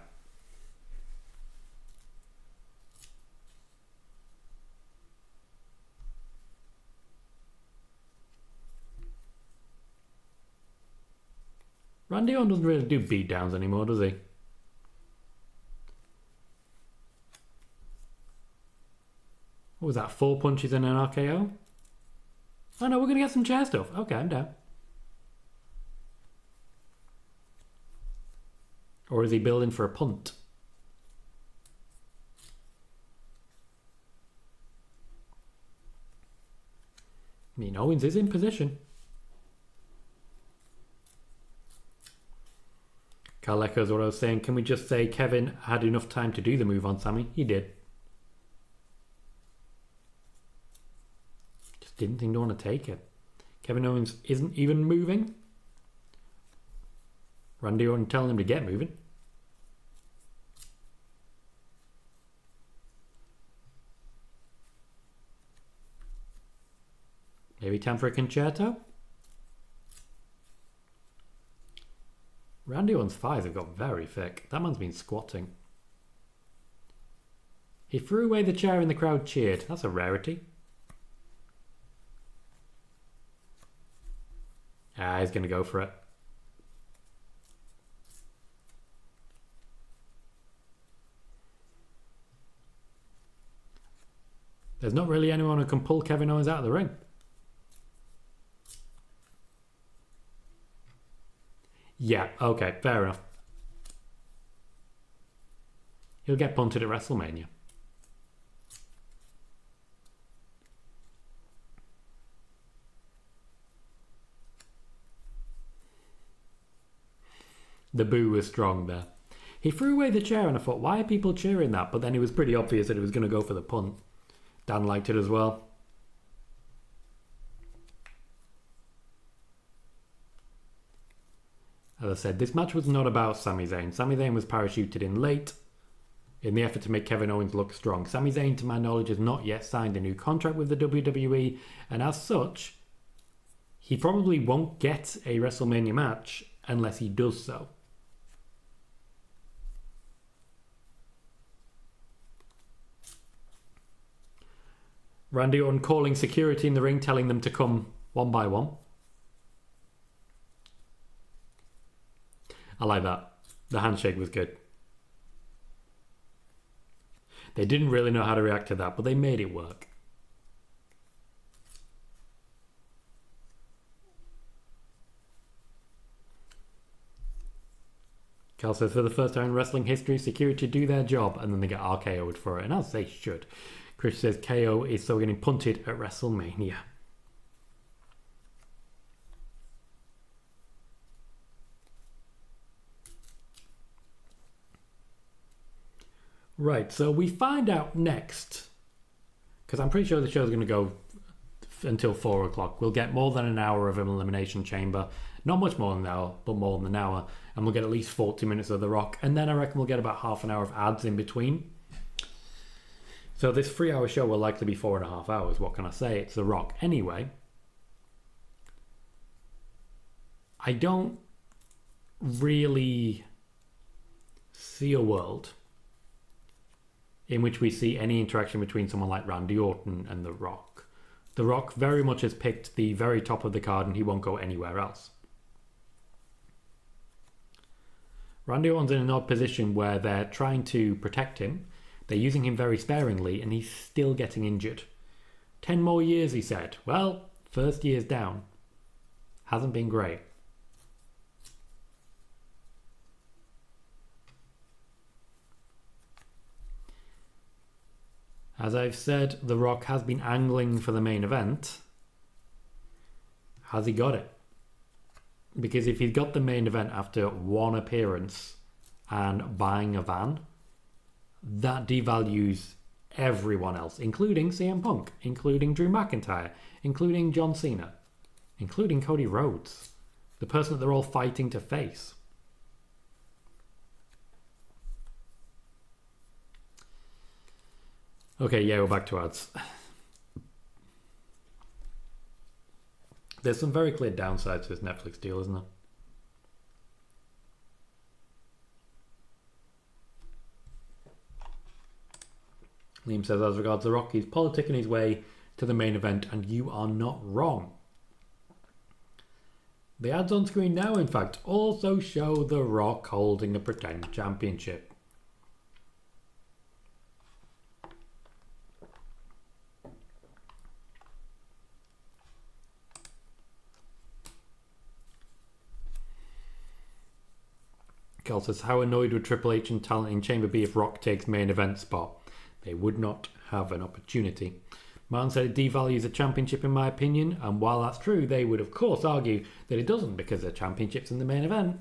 Randy Orton doesn't really do beatdowns anymore, does he? What was that? 4 punches and an RKO? Oh no, we're going to get some chair stuff. Okay, I'm down. Or is he building for a punt? I mean, Owens is in position. Carl echoes what I was saying. Can we just say Kevin had enough time to do the move on Sami? He did. Just didn't seem to want to take it. Kevin Owens isn't even moving. Randy Orton telling him to get moving. Maybe time for a concerto? Randy Orton's thighs have got very thick. That man's been squatting. He threw away the chair and the crowd cheered. That's a rarity. Ah, he's going to go for it. There's not really anyone who can pull Kevin Owens out of the ring. Yeah, okay, fair enough. He'll get punted at WrestleMania. The boo was strong there. He threw away the chair and I thought, why are people cheering that? But then it was pretty obvious that it was going to go for the punt. Dan liked it as well. As I said, this match was not about Sami Zayn. Sami Zayn was parachuted in late in the effort to make Kevin Owens look strong. Sami Zayn, to my knowledge, has not yet signed a new contract with the WWE, and as such, he probably won't get a WrestleMania match unless he does so. Randy Orton calling security in the ring, telling them to come one by one. I like that. The handshake was good. They didn't really know how to react to that, but they made it work. Cal says, for the first time in wrestling history, security do their job and then they get RKO'd for it, and as they should. Trish says KO is so getting punted at WrestleMania. Right, so we find out next, because I'm pretty sure the show's going to go until 4 o'clock. We'll get more than an hour of an Elimination Chamber. Not much more than an hour, but more than an hour. And we'll get at least 40 minutes of The Rock. And then I reckon we'll get about half an hour of ads in between. So this 3-hour show will likely be 4.5 hours. What can I say? It's The Rock. Anyway, I don't really see a world in which we see any interaction between someone like Randy Orton and The Rock. The Rock very much has picked the very top of the card and he won't go anywhere else. Randy Orton's in an odd position where they're trying to protect him. They're using him very sparingly and he's still getting injured. 10 more years, he said. Well, first year's down. Hasn't been great. As I've said, The Rock has been angling for the main event. Has he got it? Because if he's got the main event after one appearance and buying a van, that devalues everyone else, including CM Punk, including Drew McIntyre, including John Cena, including Cody Rhodes, the person that they're all fighting to face. Okay, yeah, we're back to ads. There's some very clear downsides to this Netflix deal, isn't there? Liam says, as regards The Rock, he's politicking his way to the main event, and you are not wrong. The ads on screen now, in fact, also show The Rock holding a pretend championship. Cal says, how annoyed would Triple H and talent in Chamber be if Rock takes main event spot? They would not have an opportunity. Martin said it devalues a championship in my opinion, and while that's true, they would of course argue that it doesn't because the championship's in the main event.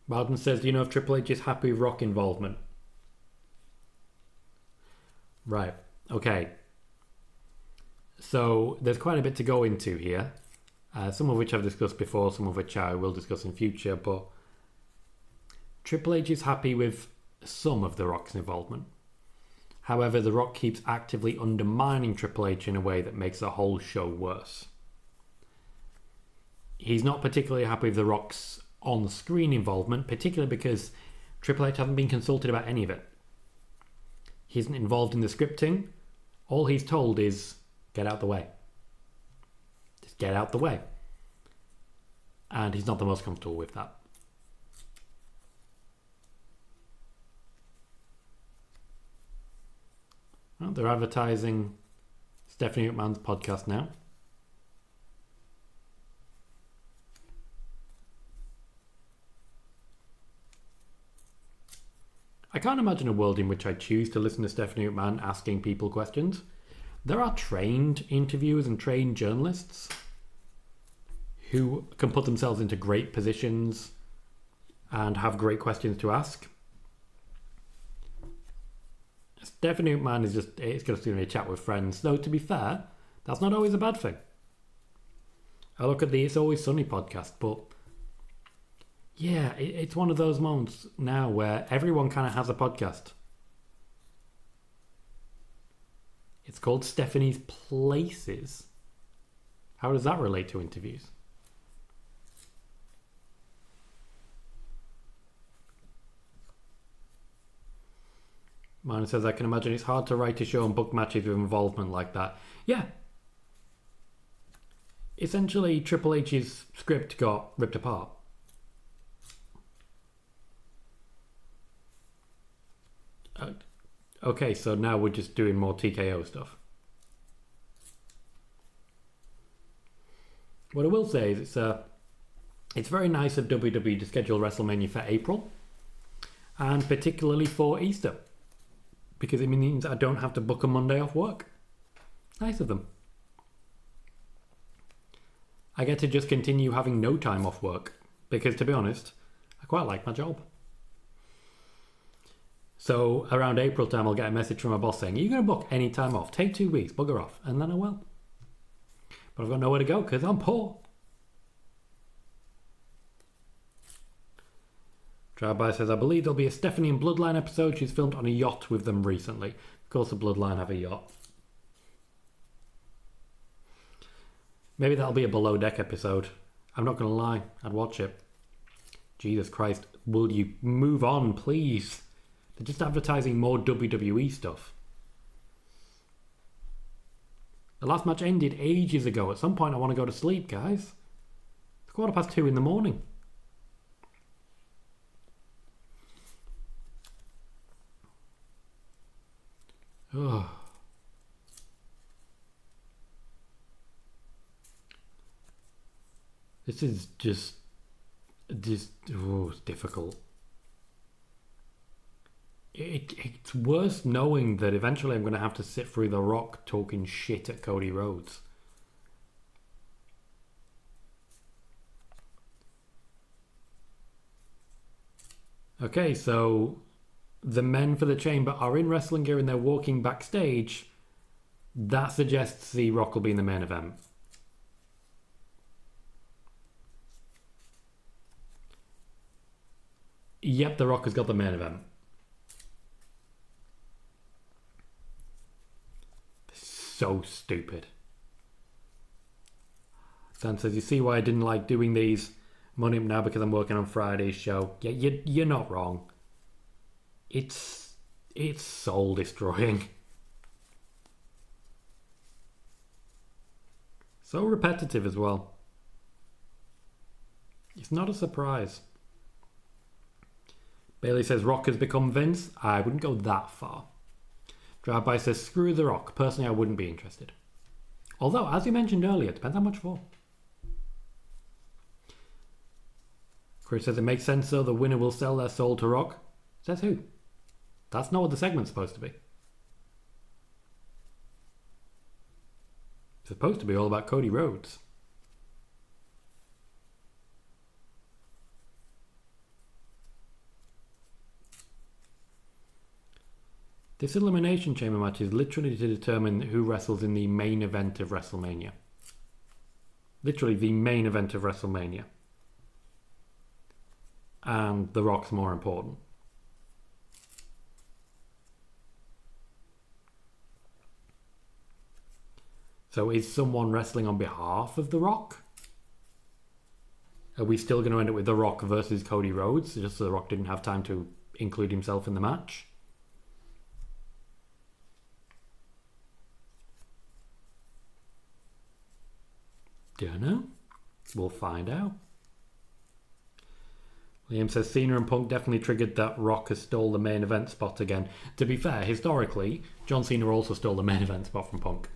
Martin says, do you know if Triple H is happy with Rock involvement? Right, okay. So there's quite a bit to go into here. Some of which I've discussed before, some of which I will discuss in future, but Triple H is happy with some of The Rock's involvement. However, The Rock keeps actively undermining Triple H in a way that makes the whole show worse. He's not particularly happy with The Rock's on-screen involvement, particularly because Triple H hasn't been consulted about any of it. He isn't involved in the scripting. All he's told is, get out the way. Just get out the way. And he's not the most comfortable with that. Well, they're advertising Stephanie McMahon's podcast now. I can't imagine a world in which I choose to listen to Stephanie McMahon asking people questions. There are trained interviewers and trained journalists who can put themselves into great positions and have great questions to ask. Stephanie McMahon is just doing a chat with friends. Though, to be fair, that's not always a bad thing. I look at the It's Always Sunny podcast, but yeah, it's one of those moments now where everyone kind of has a podcast. It's called Stephanie's Places. How does that relate to interviews? Mine says, I can imagine it's hard to write a show and book matches with involvement like that. Yeah. Essentially, Triple H's script got ripped apart. Okay, so now we're just doing more TKO stuff. What I will say is it's very nice of WWE to schedule WrestleMania for April, and particularly for Easter, because it means I don't have to book a Monday off work. Nice of them. I get to just continue having no time off work, because to be honest, I quite like my job. So around April time, I'll get a message from my boss saying, "Are you going to book any time off? Take 2 weeks, bugger off," and then I will. But I've got nowhere to go because I'm poor. Drive-by says, "I believe there'll be a Stephanie and Bloodline episode. She's filmed on a yacht with them recently." Of course the Bloodline have a yacht. Maybe that'll be a Below Deck episode. I'm not going to lie, I'd watch it. Jesus Christ, will you move on, please? They're just advertising more WWE stuff. The last match ended ages ago. At some point I want to go to sleep, guys. It's 2:15 in the morning. Ugh. This is just it's difficult. It's worse knowing that eventually I'm going to have to sit through The Rock talking shit at Cody Rhodes. Okay, so the men for the chamber are in wrestling gear and they're walking backstage. That suggests The Rock will be in the main event. Yep, The Rock has got the main event. So stupid. Dan says, "You see why I didn't like doing these? I'm on it now because I'm working on Friday's show." Yeah, you're not wrong. It's soul destroying. So repetitive as well. It's not a surprise. Bayley says, "Rock has become Vince." I wouldn't go that far. Drive-by says, "Screw The Rock. Personally, I wouldn't be interested." Although, as you mentioned earlier, it depends how much for. Chris says, "It makes sense though. The winner will sell their soul to Rock." Says who? That's not what the segment's supposed to be. It's supposed to be all about Cody Rhodes. This Elimination Chamber match is literally to determine who wrestles in the main event of WrestleMania. Literally the main event of WrestleMania. And The Rock's more important. So is someone wrestling on behalf of The Rock? Are we still going to end up with The Rock versus Cody Rhodes, just so The Rock didn't have time to include himself in the match? Don't know. We'll find out. Liam says, "Cena and Punk definitely triggered that Rock has stole the main event spot again." To be fair, historically, John Cena also stole the main event spot from Punk.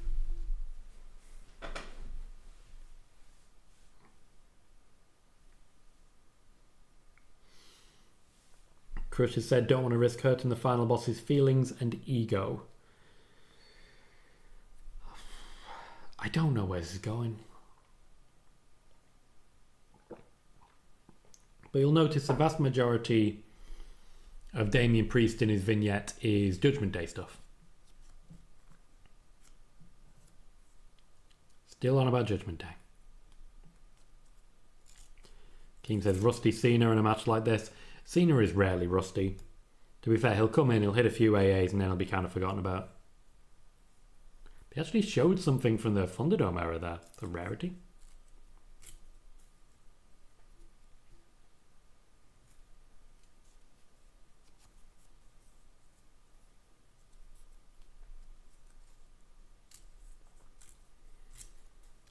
Crush has said, "Don't want to risk hurting the final boss's feelings and ego." I don't know where this is going. But you'll notice the vast majority of Damian Priest in his vignette is Judgment Day stuff. Still on about Judgment Day. King says, "Rusty Cena in a match like this." Cena is rarely rusty. To be fair, he'll come in, he'll hit a few AAs and then he'll be kind of forgotten about. They actually showed something from the Thunderdome era there. The rarity.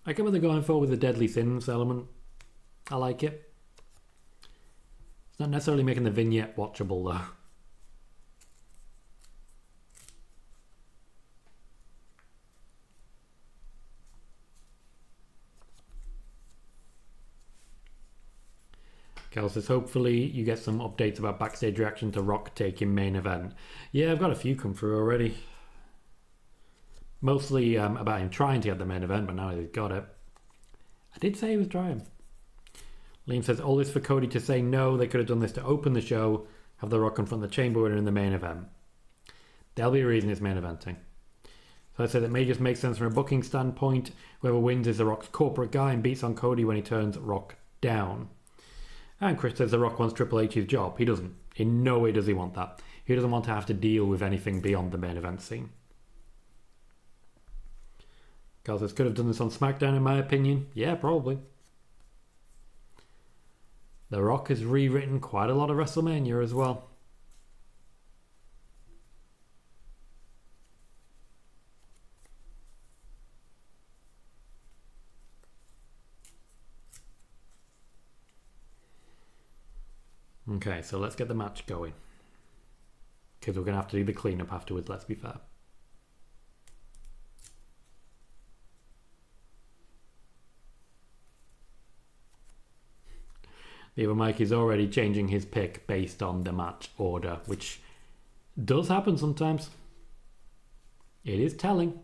I get what they're going for with the Deadly Sins element. I like it. It's not necessarily making the vignette watchable though. Cal says, hopefully you get some updates about backstage reaction to Rock taking main event. Yeah, I've got a few come through already. Mostly about him trying to get the main event, but now he's got it. I did say he was trying. Liam says, all this for Cody to say no, they could have done this to open the show, have The Rock confront the Chamber winner in the main event. There'll be a reason it's main eventing. So I said it may just make sense from a booking standpoint. Whoever wins is The Rock's corporate guy and beats on Cody when he turns Rock down. And Chris says The Rock wants Triple H's job. He doesn't. In no way does he want that. He doesn't want to have to deal with anything beyond the main event scene. Carl says, could have done this on SmackDown in my opinion. Yeah, probably. The Rock has rewritten quite a lot of WrestleMania as well. Okay, so let's get the match going. Because we're going to have to do the cleanup afterwards, let's be fair. The other Mike is already changing his pick based on the match order, which does happen sometimes. It is telling.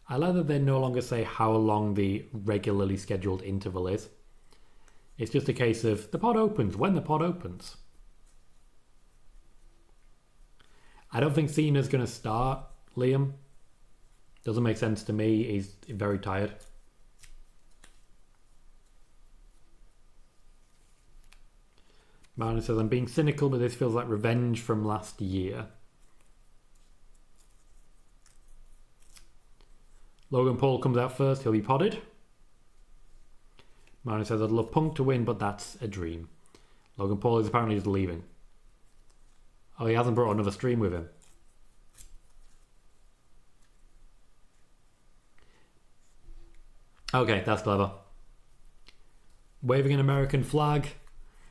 I like that they no longer say how long the regularly scheduled interval is. It's just a case of the pod opens when the pod opens. I don't think Cena's going to start, Liam. Doesn't make sense to me. He's very tired. Martin says, I'm being cynical, but this feels like revenge from last year. Logan Paul comes out first. He'll be podded. Martin says, I'd love Punk to win, but that's a dream. Logan Paul is apparently just leaving. Oh, he hasn't brought another stream with him. Okay, that's clever. Waving an American flag.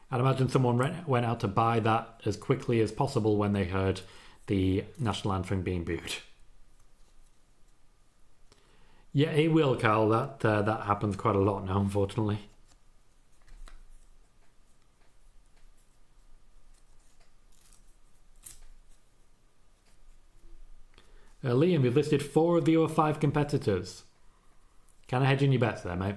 I'd imagine someone went out to buy that as quickly as possible when they heard the national anthem being booed. Yeah, it will, Carl. That happens quite a lot now, unfortunately. Liam, you've listed 4 of your 5 competitors. Kind of hedging your bets there, mate.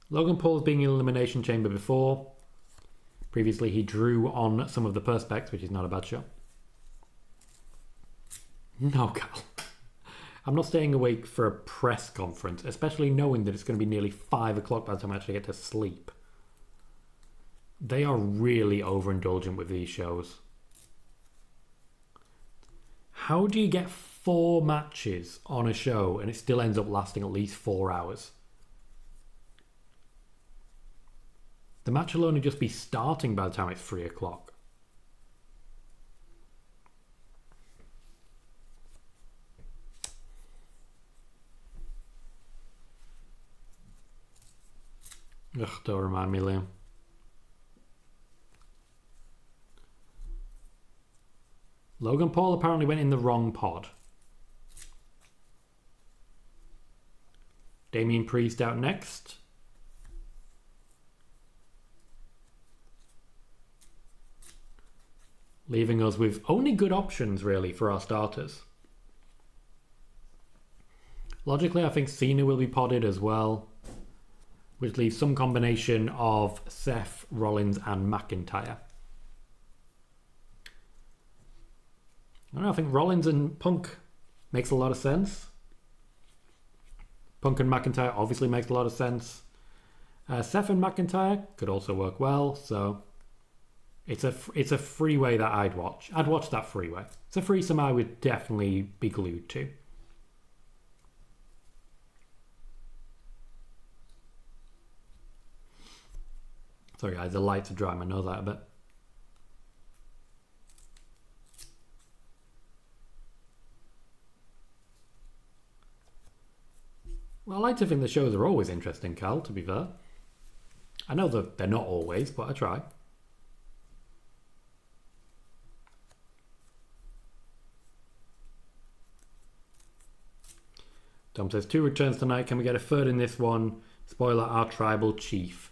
Logan Paul's been in Elimination Chamber before. Previously, he drew on some of the Perspex, which is not a bad shot. No, Carl. I'm not staying awake for a press conference, especially knowing that it's going to be nearly 5 o'clock by the time I actually get to sleep. They are really overindulgent with these shows. How do you get 4 matches on a show and it still ends up lasting at least 4 hours? The match will only just be starting by the time it's 3 o'clock. Ugh, don't remind me, Liam. Logan Paul apparently went in the wrong pod. Damian Priest out next. Leaving us with only good options, really, for our starters. Logically, I think Cena will be podded as well, which leaves some combination of Seth, Rollins, and McIntyre. I don't know, I think Rollins and Punk makes a lot of sense. Punk and McIntyre obviously makes a lot of sense. Seth and McIntyre could also work well, so it's a freeway that I'd watch. I'd watch that freeway. It's a threesome I would definitely be glued to. Sorry guys, the lights are drying my nose out a bit. Well, I like to think the shows are always interesting, Cal, to be fair. I know that they're not always, but I try. Tom says, 2 returns tonight. Can we get a third in this one? Spoiler, our tribal chief.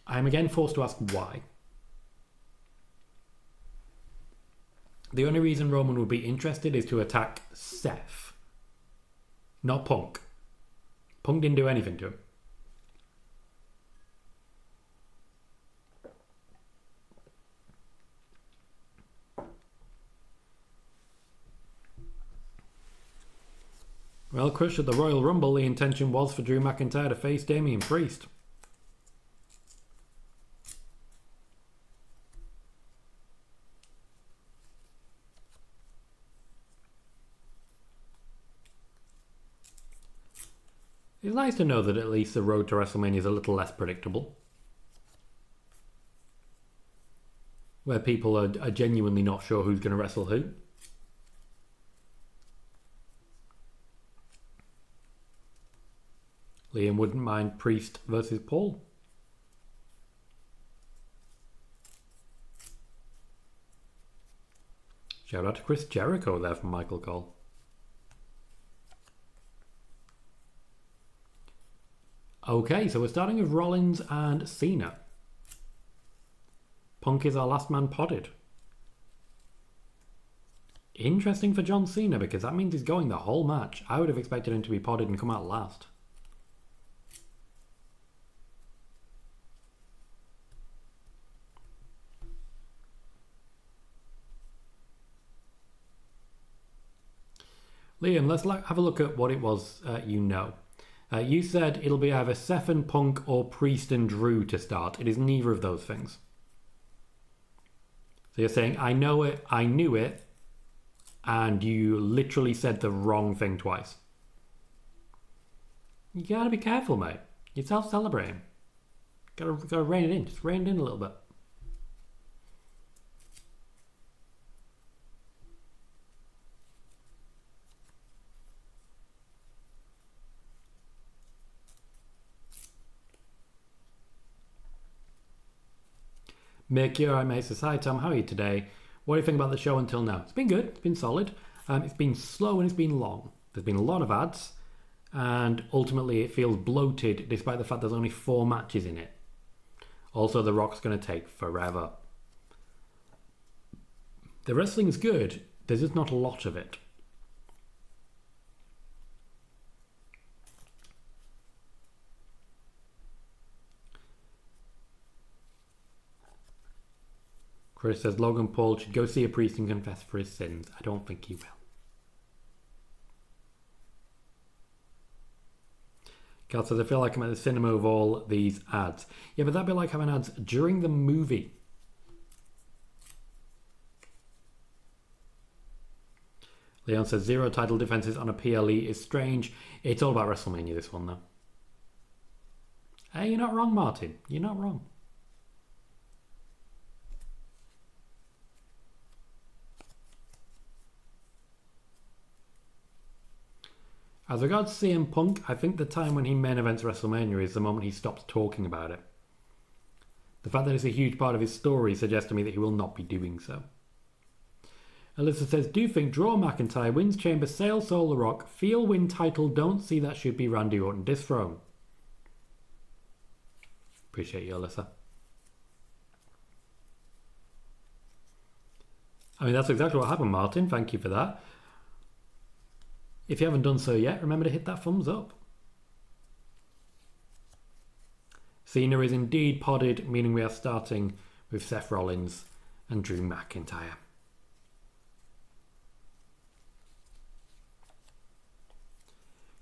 I'm again forced to ask why. The only reason Roman would be interested is to attack Seth. Not Punk. Punk didn't do anything to him. Well, Crush, at the Royal Rumble, the intention was for Drew McIntyre to face Damian Priest. It's nice to know that at least the road to WrestleMania is a little less predictable. Where people are genuinely not sure who's going to wrestle who. Liam wouldn't mind Priest versus Paul. Shout out to Chris Jericho there from Michael Cole. Okay, so we're starting with Rollins and Cena. Punk is our last man potted. Interesting for John Cena, because that means he's going the whole match. I would have expected him to be potted and come out last. Liam, let's have a look at what it was you know. You said it'll be either Seth and Punk or Priest and Drew to start. It is neither of those things. So you're saying, I know it, I knew it, and you literally said the wrong thing twice. You gotta be careful, mate. You're self-celebrating. Gotta rein it in. Just rein it in a little bit. Mick, you're right, mate. Says, hi, Tom. How are you today? What do you think about the show until now? It's been good. It's been solid. It's been slow and it's been long. There's been a lot of ads. And ultimately, it feels bloated despite the fact there's only 4 matches in it. Also, The Rock's going to take forever. The wrestling's good. There's just not a lot of it. Chris says Logan Paul should go see a priest and confess for his sins. I don't think he will. Cal says, I feel like I'm at the cinema of all these ads. Yeah, but that'd be like having ads during the movie. Leon says 0 title defenses on a PLE is strange. It's all about WrestleMania, this one, though. Hey, you're not wrong, Martin. You're not wrong. As regards CM Punk, I think the time when he main events WrestleMania is the moment he stops talking about it. The fact that it's a huge part of his story suggests to me that he will not be doing so. Alyssa says, do you think draw McIntyre, wins Chamber, sail Soul The Rock, feel win title, don't see that should be Randy Orton dethrone? Appreciate you, Alyssa. I mean, that's exactly what happened, Martin. Thank you for that. If you haven't done so yet, remember to hit that thumbs up. Cena is indeed podded, meaning we are starting with Seth Rollins and Drew McIntyre.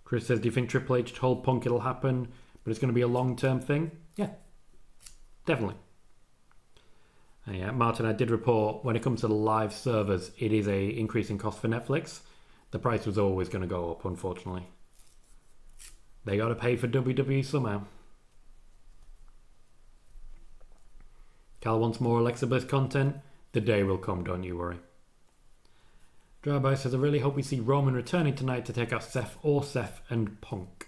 Chris says, do you think Triple H told Punk it'll happen, but it's going to be a long-term thing? Yeah, definitely. Yeah, Martin, I did report, when it comes to the live servers, it is a increasing cost for Netflix. The price was always going to go up, unfortunately. They got to pay for WWE somehow. Cal wants more Alexa Bliss content. The day will come, don't you worry. Dryby says, I really hope we see Roman returning tonight to take out Seth and Punk.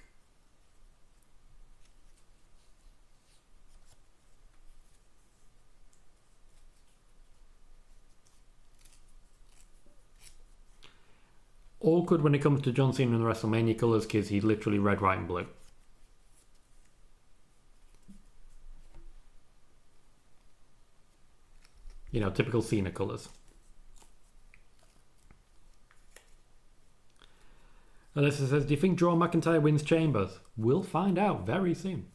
Awkward when it comes to John Cena and the WrestleMania colours because he's literally red, white and blue. You know, typical Cena colours. Alyssa says, do you think Drew McIntyre wins Chambers? We'll find out very soon.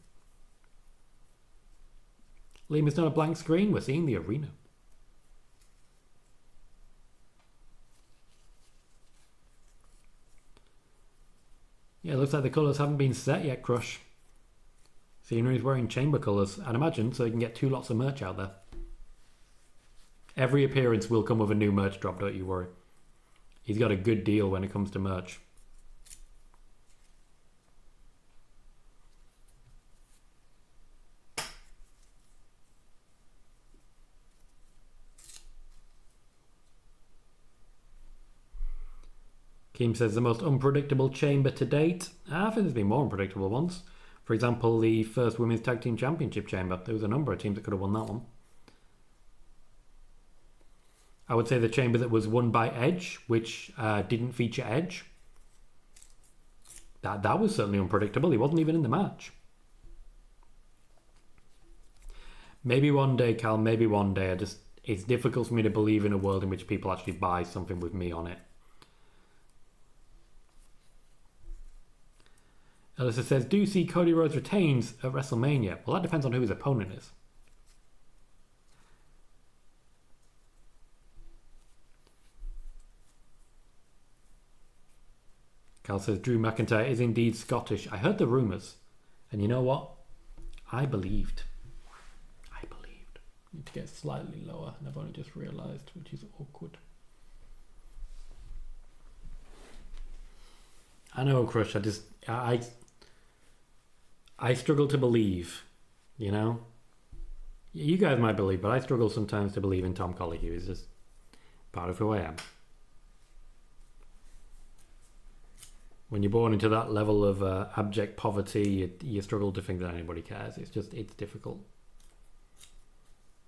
Liam, it's not a blank screen. We're seeing the arena. Yeah, it looks like the colours haven't been set yet, Crush. Cena is wearing chamber colours, I'd imagine, so he can get 2 lots of merch out there. Every appearance will come with a new merch drop, don't you worry. He's got a good deal when it comes to merch. Keem says the most unpredictable chamber to date. I think there's been more unpredictable ones. For example, the first Women's Tag Team Championship chamber. There was a number of teams that could have won that one. I would say the chamber that was won by Edge, which didn't feature Edge. That was certainly unpredictable. He wasn't even in the match. Maybe one day, Cal, maybe one day. It's difficult for me to believe in a world in which people actually buy something with me on it. Alyssa says, do you see Cody Rhodes retains at WrestleMania? Well, that depends on who his opponent is. Cal says, Drew McIntyre is indeed Scottish. I heard the rumours. And you know what? I believed. I need to get slightly lower, and I've only just realised, which is awkward. I know, Crush. I struggle to believe, you know? You guys might believe, but I struggle sometimes to believe in Tom Colohue. He's just part of who I am. When you're born into that level of abject poverty, you struggle to think that anybody cares. It's difficult.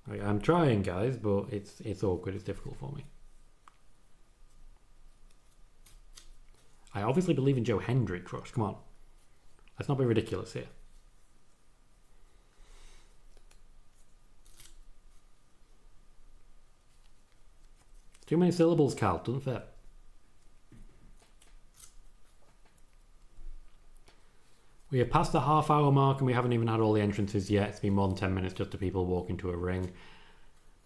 I'm trying, guys, but it's awkward. It's difficult for me. I obviously believe in Joe Hendry, Crush. Come on. Let's not be ridiculous here. Too many syllables, Cal. Doesn't fit. We are past the half-hour mark and we haven't even had all the entrances yet. It's been more than 10 minutes just to people walking to a ring.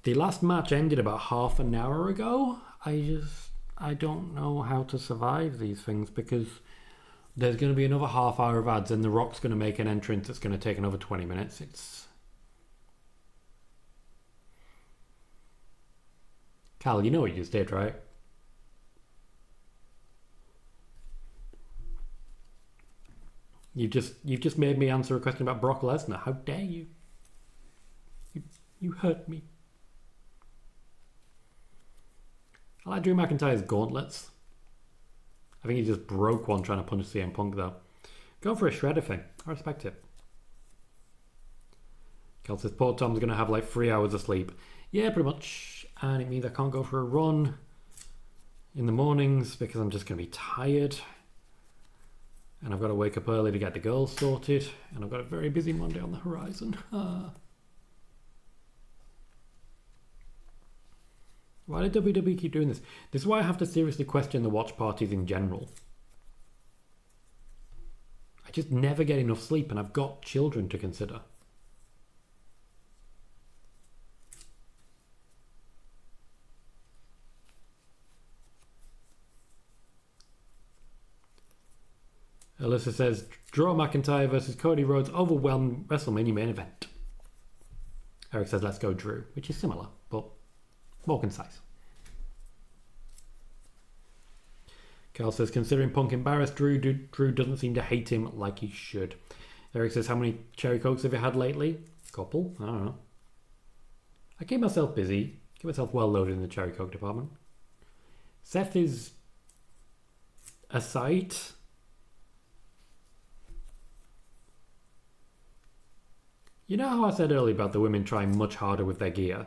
The last match ended about half an hour ago. I don't know how to survive these things because there's going to be another half hour of ads and The Rock's going to make an entrance that's going to take another 20 minutes. Cal, you know what you just did, right? You've just made me answer a question about Brock Lesnar. How dare you? You hurt me. I like Drew McIntyre's gauntlets. I think he just broke one trying to punish CM Punk though. Go for a shredder thing. I respect it. Cal says poor Tom's going to have like 3 hours of sleep. Yeah, pretty much. And it means I can't go for a run in the mornings because I'm just going to be tired. And I've got to wake up early to get the girls sorted. And I've got a very busy Monday on the horizon. Why did WWE keep doing this? This is why I have to seriously question the watch parties in general. I just never get enough sleep and I've got children to consider. Alyssa says, Drew McIntyre versus Cody Rhodes overwhelmed WrestleMania main event. Eric says, let's go Drew, which is similar, but more concise. Carl says, considering Punk embarrassed Drew doesn't seem to hate him like he should. Eric says, how many cherry cokes have you had lately? A couple? I don't know. I keep myself busy. Keep myself well loaded in the cherry coke department. Seth is a sight. You know how I said earlier about the women trying much harder with their gear?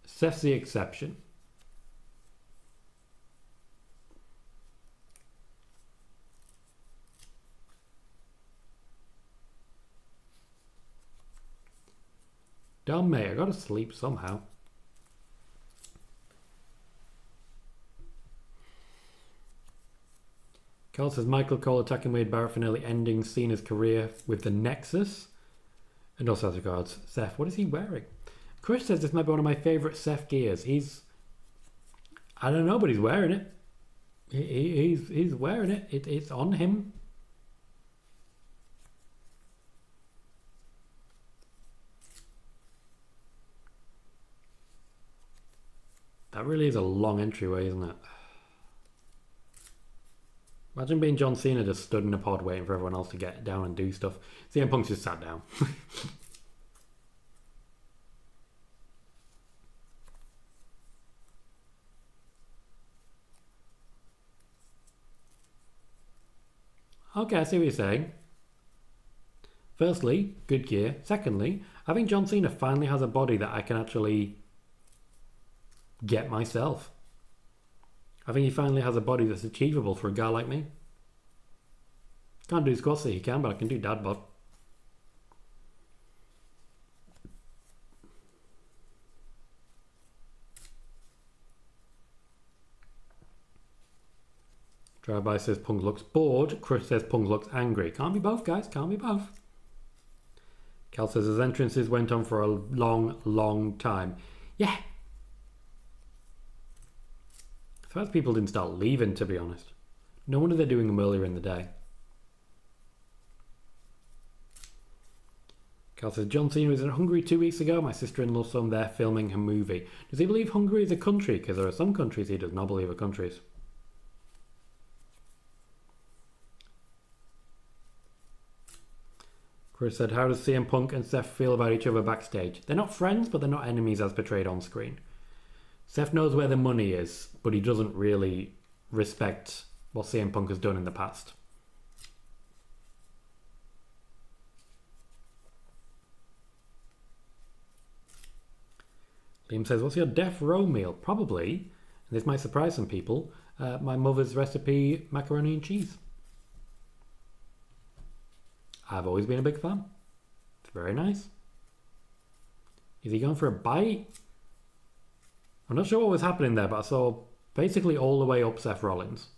Seth's the exception. Damn mate, I gotta sleep somehow. Carl says Michael Cole attacking Wade Barrett for nearly ending Cena's career with the Nexus. And also has regards Seth. What is he wearing? Chris says this might be one of my favourite Seth gears. I don't know, but he's wearing it. He's wearing it. It's on him. That really is a long entryway, isn't it? Imagine being John Cena just stood in a pod waiting for everyone else to get down and do stuff. CM Punk's just sat down. Okay, I see what you're saying. Firstly, good gear. Secondly, I think John Cena finally has a body that I can actually get myself. I think he finally has a body that's achievable for a guy like me. Can't do squats that he can, but I can do dad bod. Drive-by says Punk looks bored. Chris says Punk looks angry. Can't be both, guys. Can't be both. Cal says his entrances went on for a long, long time. Yeah. First, people didn't start leaving, to be honest. No wonder they're doing them earlier in the day. Cal says, John Cena was in Hungary 2 weeks ago. My sister-in-law saw him there filming a movie. Does he believe Hungary is a country? Because there are some countries he does not believe are countries. Chris said, how does CM Punk and Seth feel about each other backstage? They're not friends, but they're not enemies as portrayed on screen. Seth knows where the money is, but he doesn't really respect what CM Punk has done in the past. Liam says, what's your death row meal? Probably, and this might surprise some people, my mother's recipe macaroni and cheese. I've always been a big fan. It's very nice. Is he going for a bite? I'm not sure what was happening there, but I saw basically all the way up Seth Rollins.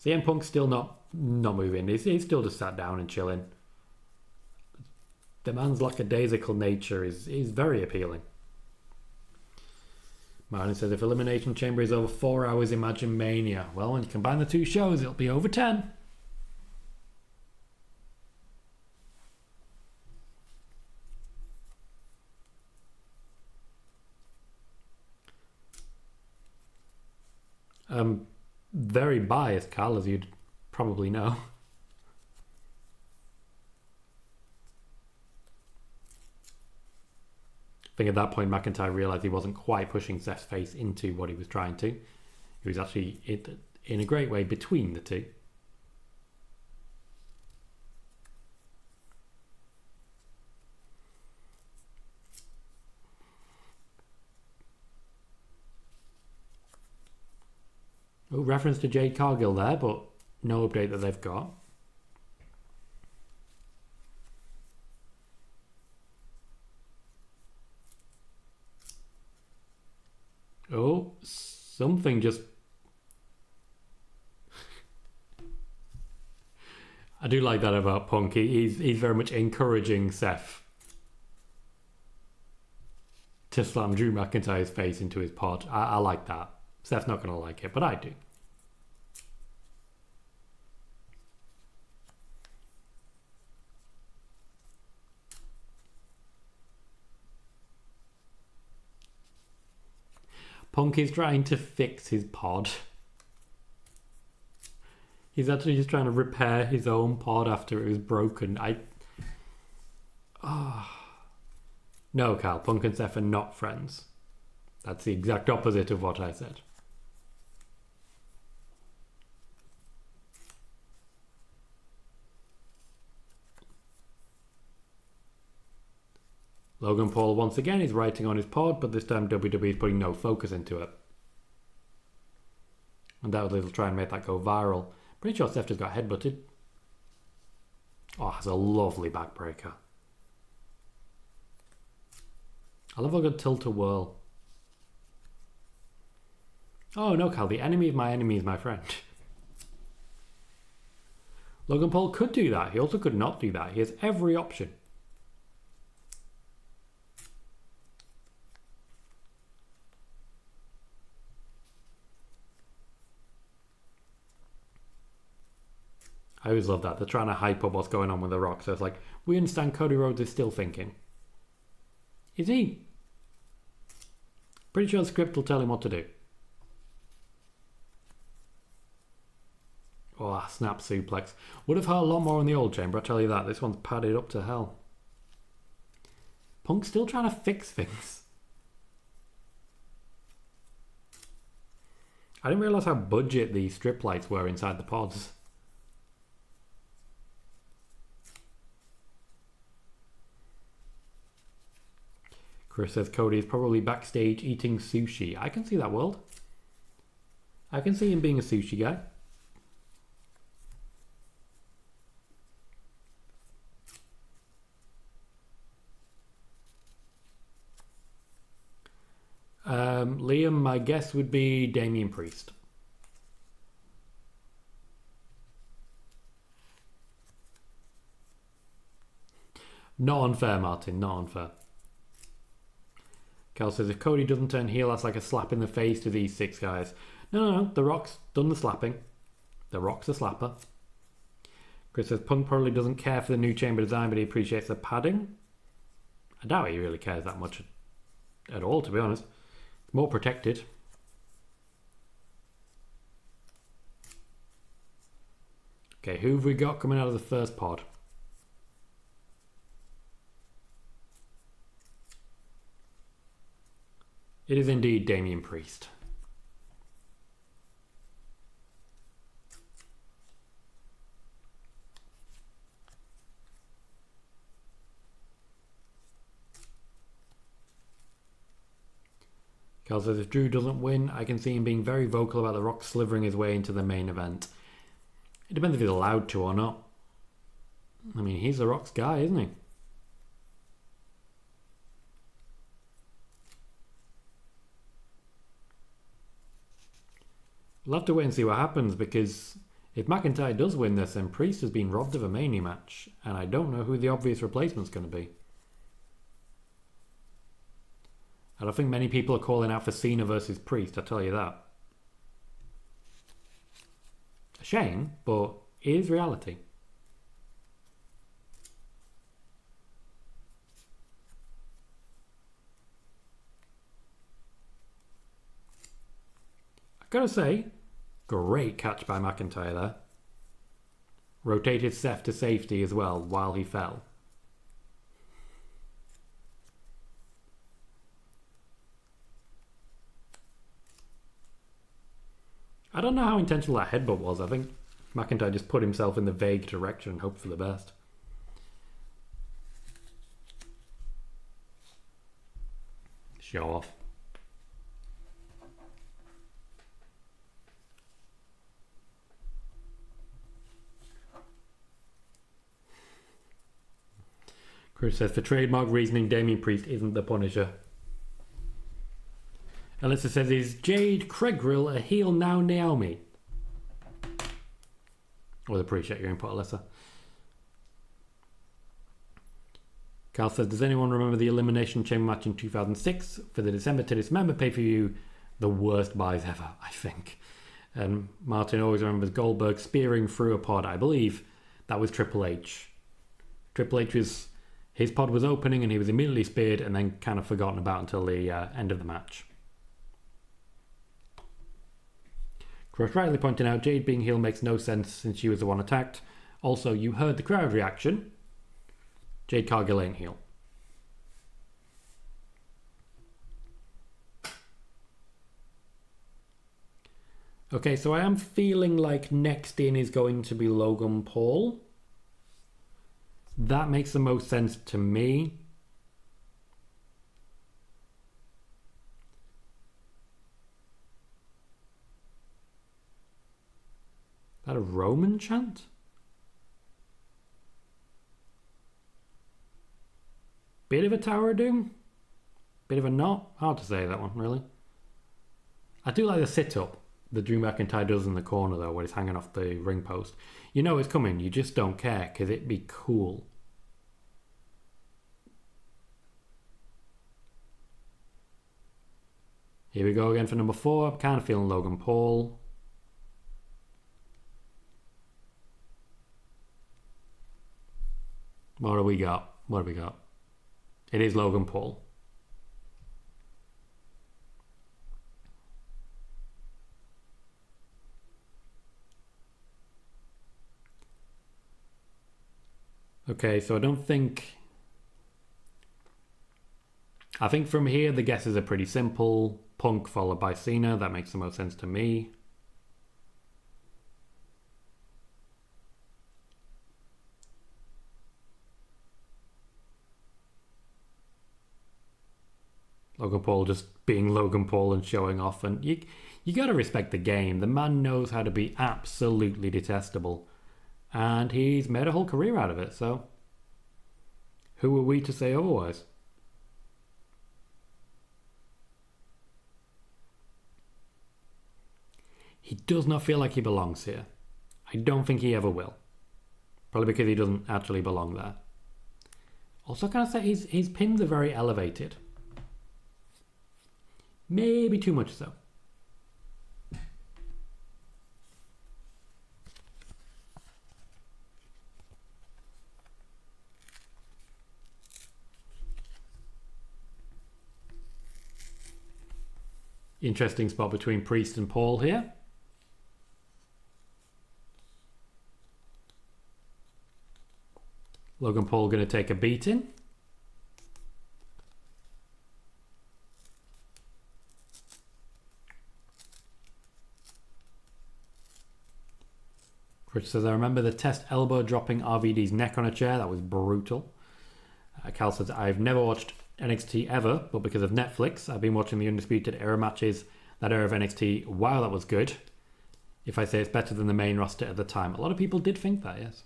CM Punk's still not moving. He's still just sat down and chilling. The man's lackadaisical nature is very appealing. Martin says, if Elimination Chamber is over 4 hours, imagine Mania. Well, when you combine the two shows, it'll be over 10. Very biased, Carl, as you'd probably know. I think at that point McIntyre realised he wasn't quite pushing Seth's face into what he was trying to. He was actually, in a great way, between the two. Oh, reference to Jade Cargill there, but no update that they've got. Oh, something just... I do like that about Punk. He's very much encouraging Seth to slam Drew McIntyre's face into his pod. I like that. Seth's not going to like it, but I do. Punk is trying to fix his pod. He's actually just trying to repair his own pod after it was broken. No, Cal, Punk and Seth are not friends. That's the exact opposite of what I said. Logan Paul once again is writing on his pod, but this time WWE is putting no focus into it. Undoubtedly they'll try and make that go viral. Pretty sure Seth just got headbutted. Oh, that's a lovely backbreaker. I love a good tilt-a-whirl. Oh no, Cal, the enemy of my enemy is my friend. Logan Paul could do that. He also could not do that. He has every option. I always love that. They're trying to hype up what's going on with The Rock. So it's like, we understand Cody Rhodes is still thinking. Is he? Pretty sure the script will tell him what to do. Oh, snap suplex. Would have hurt a lot more in the old chamber, I tell you that. This one's padded up to hell. Punk's still trying to fix things. I didn't realise how budget the strip lights were inside the pods. Chris says Cody is probably backstage eating sushi. I can see that world. I can see him being a sushi guy. Liam, my guess would be Damian Priest. Not unfair, Martin. Not unfair. Cal says, if Cody doesn't turn heel, that's like a slap in the face to these six guys. No. The Rock's done the slapping. The Rock's a slapper. Chris says, Punk probably doesn't care for the new chamber design, but he appreciates the padding. I doubt he really cares that much at all, to be honest. It's more protected. Okay, who have we got coming out of the first pod? It is indeed Damian Priest. Cal says, if Drew doesn't win, I can see him being very vocal about The Rock slithering his way into the main event. It depends if he's allowed to or not. I mean, he's The Rock's guy, isn't he? We'll have to wait and see what happens, because if McIntyre does win this, then Priest has been robbed of a Mania match, and I don't know who the obvious replacement's going to be. I don't think many people are calling out for Cena versus Priest, I tell you that. A shame, but it is reality. I've got to say, great catch by McIntyre there. Rotated Seth to safety as well while he fell. I don't know how intentional that headbutt was. I think McIntyre just put himself in the vague direction and hoped for the best. Show off. Chris says, for trademark reasoning, Damian Priest isn't the Punisher. Alyssa says, is Jade Cargill a heel now, Naomi? I would appreciate your input, Alyssa. Carl says, does anyone remember the Elimination Chamber match in 2006 for the December to Dismember pay-per-view? The worst buys ever, I think. And Martin always remembers Goldberg spearing through a pod. I believe that was Triple H. Triple H was... His pod was opening and he was immediately speared and then kind of forgotten about until the end of the match. Crush rightly pointing out, Jade being heel makes no sense since she was the one attacked. Also, you heard the crowd reaction. Jade Cargill ain't heel. Okay, so I am feeling like next in is going to be Logan Paul. That makes the most sense to me. Is that a Roman chant? Bit of a Tower of Doom? Bit of a not? Hard to say that one, really. I do like the sit-up that Drew McIntyre does in the corner, though, where he's hanging off the ring post. You know it's coming, you just don't care, because it'd be cool. Here we go again for number 4. I'm kind of feeling Logan Paul. What do we got? What do we got? It is Logan Paul. Okay, so I think from here the guesses are pretty simple. Punk followed by Cena. That makes the most sense to me. Logan Paul just being Logan Paul and showing off. And you got to respect the game. The man knows how to be absolutely detestable. And he's made a whole career out of it. So who are we to say otherwise? He does not feel like he belongs here. I don't think he ever will. Probably because he doesn't actually belong there. Also, can I say his pins are very elevated. Maybe too much so. Interesting spot between Priest and Paul here. Logan Paul going to take a beating. Rich says, I remember the test elbow dropping RVD's neck on a chair. That was brutal. Cal says, I've never watched NXT ever, but because of Netflix, I've been watching the Undisputed era matches, that era of NXT. Wow, that was good. If I say it's better than the main roster at the time. A lot of people did think that, yes.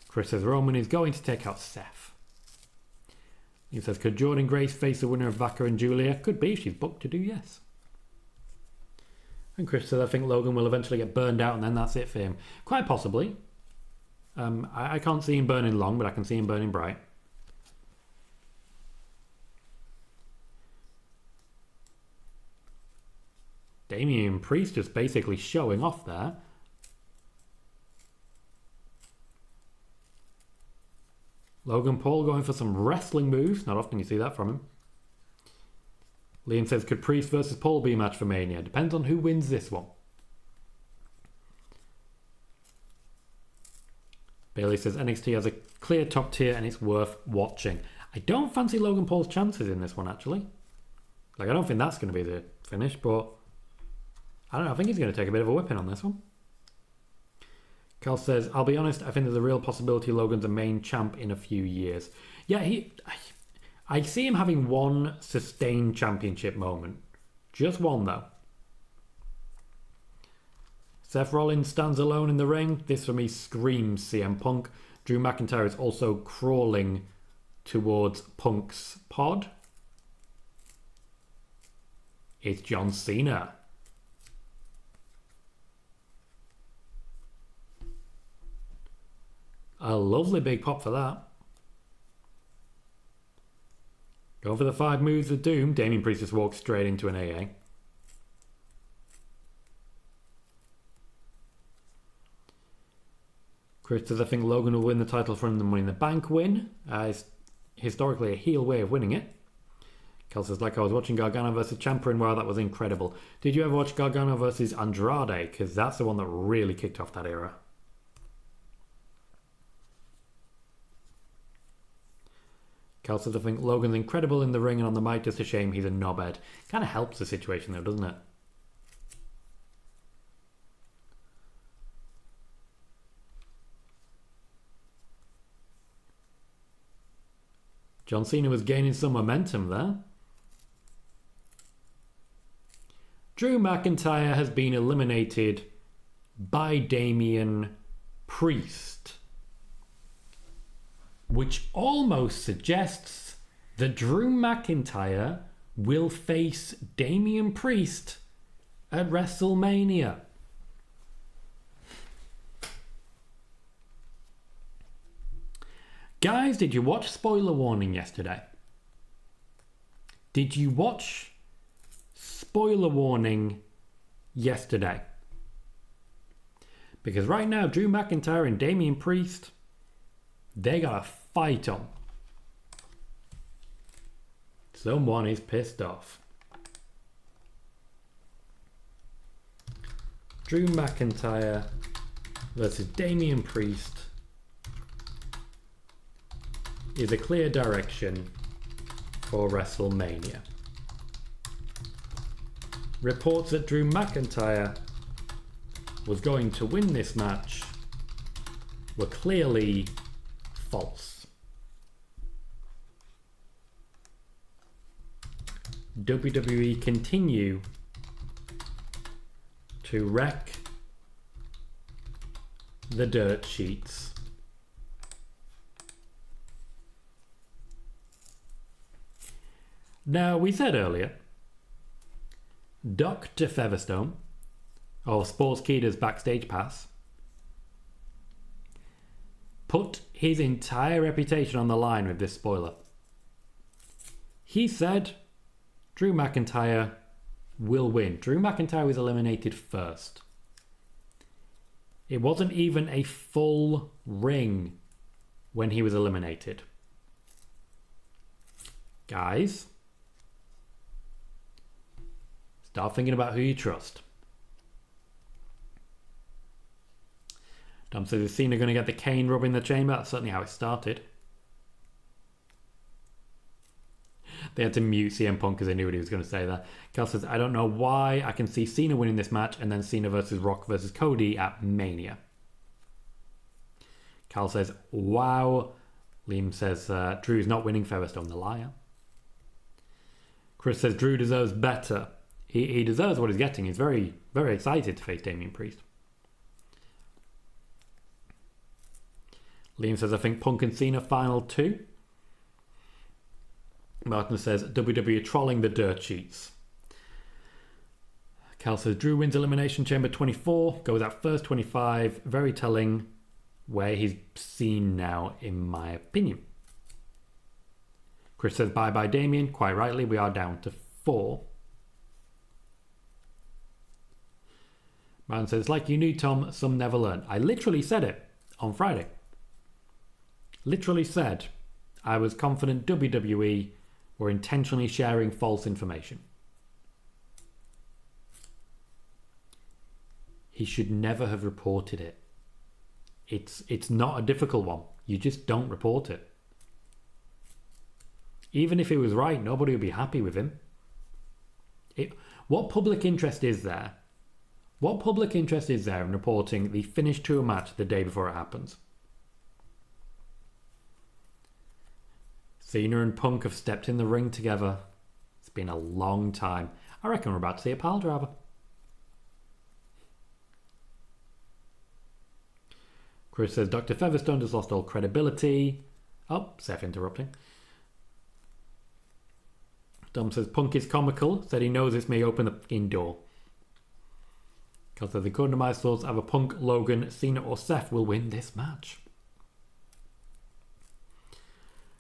Chris says, Roman is going to take out Seth. He says, could Jordan Grace face the winner of Vaca and Julia? Could be. She's booked to do, yes. And Chris says, I think Logan will eventually get burned out and then that's it for him. Quite possibly. I can't see him burning long, but I can see him burning bright. Damian Priest just basically showing off there. Logan Paul going for some wrestling moves. Not often you see that from him. Liam says, could Priest versus Paul be a match for Mania? Depends on who wins this one. Bayley says, NXT has a clear top tier and it's worth watching. I don't fancy Logan Paul's chances in this one, actually. I don't think that's going to be the finish, but I don't know. I think he's going to take a bit of a whipping on this one. Carl says, I'll be honest, I think there's a real possibility Logan's a main champ in a few years. Yeah, I see him having one sustained championship moment. Just one, though. Seth Rollins stands alone in the ring. This, for me, screams CM Punk. Drew McIntyre is also crawling towards Punk's pod. It's John Cena. A lovely big pop for that. Go for the 5 moves of doom. Damian Priest just walks straight into an AA. Chris says, I think Logan will win the title from the Money in the Bank win. It's historically a heel way of winning it. Kel says, like I was watching Gargano versus Ciampa, and wow, that was incredible. Did you ever watch Gargano versus Andrade? Because that's the one that really kicked off that era. Cal says, I think Logan's incredible in the ring and on the mic, just a shame he's a knobhead. Kind of helps the situation though, doesn't it? John Cena was gaining some momentum there. Drew McIntyre has been eliminated by Damian Priest, which almost suggests that Drew McIntyre will face Damian Priest at WrestleMania. Guys, did you watch Spoiler Warning yesterday? Did you watch Spoiler Warning yesterday? Because right now, Drew McIntyre and Damian Priest, they got a fight on. Someone is pissed off. Drew McIntyre versus Damian Priest is a clear direction for WrestleMania. Reports that Drew McIntyre was going to win this match were clearly false. WWE continue to wreck the dirt sheets. Now, we said earlier, Dr. Featherstone, of Sportskeeda's Backstage Pass, put his entire reputation on the line with this spoiler. He said Drew McIntyre will win. Drew McIntyre was eliminated first. It wasn't even a full ring when he was eliminated. Guys, start thinking about who you trust. Dom says, is Cena going to get the cane rub in the chamber? That's certainly how it started. They had to mute CM Punk because they knew what he was going to say there. Cal says, I don't know why I can see Cena winning this match and then Cena versus Rock versus Cody at Mania. Cal says, wow. Liam says, Drew's not winning. Featherstone the liar. Chris says, Drew deserves better. He deserves what he's getting. He's very, very excited to face Damian Priest. Liam says, I think Punk and Cena final 2. Martin says, WWE trolling the dirt sheets. Cal says, Drew wins Elimination Chamber 24. Goes out first 25. Very telling where he's seen now, in my opinion. Chris says, bye-bye Damian. Quite rightly, we are down to 4. Martin says, like you knew, Tom, some never learn. I literally said it on Friday. Literally said I was confident WWE were intentionally sharing false information. He should never have reported it. It's not a difficult one. You just don't report it. Even if he was right, nobody would be happy with him. What public interest is there? What public interest is there in reporting the finish to a match the day before it happens? Cena and Punk have stepped in the ring together. It's been a long time. I reckon we're about to see a pile driver. Chris says, Dr. Featherstone has lost all credibility. Oh, Seth interrupting. Dom says, Punk is comical. Said he knows this may open the fucking door. Because says, according to my source, either Punk, Logan, Cena or Seth will win this match.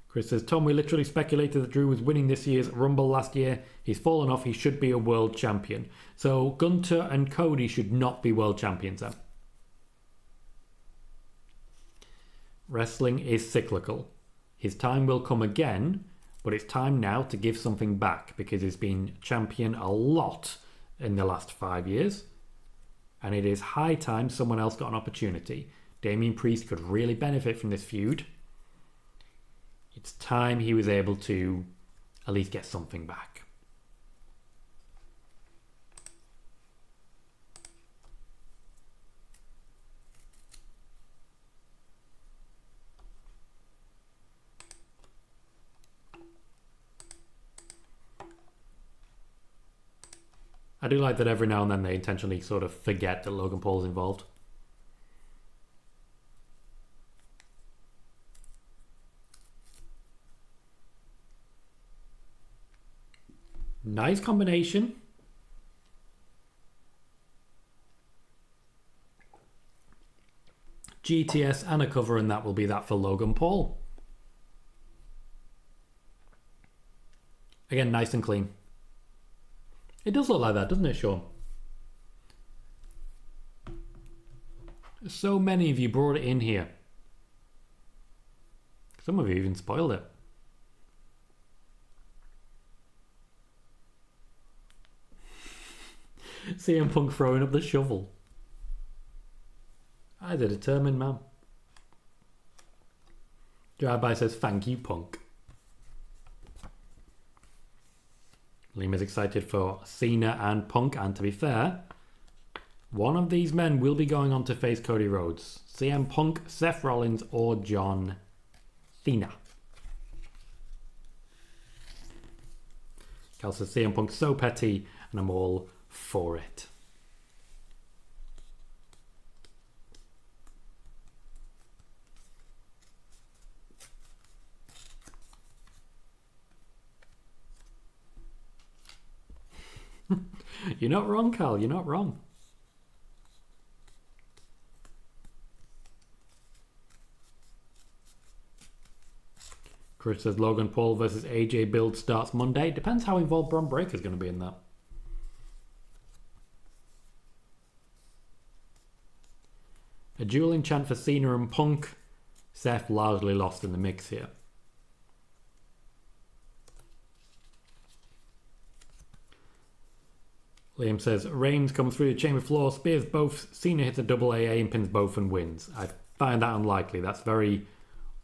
Chris says, Tom, we literally speculated that Drew was winning this year's Rumble last year. He's fallen off. He should be a world champion. So Gunter and Cody should not be world champions then. Wrestling is cyclical. His time will come again, but it's time now to give something back because he's been champion a lot in the last 5 years. And it is high time someone else got an opportunity. Damian Priest could really benefit from this feud. It's time he was able to at least get something back. I do like that every now and then they intentionally sort of forget that Logan Paul's involved. Nice combination. GTS and a cover, and that will be that for Logan Paul. Again, nice and clean. It does look like that, doesn't it, Sean? So many of you brought it in here. Some of you even spoiled it. CM Punk throwing up the shovel. I'm a determined man. Drive-by says, thank you, Punk. Liam is excited for Cena and Punk, and to be fair, one of these men will be going on to face Cody Rhodes. CM Punk, Seth Rollins, or John Cena. Cal says, CM Punk's so petty, and I'm all for it. You're not wrong, Cal. You're not wrong. Chris says Logan Paul versus AJ build starts Monday. Depends how involved Bron Breakker's going to be in that. A dueling chant for Cena and Punk. Seth largely lost in the mix here. Liam says, Reigns comes through the chamber floor, spears both, Cena hits a double AA and pins both and wins. I find that unlikely. That's very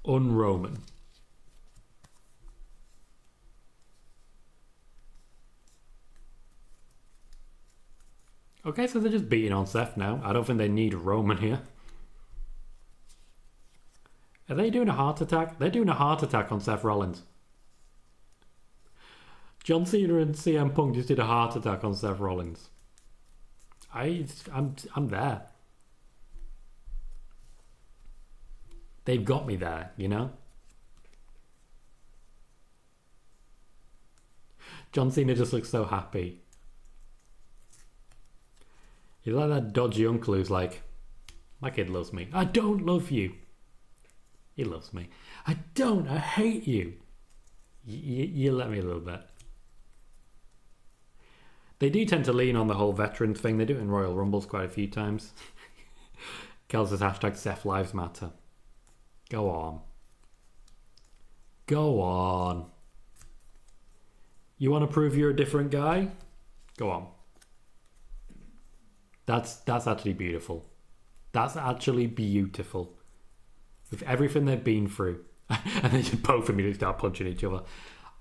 un-Roman. Okay, so they're just beating on Seth now. I don't think they need Roman here. Are they doing a heart attack? They're doing a heart attack on Seth Rollins. John Cena and CM Punk just did a heart attack on Seth Rollins. I'm there. They've got me there, you know? John Cena just looks so happy. He's like that dodgy uncle who's like, my kid loves me. I don't love you. He loves me. I don't. I hate you. You let me a little bit. They do tend to lean on the whole veterans thing. They do it in Royal Rumbles quite a few times. Kel says hashtag Seth Lives Matter. Go on. Go on. You want to prove you're a different guy? Go on. That's actually beautiful. That's actually beautiful. With everything they've been through. And they just both immediately start punching each other.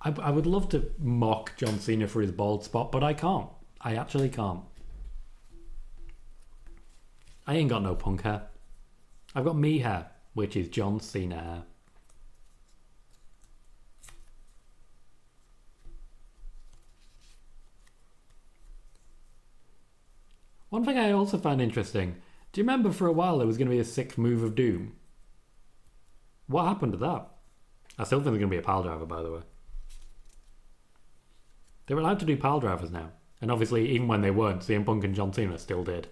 I would love to mock John Cena for his bald spot, but I can't. I actually can't. I ain't got no Punk hair. I've got me hair, which is John Cena hair. One thing I also find interesting, do you remember for a while there was going to be a 6th move of doom? What happened to that? I still think there's going to be a pile driver, by the way. They're allowed to do pile drivers now. And obviously, even when they weren't, CM Punk and John Cena still did.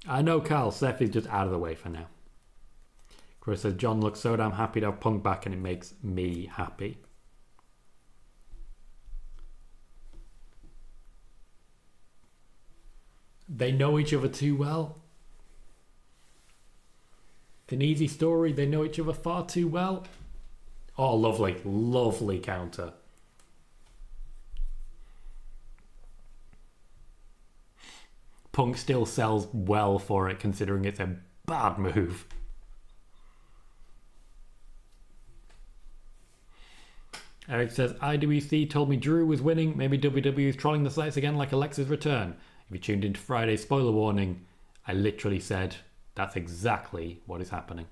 I know, Cal, Seth is just out of the way for now. Chris says, John looks so damn happy to have Punk back and it makes me happy. They know each other too well. It's an easy story. They know each other far too well. Oh, lovely. Lovely counter. Punk still sells well for it, considering it's a bad move. Eric says, IWC told me Drew was winning. Maybe WWE is trolling the sites again like Alexa's return. If you tuned into Friday's spoiler warning, I literally said that's exactly what is happening.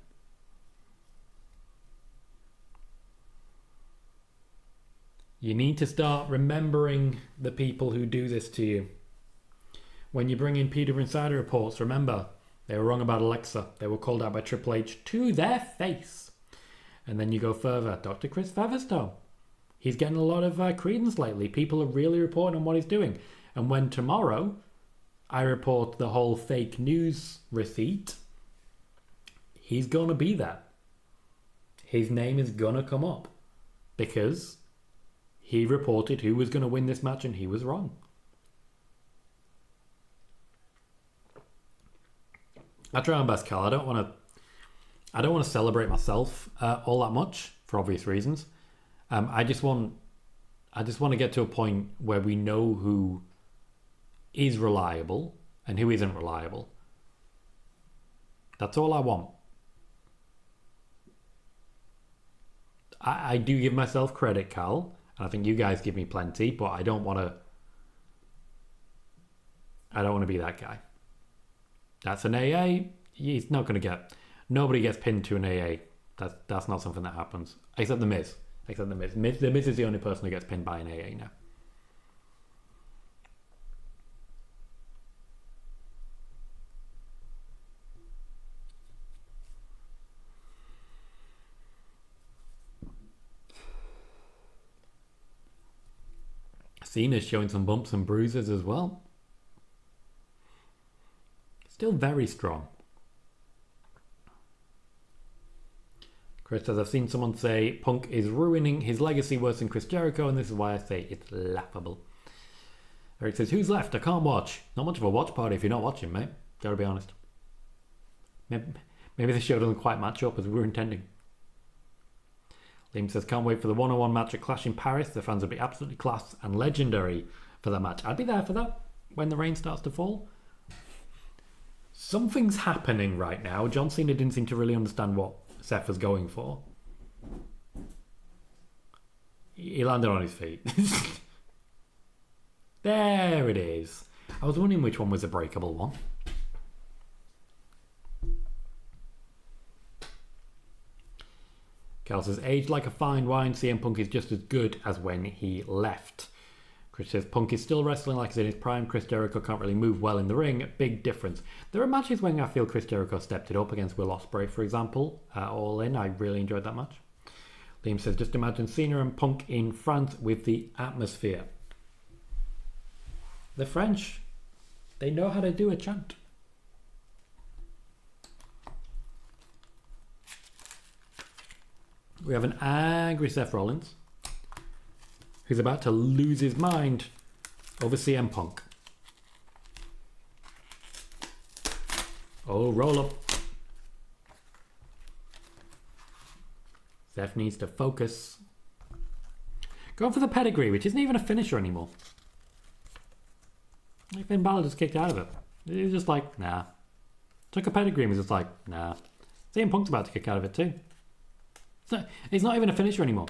You need to start remembering the people who do this to you. When you bring in Peter Insider reports, remember, they were wrong about Alexa. They were called out by Triple H to their face. And then you go further. Dr. Chris Featherstone. He's getting a lot of credence lately. People are really reporting on what he's doing. And when tomorrow I report the whole fake news receipt, he's going to be there. His name is going to come up. Because he reported who was going to win this match and he was wrong. I try my best, Cal. I don't want to celebrate myself all that much for obvious reasons. I just want to get to a point where we know who is reliable and who isn't reliable. That's all I want. I do give myself credit, Cal, and I think you guys give me plenty, but I don't want to be that guy. That's an AA. He's not going to get... Nobody gets pinned to an AA. That's not something that happens. Except The Miz. The Miz is the only person who gets pinned by an AA now. Cena's showing some bumps and bruises as well. Still very strong. Chris says, I've seen someone say Punk is ruining his legacy worse than Chris Jericho, and this is why I say it's laughable. Eric says, who's left? I can't watch. Not much of a watch party if you're not watching, mate. Gotta be honest. Maybe the show doesn't quite match up as we were intending. Liam says, can't wait for the one-on-one match at Clash in Paris. The fans will be absolutely class and legendary for that match. I'd be there for that when the rain starts to fall. Something's happening right now. John Cena didn't seem to really understand what Seth was going for. He landed on his feet. There it is. I was wondering which one was a breakable one. Cal says, aged like a fine wine, CM Punk is just as good as when he left. Chris says, Punk is still wrestling like he's in his prime. Chris Jericho can't really move well in the ring. Big difference. There are matches when I feel Chris Jericho stepped it up against Will Ospreay, for example. All in. I really enjoyed that match. Liam says, just imagine Cena and Punk in France with the atmosphere. The French, they know how to do a chant. We have an angry Seth Rollins, who's about to lose his mind over CM Punk. Oh, roll up. Seth needs to focus. Going for the pedigree, which isn't even a finisher anymore. Finn Balor just kicked out of it. He was just like, nah. Took a pedigree and was just like, nah. CM Punk's about to kick out of it too. It's not even a finisher anymore.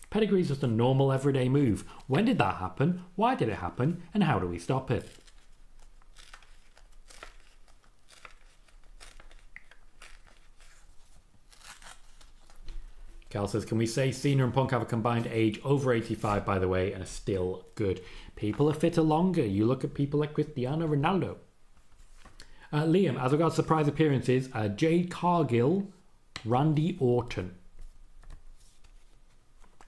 Pedigree is just a normal everyday move. When did that happen? Why did it happen? And how do we stop it? Cal says, can we say Cena and Punk have a combined age over 85, by the way, and are still good? People are fitter longer. You look at people like Cristiano Ronaldo. Liam, as regards surprise appearances, Jade Cargill, Randy Orton.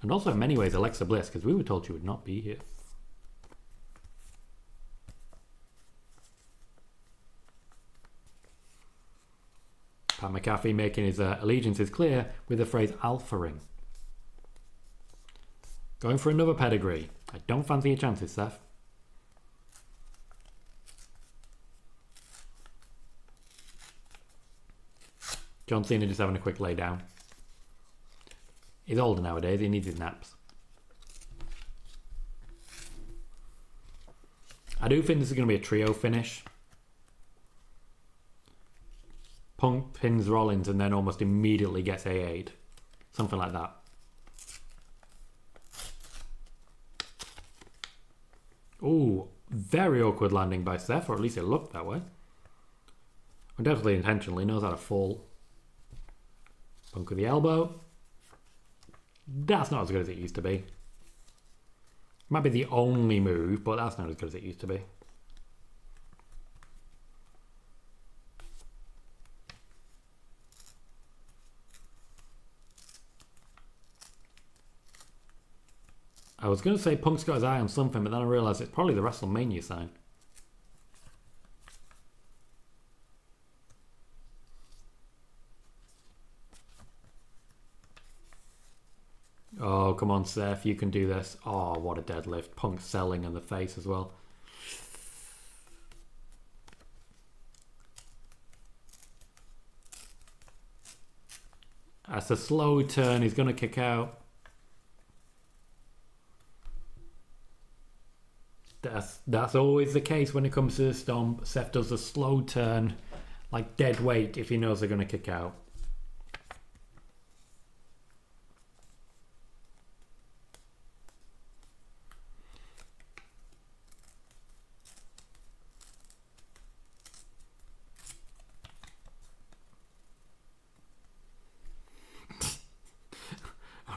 And also in many ways Alexa Bliss, because we were told she would not be here. Pat McAfee making his allegiances clear with the phrase Alpha Ring. Going for another pedigree. I don't fancy your chances, Seth. John Cena just having a quick lay down. He's older nowadays, he needs his naps. I do think this is going to be a trio finish. Punk pins Rollins and then almost immediately gets AA'd. Something like that. Ooh, very awkward landing by Seth, or at least it looked that way. Definitely intentionally, knows how to fall. Punk with the elbow. That's not as good as it used to be. Might be the only move, but that's not as good as it used to be. I was going to say Punk's got his eye on something, but then I realised it's probably the WrestleMania sign. Oh, come on, Seth, you can do this. Oh, what a deadlift. Punk selling in the face as well. That's a slow turn. He's going to kick out. That's always the case when it comes to the stomp. Seth does a slow turn, like dead weight, if he knows they're going to kick out.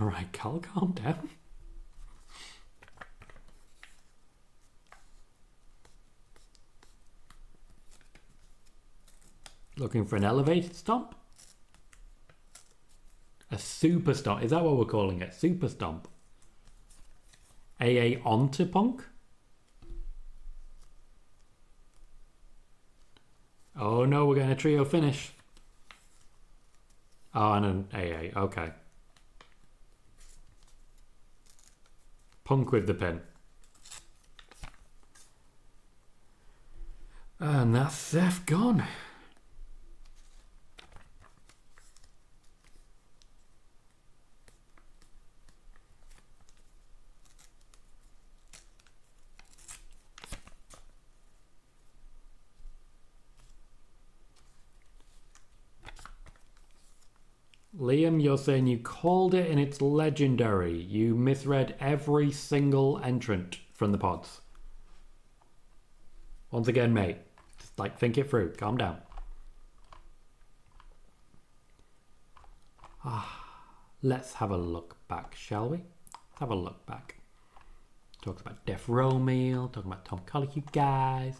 All right, Cal, calm down. Looking for an elevated stomp? A super stomp. Is that what we're calling it? Super stomp. AA onto Punk? Oh no, we're getting a trio finish. Oh, and an AA. Okay. Punk with the pin. And that's Seth gone. Liam, you're saying you called it and it's legendary. You misread every single entrant from the pods. Once again, mate, just like think it through. Calm down. Let's have a look back, shall we? Let's have a look back. Talks about Death Row Meal, talking about Tom Colohue guys,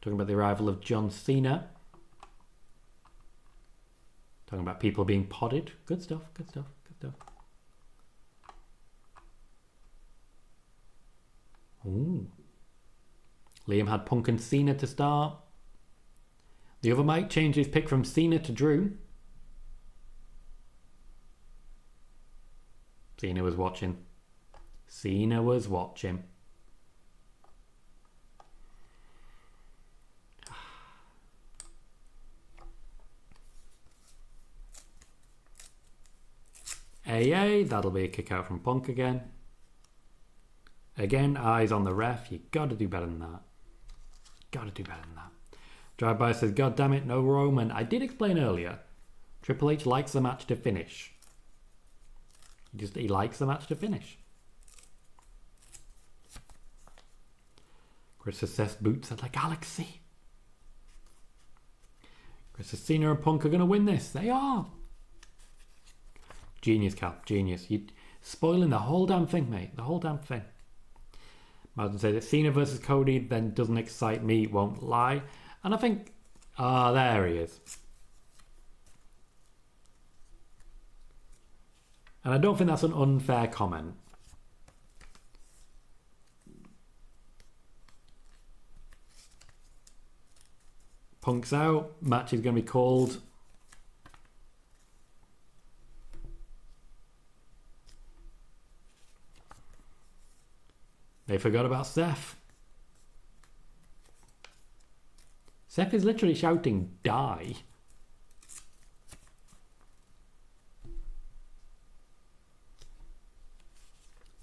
talking about the arrival of John Cena. Talking about people being podded. Good stuff, good stuff, good stuff. Ooh. Liam had Punk and Cena to start. The other Mike changed his pick from Cena to Drew. Cena was watching. Cena was watching. AA, that'll be a kick out from Punk again. Again, eyes on the ref. You gotta do better than that. Gotta do better than that. Drive-by says, God damn it, no Roman. I did explain earlier. Triple H likes the match to finish. He likes the match to finish. Chris says Seth's boots are the galaxy. Chris says Cena and Punk are gonna win this. They are. Genius, Cal. Genius. You're spoiling the whole damn thing, mate. The whole damn thing. Martin said that Cena versus Cody then doesn't excite me, won't lie. And I think... Ah, there he is. And I don't think that's an unfair comment. Punk's out. Match is going to be called... They forgot about Seth. Seth is literally shouting, die.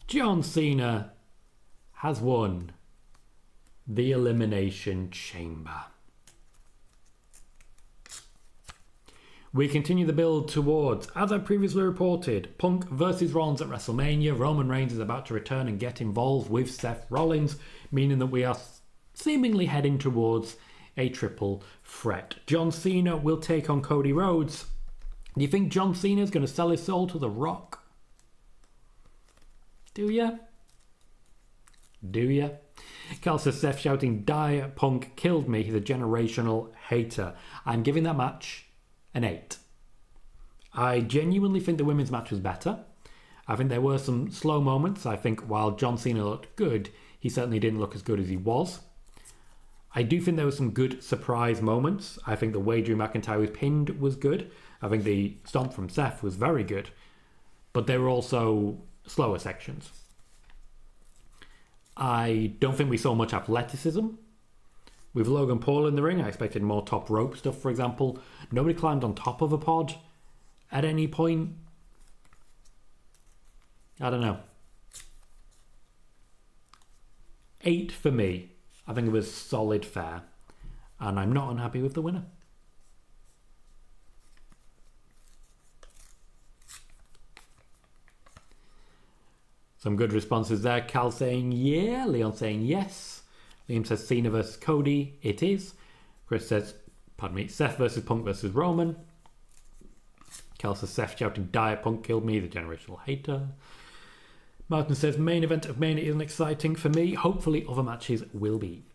John Cena has won the Elimination Chamber. We continue the build towards, as I previously reported, Punk versus Rollins at WrestleMania. Roman Reigns is about to return and get involved with Seth Rollins, meaning that we are seemingly heading towards a triple threat. John Cena will take on Cody Rhodes. Do you think John Cena is going to sell his soul to The Rock? Do ya? Do ya? Cal says Seth shouting, "Die, Punk killed me. He's a generational hater." I'm giving that match an 8. I genuinely think the women's match was better. I think there were some slow moments. I think while John Cena looked good, he certainly didn't look as good as he was. I do think there were some good surprise moments. I think the way Drew McIntyre was pinned was good. I think the stomp from Seth was very good. But there were also slower sections. I don't think we saw much athleticism. With Logan Paul in the ring, I expected more top rope stuff, for example. Nobody climbed on top of a pod at any point. I don't know. 8 for me. I think it was solid fare. And I'm not unhappy with the winner. Some good responses there. Cal saying yeah. Leon saying yes. Liam says Cena versus Cody. It is. Chris says, pardon me, Seth versus Punk versus Roman. Cal says Seth shouting, "Die, Punk killed me, the generational hater." Martin says main event of Mania isn't exciting for me. Hopefully other matches will be.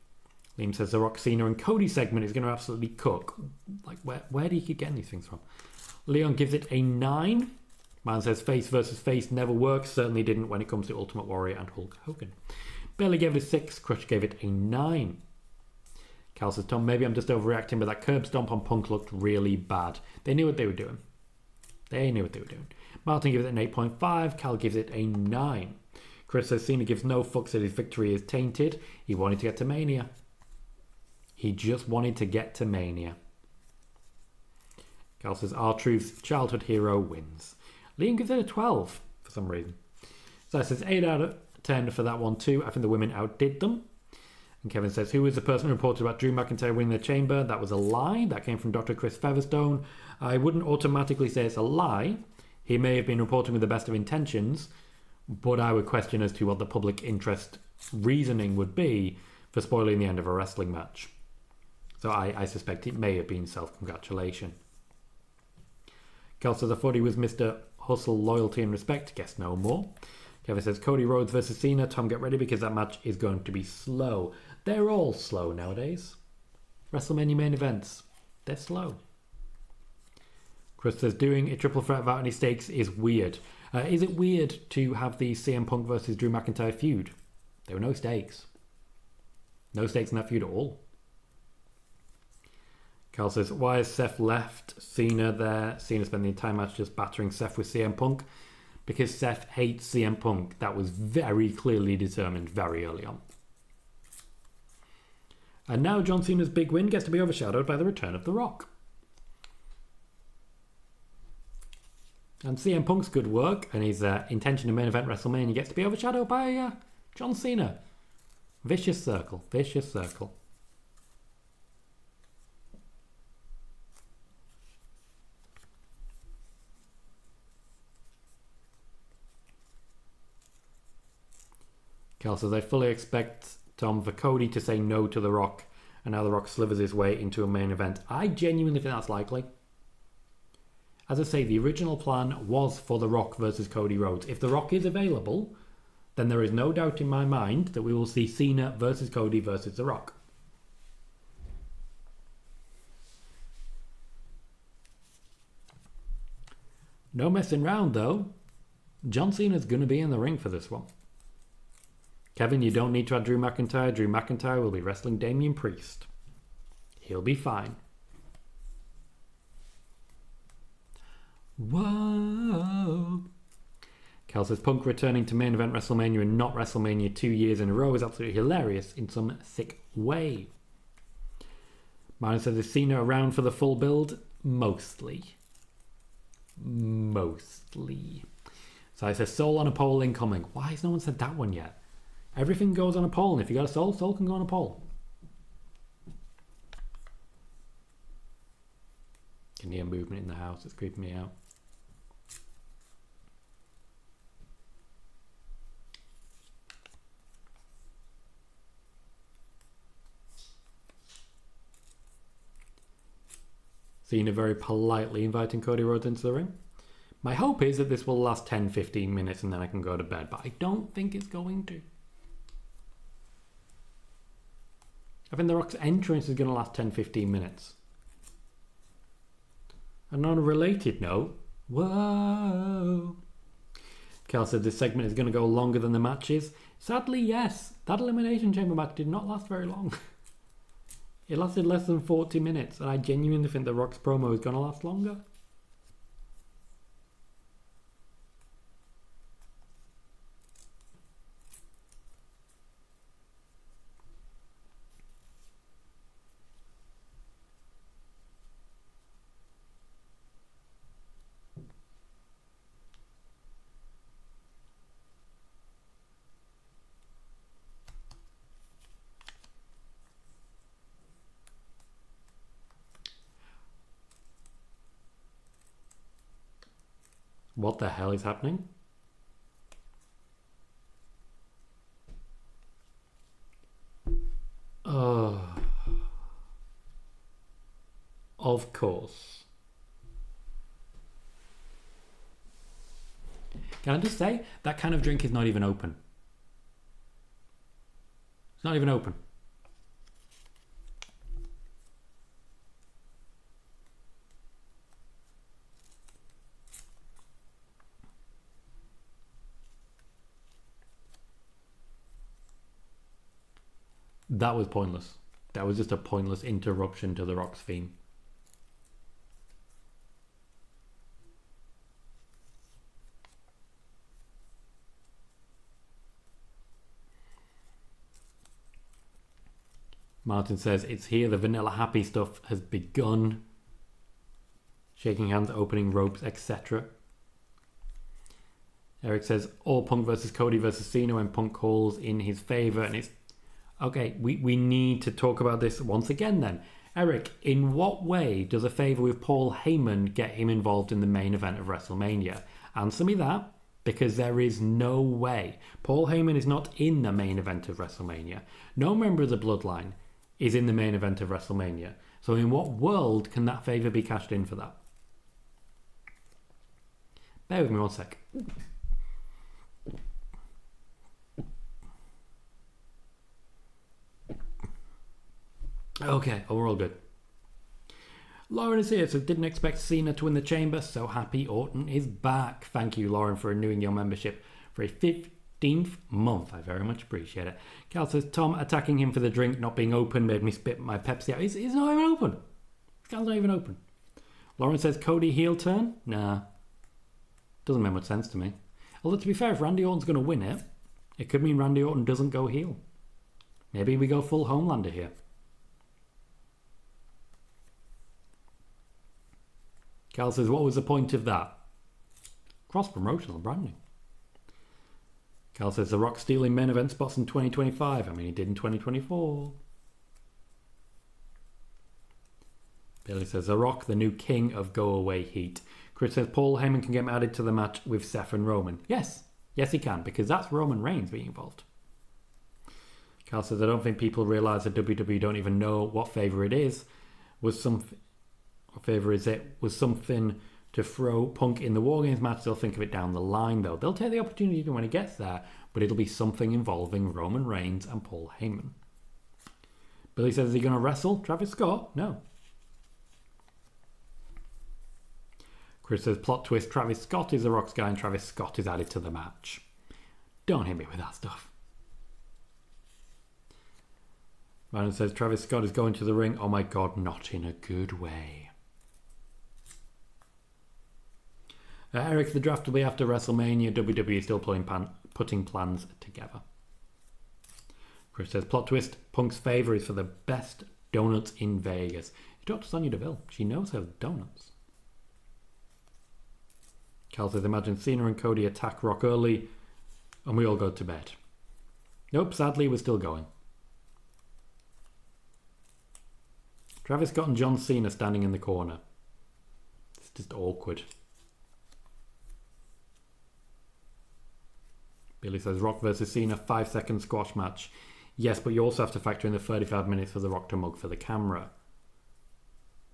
Liam says the Rock, Cena and Cody segment is going to absolutely cook. Like, where do you keep getting these things from? Leon gives it a 9. Man says face versus face never works. Certainly didn't when it comes to Ultimate Warrior and Hulk Hogan. Bayley gave it a 6. Crush gave it a 9. Cal says, "Tom, maybe I'm just overreacting, but that curb stomp on Punk looked really bad." They knew what they were doing. Martin gives it an 8.5. Cal gives it a 9. Chris says Cena gives no fucks that his victory is tainted. He wanted to get to Mania. He just wanted to get to Mania. Cal says R-Truth's childhood hero wins. Liam gives it a 12 for some reason. So I says 8 out of 10 for that one too. I think the women outdid them. And Kevin says, who is the person who reported about Drew McIntyre winning the chamber? That was a lie. That came from Dr. Chris Featherstone. I wouldn't automatically say it's a lie. He may have been reporting with the best of intentions, but I would question as to what the public interest reasoning would be for spoiling the end of a wrestling match. So I suspect it may have been self-congratulation. Kel says, I thought he was Mr. Hustle, loyalty and respect. Guess no more. Kevin says, Cody Rhodes versus Cena. Tom, get ready because that match is going to be slow. They're all slow nowadays. WrestleMania main events, they're slow. Chris says, doing a triple threat without any stakes is weird. Is it weird to have the CM Punk versus Drew McIntyre feud? There were no stakes. No stakes in that feud at all. Carl says, why has Seth left Cena there? Cena spent the entire match just battering Seth with CM Punk. Because Seth hates CM Punk. That was very clearly determined very early on. And now John Cena's big win gets to be overshadowed by the return of The Rock. And CM Punk's good work and his intention to main event WrestleMania gets to be overshadowed by John Cena. Vicious circle. Vicious circle. Kel says, I fully expect Tom for Cody to say no to The Rock, and now The Rock slivers his way into a main event. I genuinely think that's likely. As I say, the original plan was for The Rock versus Cody Rhodes. If The Rock is available, then there is no doubt in my mind that we will see Cena versus Cody versus The Rock. No messing around, though. John Cena's going to be in the ring for this one. Kevin, you don't need to add Drew McIntyre. Drew McIntyre will be wrestling Damian Priest. He'll be fine. Whoa. Cal says, Punk returning to main event WrestleMania and not WrestleMania 2 years in a row is absolutely hilarious in some sick way. Martin says, is Cena around for the full build? Mostly. So I says, Soul on a pole incoming. Why has no one said that one yet? Everything goes on a pole, and if you got a soul, soul can go on a pole. Can hear movement in the house, it's creeping me out. Cena very politely inviting Cody Rhodes into the ring. My hope is that this will last 10-15 minutes and then I can go to bed, but I don't think it's going to. I think The Rock's entrance is going to last 10-15 minutes. And on a related note, whoa. Cal said this segment is going to go longer than the matches. Sadly, yes. That Elimination Chamber match did not last very long. It lasted less than 40 minutes, and I genuinely think The Rock's promo is going to last longer. What the hell is happening? Oh. Of course. Can I just say, that kind of drink is not even open. It's not even open. That was pointless. That was just a pointless interruption to The Rock's theme. Martin says, it's here, the vanilla happy stuff has begun. Shaking hands, opening ropes, etc. Eric says, all Punk versus Cody versus Cena when Punk calls in his favour, and it's okay, we need to talk about this once again then. Eric, in what way does a favour with Paul Heyman get him involved in the main event of WrestleMania? Answer me that, because there is no way. Paul Heyman is not in the main event of WrestleMania. No member of the Bloodline is in the main event of WrestleMania. So in what world can that favour be cashed in for that? Bear with me one sec. Okay, we're all good. Lauren is here, so didn't expect Cena to win the chamber. So happy Orton is back. Thank you, Lauren, for renewing your membership for a 15th month. I very much appreciate it. Cal says, Tom attacking him for the drink not being open made me spit my Pepsi out. It's not even open. Cal's not even open. Lauren says, Cody heel turn? Nah. Doesn't make much sense to me. Although, to be fair, if Randy Orton's going to win it, it could mean Randy Orton doesn't go heel. Maybe we go full Homelander here. Cal says, what was the point of that? Cross-promotional branding. Cal says, The Rock stealing main event spots in 2025. I mean, he did in 2024. Bayley says, The Rock, the new king of go-away heat. Chris says, Paul Heyman can get added to the match with Seth and Roman. Yes. Yes, he can, because that's Roman Reigns being involved. Cal says, I don't think people realise that WWE don't even know what favour it is. What favour is it? Was something to throw Punk in the Wargames match. They'll think of it down the line, though. They'll take the opportunity when it gets there, but it'll be something involving Roman Reigns and Paul Heyman. Billy says, is he going to wrestle Travis Scott? No. Chris says, plot twist, Travis Scott is The Rock's guy and Travis Scott is added to the match. Don't hit me with that stuff. Ryan says, Travis Scott is going to the ring. Oh my God, not in a good way. Eric, the draft will be after WrestleMania. WWE is still putting plans together. Chris says, plot twist, Punk's favour is for the best donuts in Vegas. You talk to Sonya Deville. She knows her donuts. Cal says, imagine Cena and Cody attack Rock early and we all go to bed. Nope, sadly, we're still going. Travis Scott and John Cena standing in the corner. It's just awkward. Billy says, Rock versus Cena, 5-second squash match. Yes, but you also have to factor in the 35 minutes for The Rock to mug for the camera.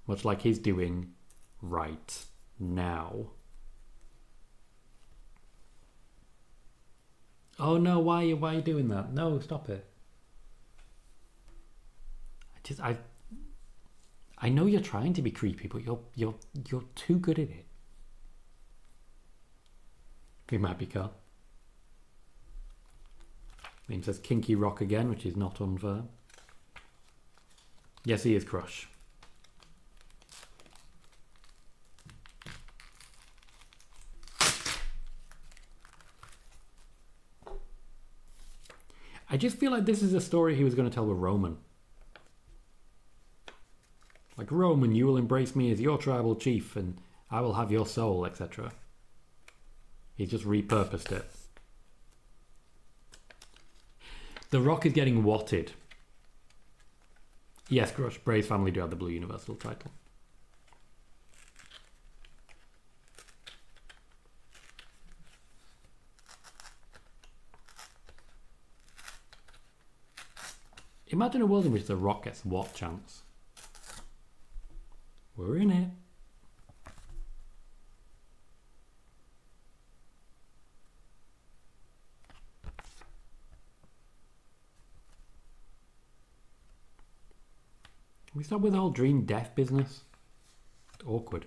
Much like he's doing right now. Oh no, why are you doing that? No, stop it. I know you're trying to be creepy, but you're too good at it. It might be Carl. Name says Kinky Rock again, which is not unfair. Yes, he is Crush. I just feel like this is a story he was going to tell with Roman. Like, Roman, you will embrace me as your tribal chief and I will have your soul, etc. He's just repurposed it. The Rock is getting watted. Yes, Crush, Bray's family do have the Blue Universal title. Imagine a world in which The Rock gets what chance? We're in it. Can we start with the whole dream death business? It's awkward.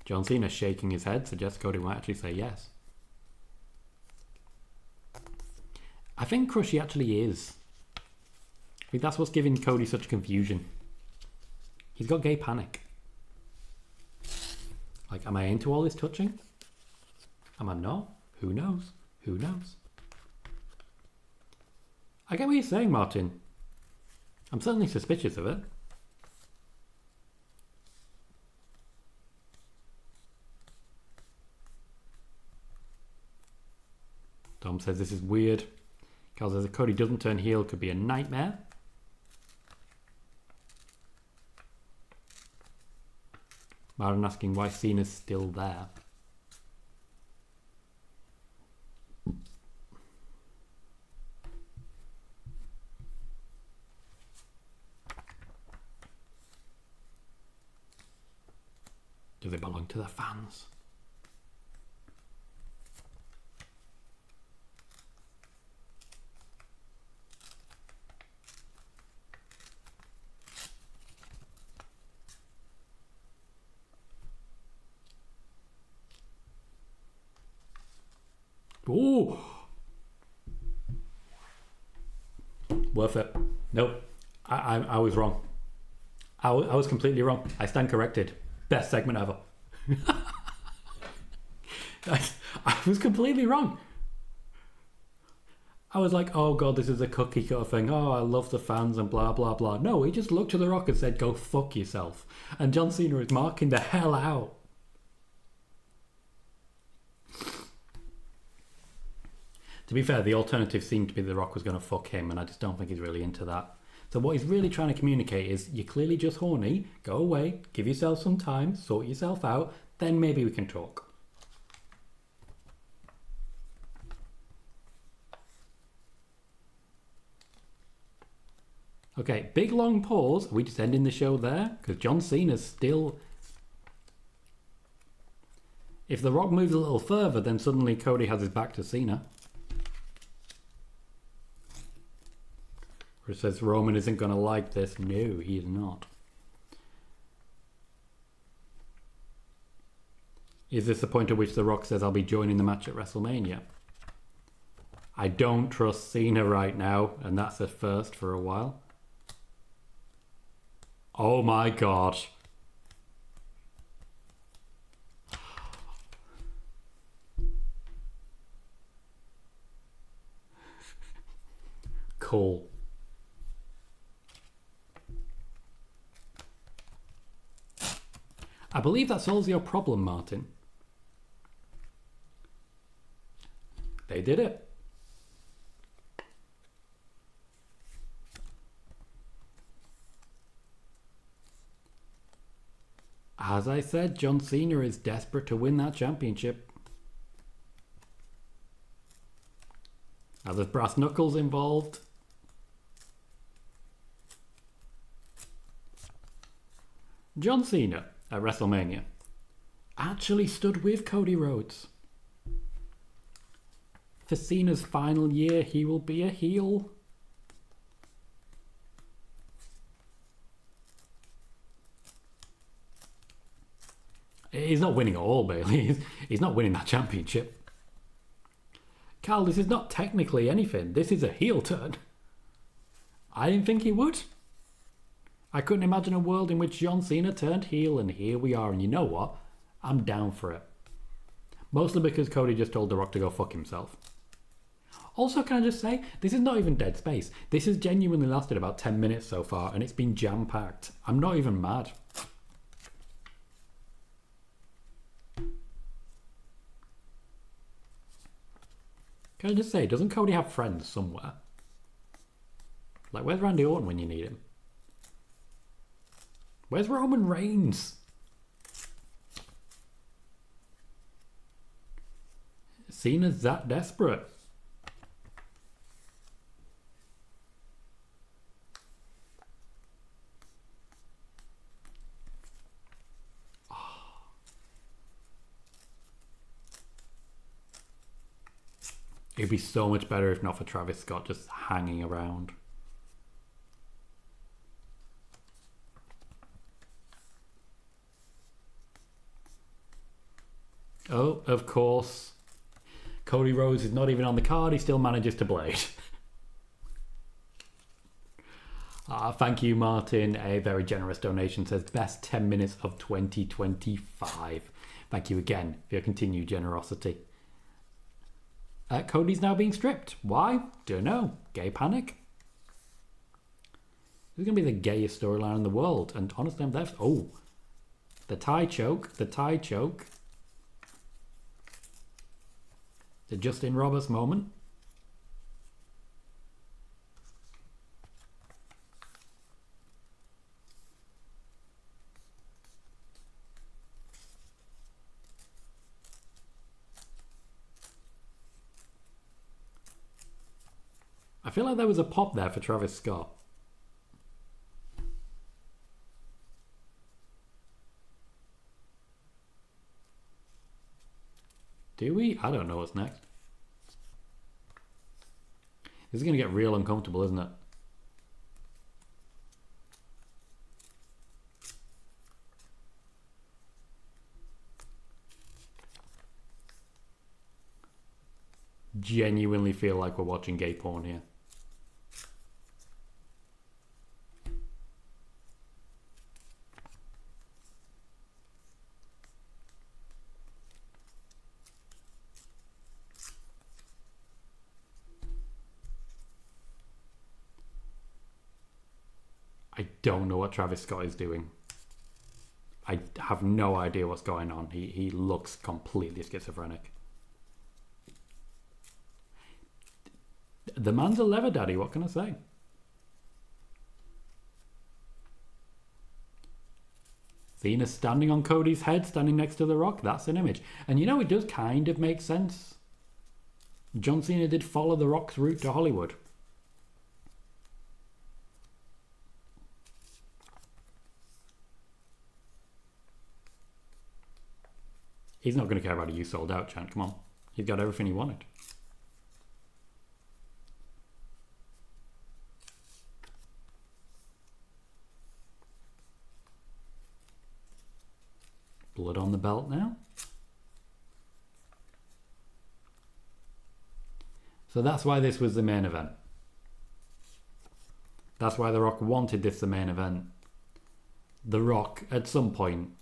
John Cena shaking his head suggests Cody might actually say yes. I think Crushy actually is. I think that's what's giving Cody such confusion. He's got gay panic. Like, am I into all this touching? Am I not? Who knows? Who knows? I get what you're saying, Martin. I'm certainly suspicious of it. Tom says this is weird. Carl says if Cody doesn't turn heel, it could be a nightmare. Martin asking why Cena's still there. Do they belong to the fans? Oh, worth it. Nope, I was wrong. I was completely wrong. I stand corrected. Best segment ever. I was completely wrong. I was like, oh god, this is a cookie cutter thing. Oh, I love the fans and blah blah blah. No, he just looked to The Rock and said, go fuck yourself. And John Cena is marking the hell out. To be fair, the alternative seemed to be The Rock was going to fuck him, and I just don't think he's really into that. So what he's really trying to communicate is, you're clearly just horny, go away, give yourself some time, sort yourself out, then maybe we can talk. Okay, big long pause. Are we just ending the show there? Because John Cena's still... If The Rock moves a little further, then suddenly Cody has his back to Cena. Or it says Roman isn't going to like this. No, he is not. Is this the point at which The Rock says I'll be joining the match at WrestleMania? I don't trust Cena right now, and that's a first for a while. Oh my god. Cool. I believe that solves your problem, Martin. They did it. As I said, John Cena is desperate to win that championship. Now there's brass knuckles involved. John Cena at WrestleMania actually stood with Cody Rhodes. For Cena's final year, he will be a heel. He's not winning at all, Bayley. He's not winning that championship. Cal, this is not technically anything. This is a heel turn. I didn't think he would. I couldn't imagine a world in which John Cena turned heel, and here we are. And you know what? I'm down for it. Mostly because Cody just told The Rock to go fuck himself. Also, can I just say, this is not even dead space. This has genuinely lasted about 10 minutes so far, and it's been jam-packed. I'm not even mad. Can I just say, doesn't Cody have friends somewhere? Like, where's Randy Orton when you need him? Where's Roman Reigns? Cena's that desperate. It'd be so much better if not for Travis Scott just hanging around. Oh, of course. Cody Rhodes is not even on the card. He still manages to blade. Thank you, Martin. A very generous donation. Says best 10 minutes of 2025. Thank you again for your continued generosity. Cody's now being stripped. Why? Don't know. Gay panic? This is going to be the gayest storyline in the world. And honestly, I'm there. Oh, the tie choke. The tie choke. The Justin Roberts moment. I feel like there was a pop there for Travis Scott. Do we? I don't know what's next. This is going to get real uncomfortable, isn't it? Genuinely feel like we're watching gay porn here. I don't know what Travis Scott is doing. I have no idea what's going on. He looks completely schizophrenic. The man's a leather daddy, what can I say? Cena standing on Cody's head, standing next to The Rock. That's an image. And you know, it does kind of make sense. John Cena did follow The Rock's route to Hollywood. He's not going to care about a "you sold out" chant. Come on. He's got everything he wanted. Blood on the belt now. So that's why this was the main event. That's why The Rock wanted this the main event. The Rock, at some point,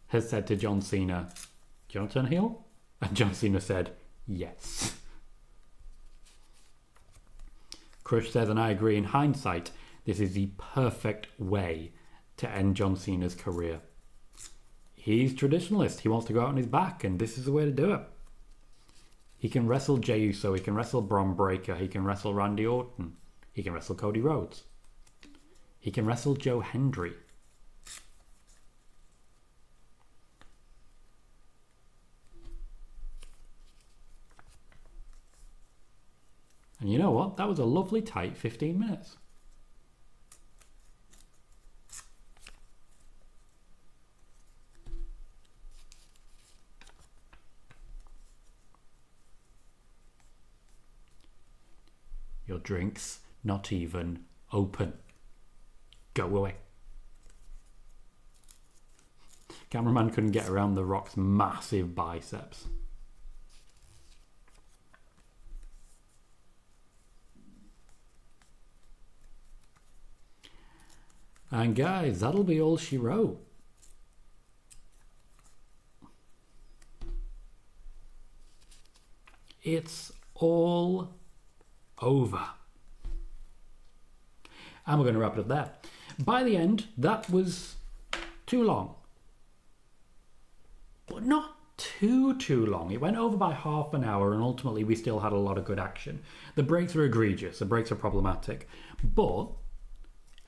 has said to John Cena, "Do you want to turn heel?" And John Cena said, "Yes." Crush says, and I agree, in hindsight, this is the perfect way to end John Cena's career. He's traditionalist. He wants to go out on his back, and this is the way to do it. He can wrestle Jey Uso, he can wrestle Bron Breakker, he can wrestle Randy Orton, he can wrestle Cody Rhodes, he can wrestle Joe Hendry. And you know what? That was a lovely tight 15 minutes. Your drink's not even open. Go away. Cameraman couldn't get around The Rock's massive biceps. And guys, that'll be all she wrote. It's all over. And we're going to wrap it up there. By the end, that was too long. But not too long. It went over by half an hour, and ultimately we still had a lot of good action. The breaks are egregious. The breaks are problematic. But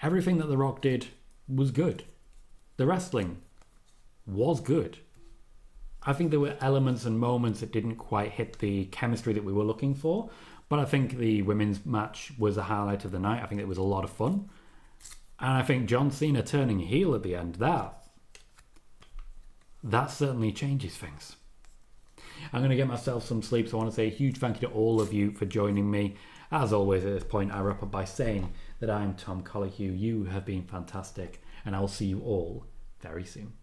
everything that The Rock did was good. The wrestling was good. I think there were elements and moments that didn't quite hit the chemistry that we were looking for, but I think the women's match was a highlight of the night. I think it was a lot of fun. And I think John Cena turning heel at the end, that certainly changes things. I'm going to get myself some sleep, so I want to say a huge thank you to all of you for joining me. As always, at this point, I wrap up by saying that I'm Tom Colohue. You have been fantastic, and I will see you all very soon.